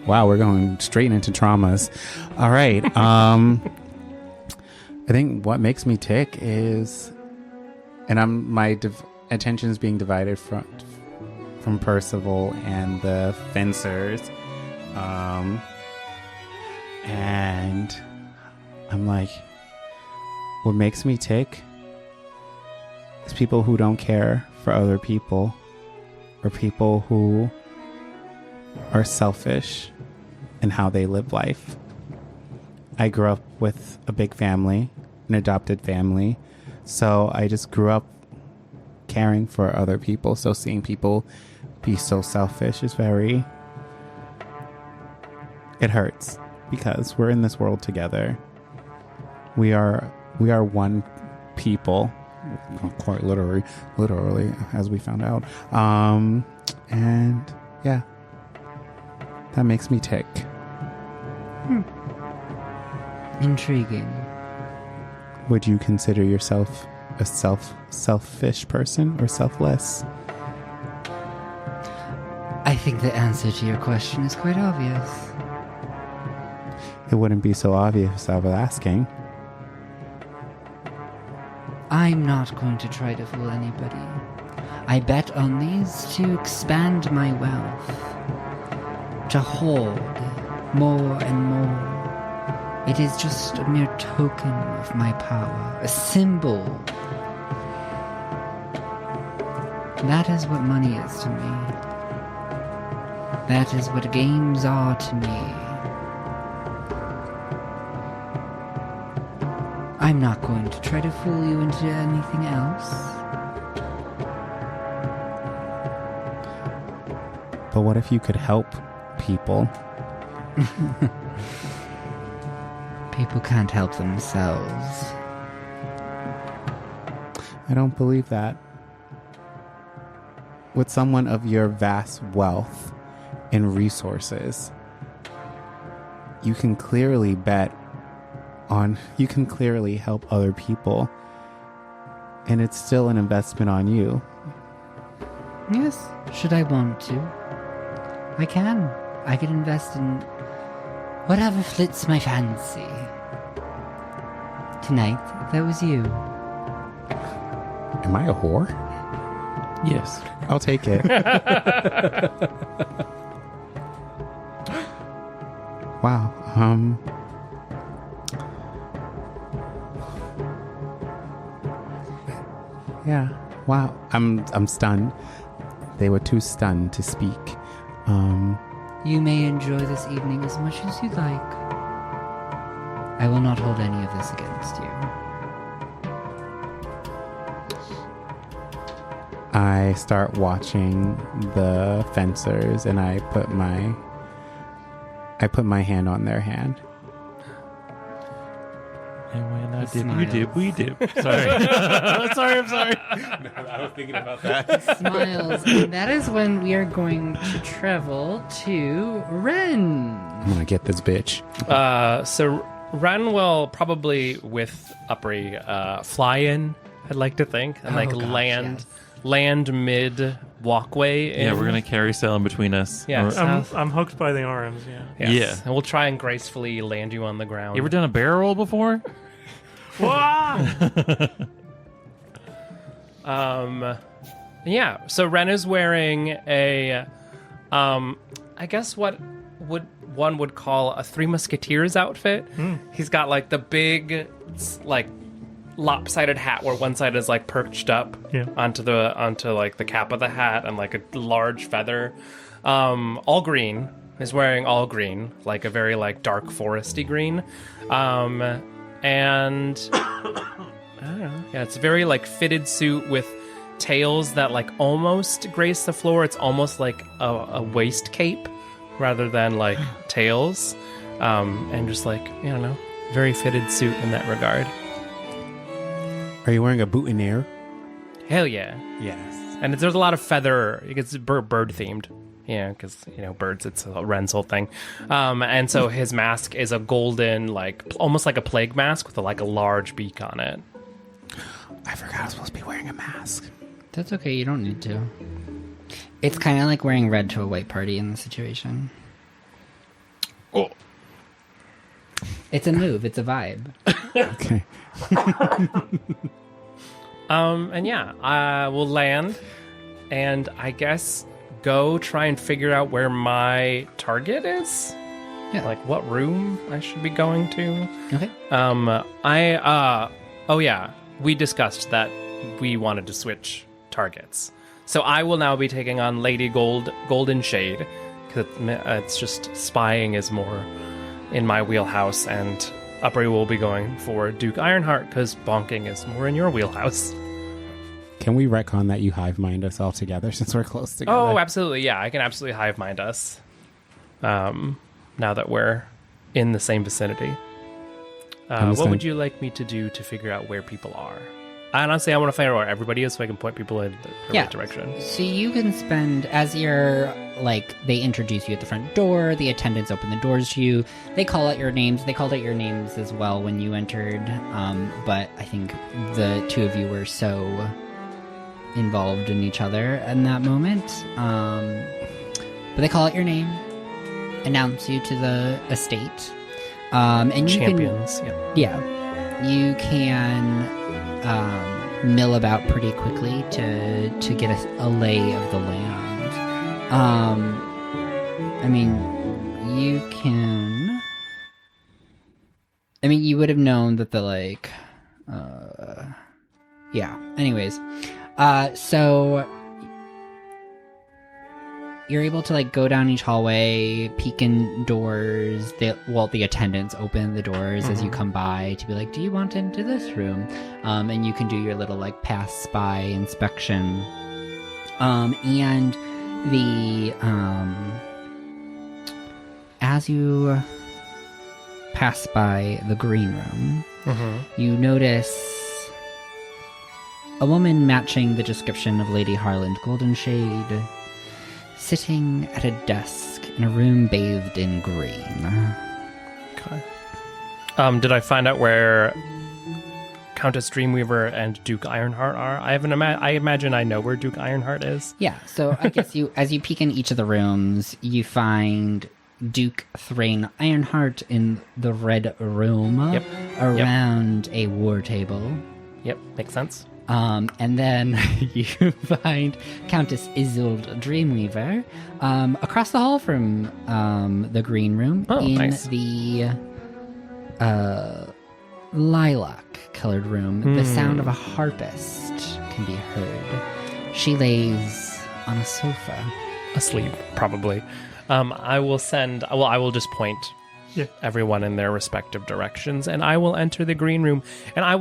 Wow, we're going straight into traumas. All right. I think what makes me tick is, and my attention is being divided from Percival and the fencers, and I'm like, what makes me tick is people who don't care for other people, or people who are selfish in how they live life. I grew up with a big family, an adopted family, so I just grew up caring for other people. So seeing people be so selfish is it hurts, because we're in this world together. We are one people, quite literally, as we found out. And yeah, that makes me tick. Intriguing. Would you consider yourself a selfish person or selfless? I think the answer to your question is quite obvious. It wouldn't be so obvious if I was asking. I'm not going to try to fool anybody. I bet on these to expand my wealth, to hoard more and more. It is just a mere token of my power, a symbol. That is what money is to me. That is what games are to me. I'm not going to try to fool you into anything else. But what if you could help people? People can't help themselves. I don't believe that. With someone of your vast wealth and resources, you can clearly you can clearly help other people, and it's still an investment on you. Yes, should I want to, I can. I can invest in whatever flits my fancy. Tonight, that was you. Am I a whore? Yes. I'll take it. Wow. Yeah. Wow. I'm stunned. They were too stunned to speak. You may enjoy this evening as much as you like. I will not hold any of this against you. I start watching the fencers, and I put my hand on their hand. And when I Smiles. dip, you dip, we dip. Sorry. I'm sorry. No, I was thinking about that. Smiles. And that is when we are going to travel to Ren. I'm gonna get this bitch. So Ren will probably, with Upri, fly in, I'd like to think, and land mid walkway. Yeah, we're gonna carry sail in between us. Yeah. I'm hooked by the arms. Yeah. Yes. Yeah. And we'll try and gracefully land you on the ground. You ever done a barrel roll before? Yeah. So Ren is wearing a, I guess what one would call a Three Musketeers outfit. He's got like the big, like lopsided hat where one side is like perched up onto like the cap of the hat and like a large feather. All green. Is wearing all green, like a very like dark foresty green. And I don't know. Yeah, it's a very like fitted suit with tails that like almost grace the floor. It's almost like a waist cape rather than like tails. And just like, I don't know, very fitted suit in that regard. Are you wearing a boutonniere? Hell yeah. Yes. And there's a lot of feather. It's bird themed. Yeah, because, birds, it's a Ren's whole thing. And so his mask is a golden, like, almost like a plague mask with a large beak on it. I forgot I was supposed to be wearing a mask. That's okay, you don't need to. It's kind of like wearing red to a white party in the situation. Oh. It's a move, it's a vibe. Okay. And yeah, I will land, and I guess go try and figure out where my target is. Yeah. Like what room I should be going to. Okay. We discussed that we wanted to switch targets. So I will now be taking on Lady Golden Shade, because it's just spying is more in my wheelhouse, and Upri will be going for Duke Ironheart, because bonking is more in your wheelhouse. Can we retcon that you hive mind us all together since we're close together? Oh, absolutely. Yeah, I can absolutely hive mind us. Now that we're in the same vicinity. What would you like me to do to figure out where people are? Honestly, I want to find out where everybody is so I can point people in the right direction. So you can spend, as you're, they introduce you at the front door, the attendants open the doors to you, they call out your names. They called out your names as well when you entered, but I think the two of you were so involved in each other in that moment. But they call out your name, announce you to the estate, and you Champions, you can mill about pretty quickly to get a lay of the land. You would have known that anyways. So you're able to go down each hallway, peek in doors. The attendants open the doors as you come by to be like, do you want into this room? And you can do your little pass spy inspection. And as you pass by the green room, you notice a woman matching the description of Lady Harland Goldenshade, sitting at a desk in a room bathed in green. Okay. Did I find out where Countess Dreamweaver and Duke Ironheart are? I imagine I know where Duke Ironheart is. Yeah, so I guess as you peek in each of the rooms, you find Duke Thrain Ironheart in the red room around a war table. Yep, makes sense. And then you find Countess Isolde Dreamweaver across the hall from the green room nice. The lilac-colored room. The sound of a harpist can be heard. She lays on a sofa. Asleep, probably. I will just point everyone in their respective directions, and I will enter the green room. And I'm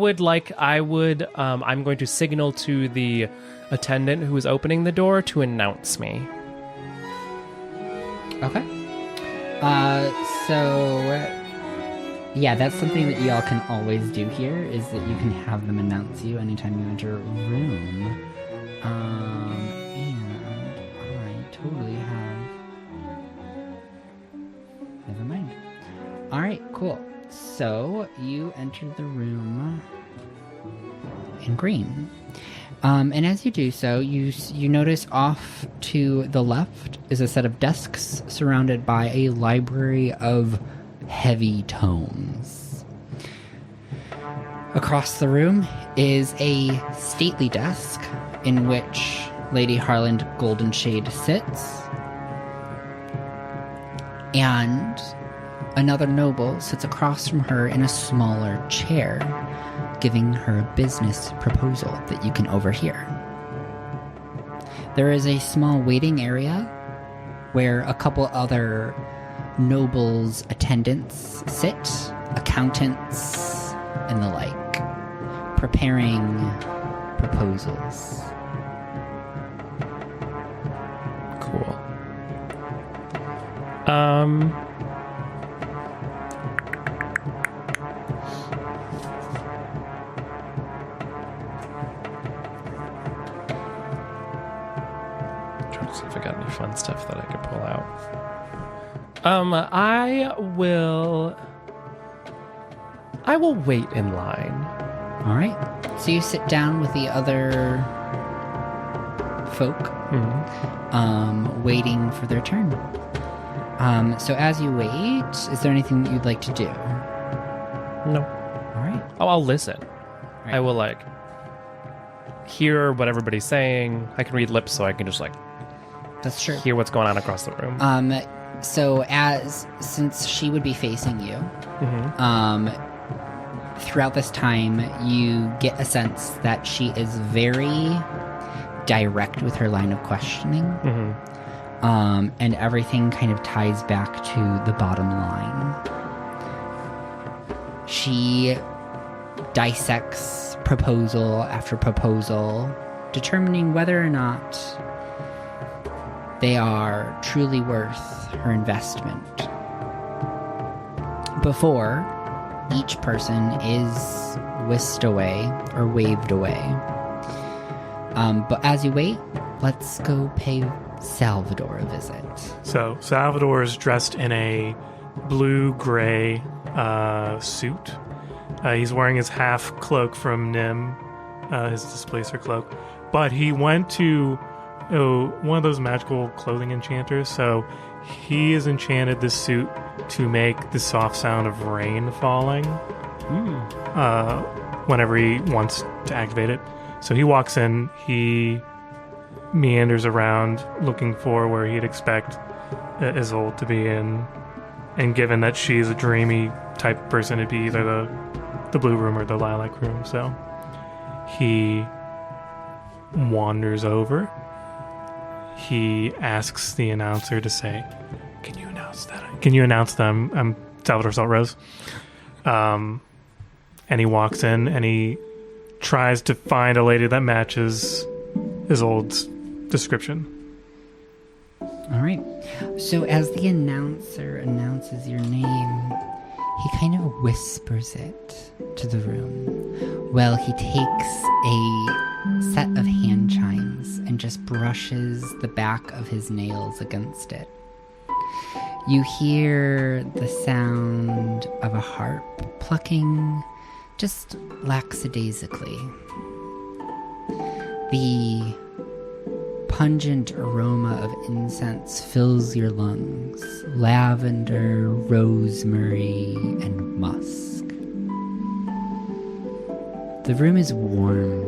going to signal to the attendant who is opening the door to announce me. Okay. That's something that y'all can always do here, is that you can have them announce you anytime you enter a room. And I totally have... Never mind. Alright, cool. So, you entered the room in green. And as you do so, you notice off to the left is a set of desks surrounded by a library of heavy tomes. Across the room is a stately desk in which Lady Harland Goldenshade sits. And Another noble sits across from her in a smaller chair, giving her a business proposal that you can overhear. There is a small waiting area where a couple other nobles' attendants sit, accountants, and the like, preparing proposals. Cool. Trying to see if I got any fun stuff that I could pull out. I will wait in line. All right. So you sit down with the other folk, waiting for their turn. So as you wait, is there anything that you'd like to do? No. All right. Oh, I'll listen. Right. I will hear what everybody's saying. I can read lips, so I can just That's true. hear what's going on across the room. So since she would be facing you, throughout this time, you get a sense that she is very direct with her line of questioning. And everything kind of ties back to the bottom line. She dissects proposal after proposal, determining whether or not they are truly worth her investment. Before each person is whisked away or waved away. But as you wait, let's go pay Salvador a visit. So Salvador is dressed in a blue-gray suit. He's wearing his half cloak from Nim, his displacer cloak. But he went to one of those magical clothing enchanters, so he has enchanted this suit to make the soft sound of rain falling whenever he wants to activate it. So he walks in, he meanders around looking for where he'd expect Isolde to be in, and given that she's a dreamy type person, it'd be either the blue room or the lilac room. So he wanders over. He asks the announcer to say, "Can you announce that? Can you announce them? I'm Salvador Saltrose." And he walks in and he tries to find a lady that matches Isolde's description. All right. So as the announcer announces your name, he kind of whispers it to the room. Well, he takes a set of hand chimes and just brushes the back of his nails against it. You hear the sound of a harp plucking just lackadaisically. The pungent aroma of incense fills your lungs. Lavender, rosemary, and musk. The room is warm.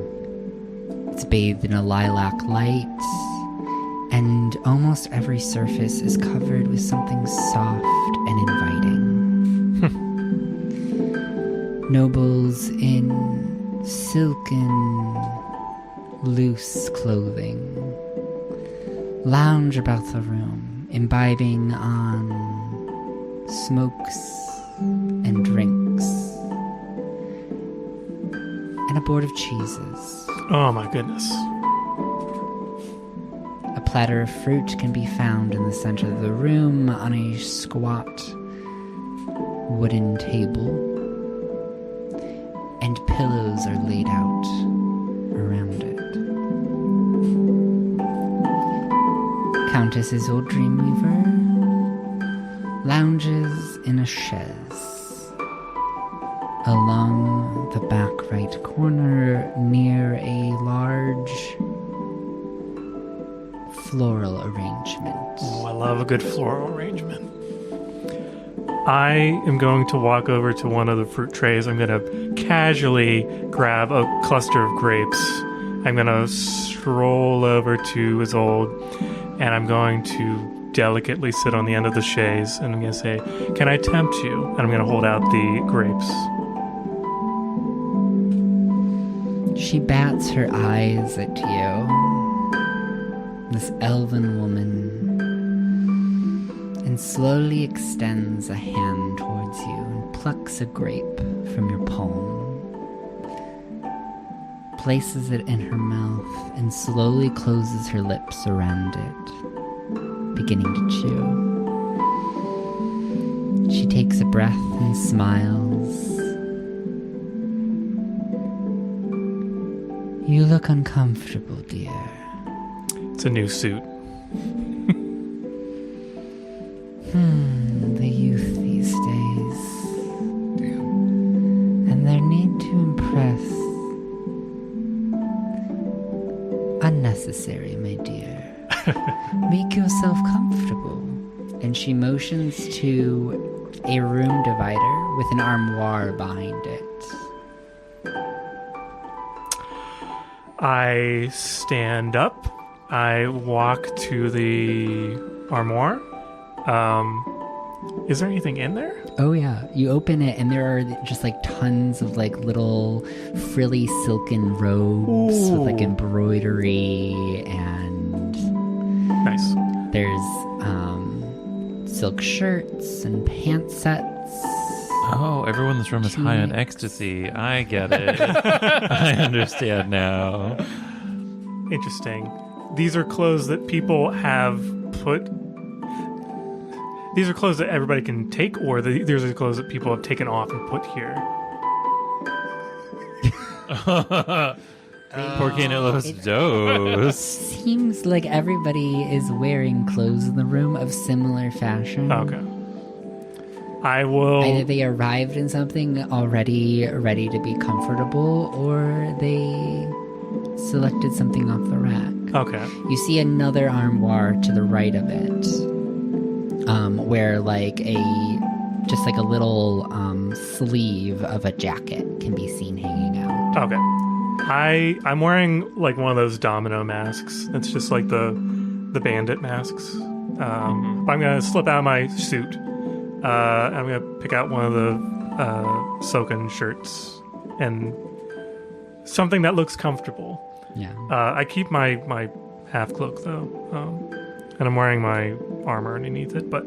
It's bathed in a lilac light, and almost every surface is covered with something soft and inviting. Nobles in silken, loose clothing lounge about the room, imbibing on smokes and drinks and a board of cheeses. Oh my goodness. A platter of fruit can be found in the center of the room on a squat wooden table, and pillows are laid out around it. Countess Isolde Dreamweaver lounges in a chaise along the back right corner near a large floral arrangement. Oh, I love a good floral arrangement. I am going to walk over to one of the fruit trays. I'm going to casually grab a cluster of grapes. I'm going to stroll over to Isolde, and I'm going to delicately sit on the end of the chaise, and I'm going to say, "Can I tempt you?" And I'm going to hold out the grapes. She bats her eyes at you, this elven woman, and slowly extends a hand towards you and plucks a grape from your palm, places it in her mouth, and slowly closes her lips around it, beginning to chew. She takes a breath and smiles. You look uncomfortable, dear. It's a new suit. The youth these days. And their need to impress. Unnecessary, my dear. Make yourself comfortable. And she motions to a room divider with an armoire behind it. I stand up. I walk to the armoire. Is there anything in there? Oh yeah, you open it and there are just like tons of like little frilly silken robes with like embroidery, and Nice. there's silk shirts and pant sets. Oh, everyone in this room is high on ecstasy. I get it. I understand now. Interesting. These are clothes that people have put. These are clothes that everybody can take, or these are clothes that people have taken off and put here. Porque no los dos. Seems like everybody is wearing clothes in the room of similar fashion. Okay. I will. Either they arrived in something already ready to be comfortable, or they selected something off the rack. Okay. You see another armoire to the right of it, where like a little sleeve of a jacket can be seen hanging out. Okay. I'm wearing like one of those domino masks. It's just like the bandit masks. I'm gonna slip out of my suit. I'm gonna pick out one of the silken shirts and something that looks comfortable. Yeah. I keep my half cloak though, and I'm wearing my armor underneath it. But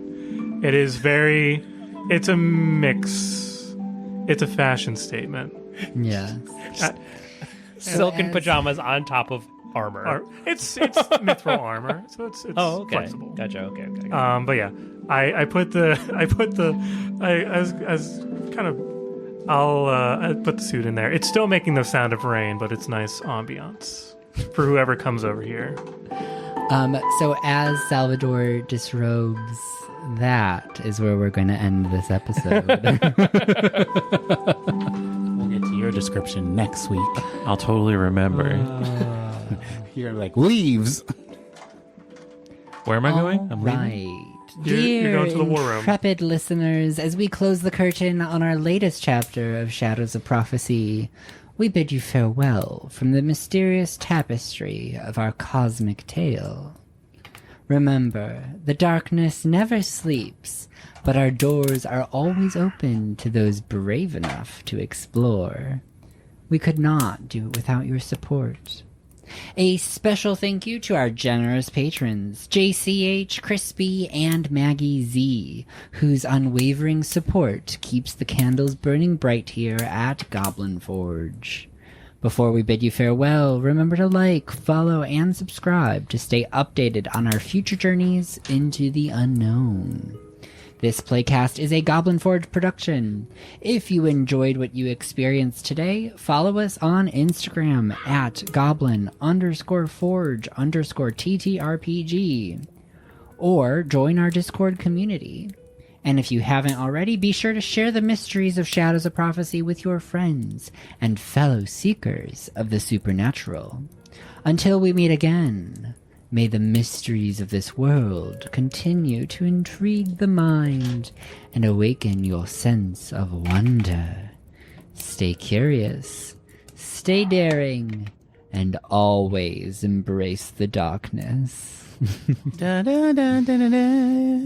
it is it's a mix. It's a fashion statement. Yeah. Silken pajamas on top of armor. It's mithril armor, so it's Okay. flexible. Gotcha. Okay. But yeah, I put the I put the suit in there. It's still making the sound of rain, but it's nice ambiance for whoever comes over here. So as Salvador disrobes, that is where we're going to end this episode. We'll get to your description next week. I'll totally remember. You're like, leaves. Where am I going? I'm leaving. Right. You're Dear going to the war room. intrepid listeners, as we close the curtain on our latest chapter of Shadows of Prophecy, we bid you farewell from the mysterious tapestry of our cosmic tale. Remember, the darkness never sleeps, but our doors are always open to those brave enough to explore. We could not do it without your support. A special thank you to our generous patrons, JayCeeAitch, Crispy, and Maggie Z, whose unwavering support keeps the candles burning bright here at Goblin Forge. Before we bid you farewell, remember to like, follow, and subscribe to stay updated on our future journeys into the unknown. This playcast is a Goblin Forge production. If you enjoyed what you experienced today, follow us on Instagram at goblin_forge_TTRPG. Or join our Discord community. And if you haven't already, be sure to share the mysteries of Shadows of Prophecy with your friends and fellow seekers of the supernatural. Until we meet again, may the mysteries of this world continue to intrigue the mind and awaken your sense of wonder. Stay curious, stay daring, and always embrace the darkness. Da, da, da, da, da, da.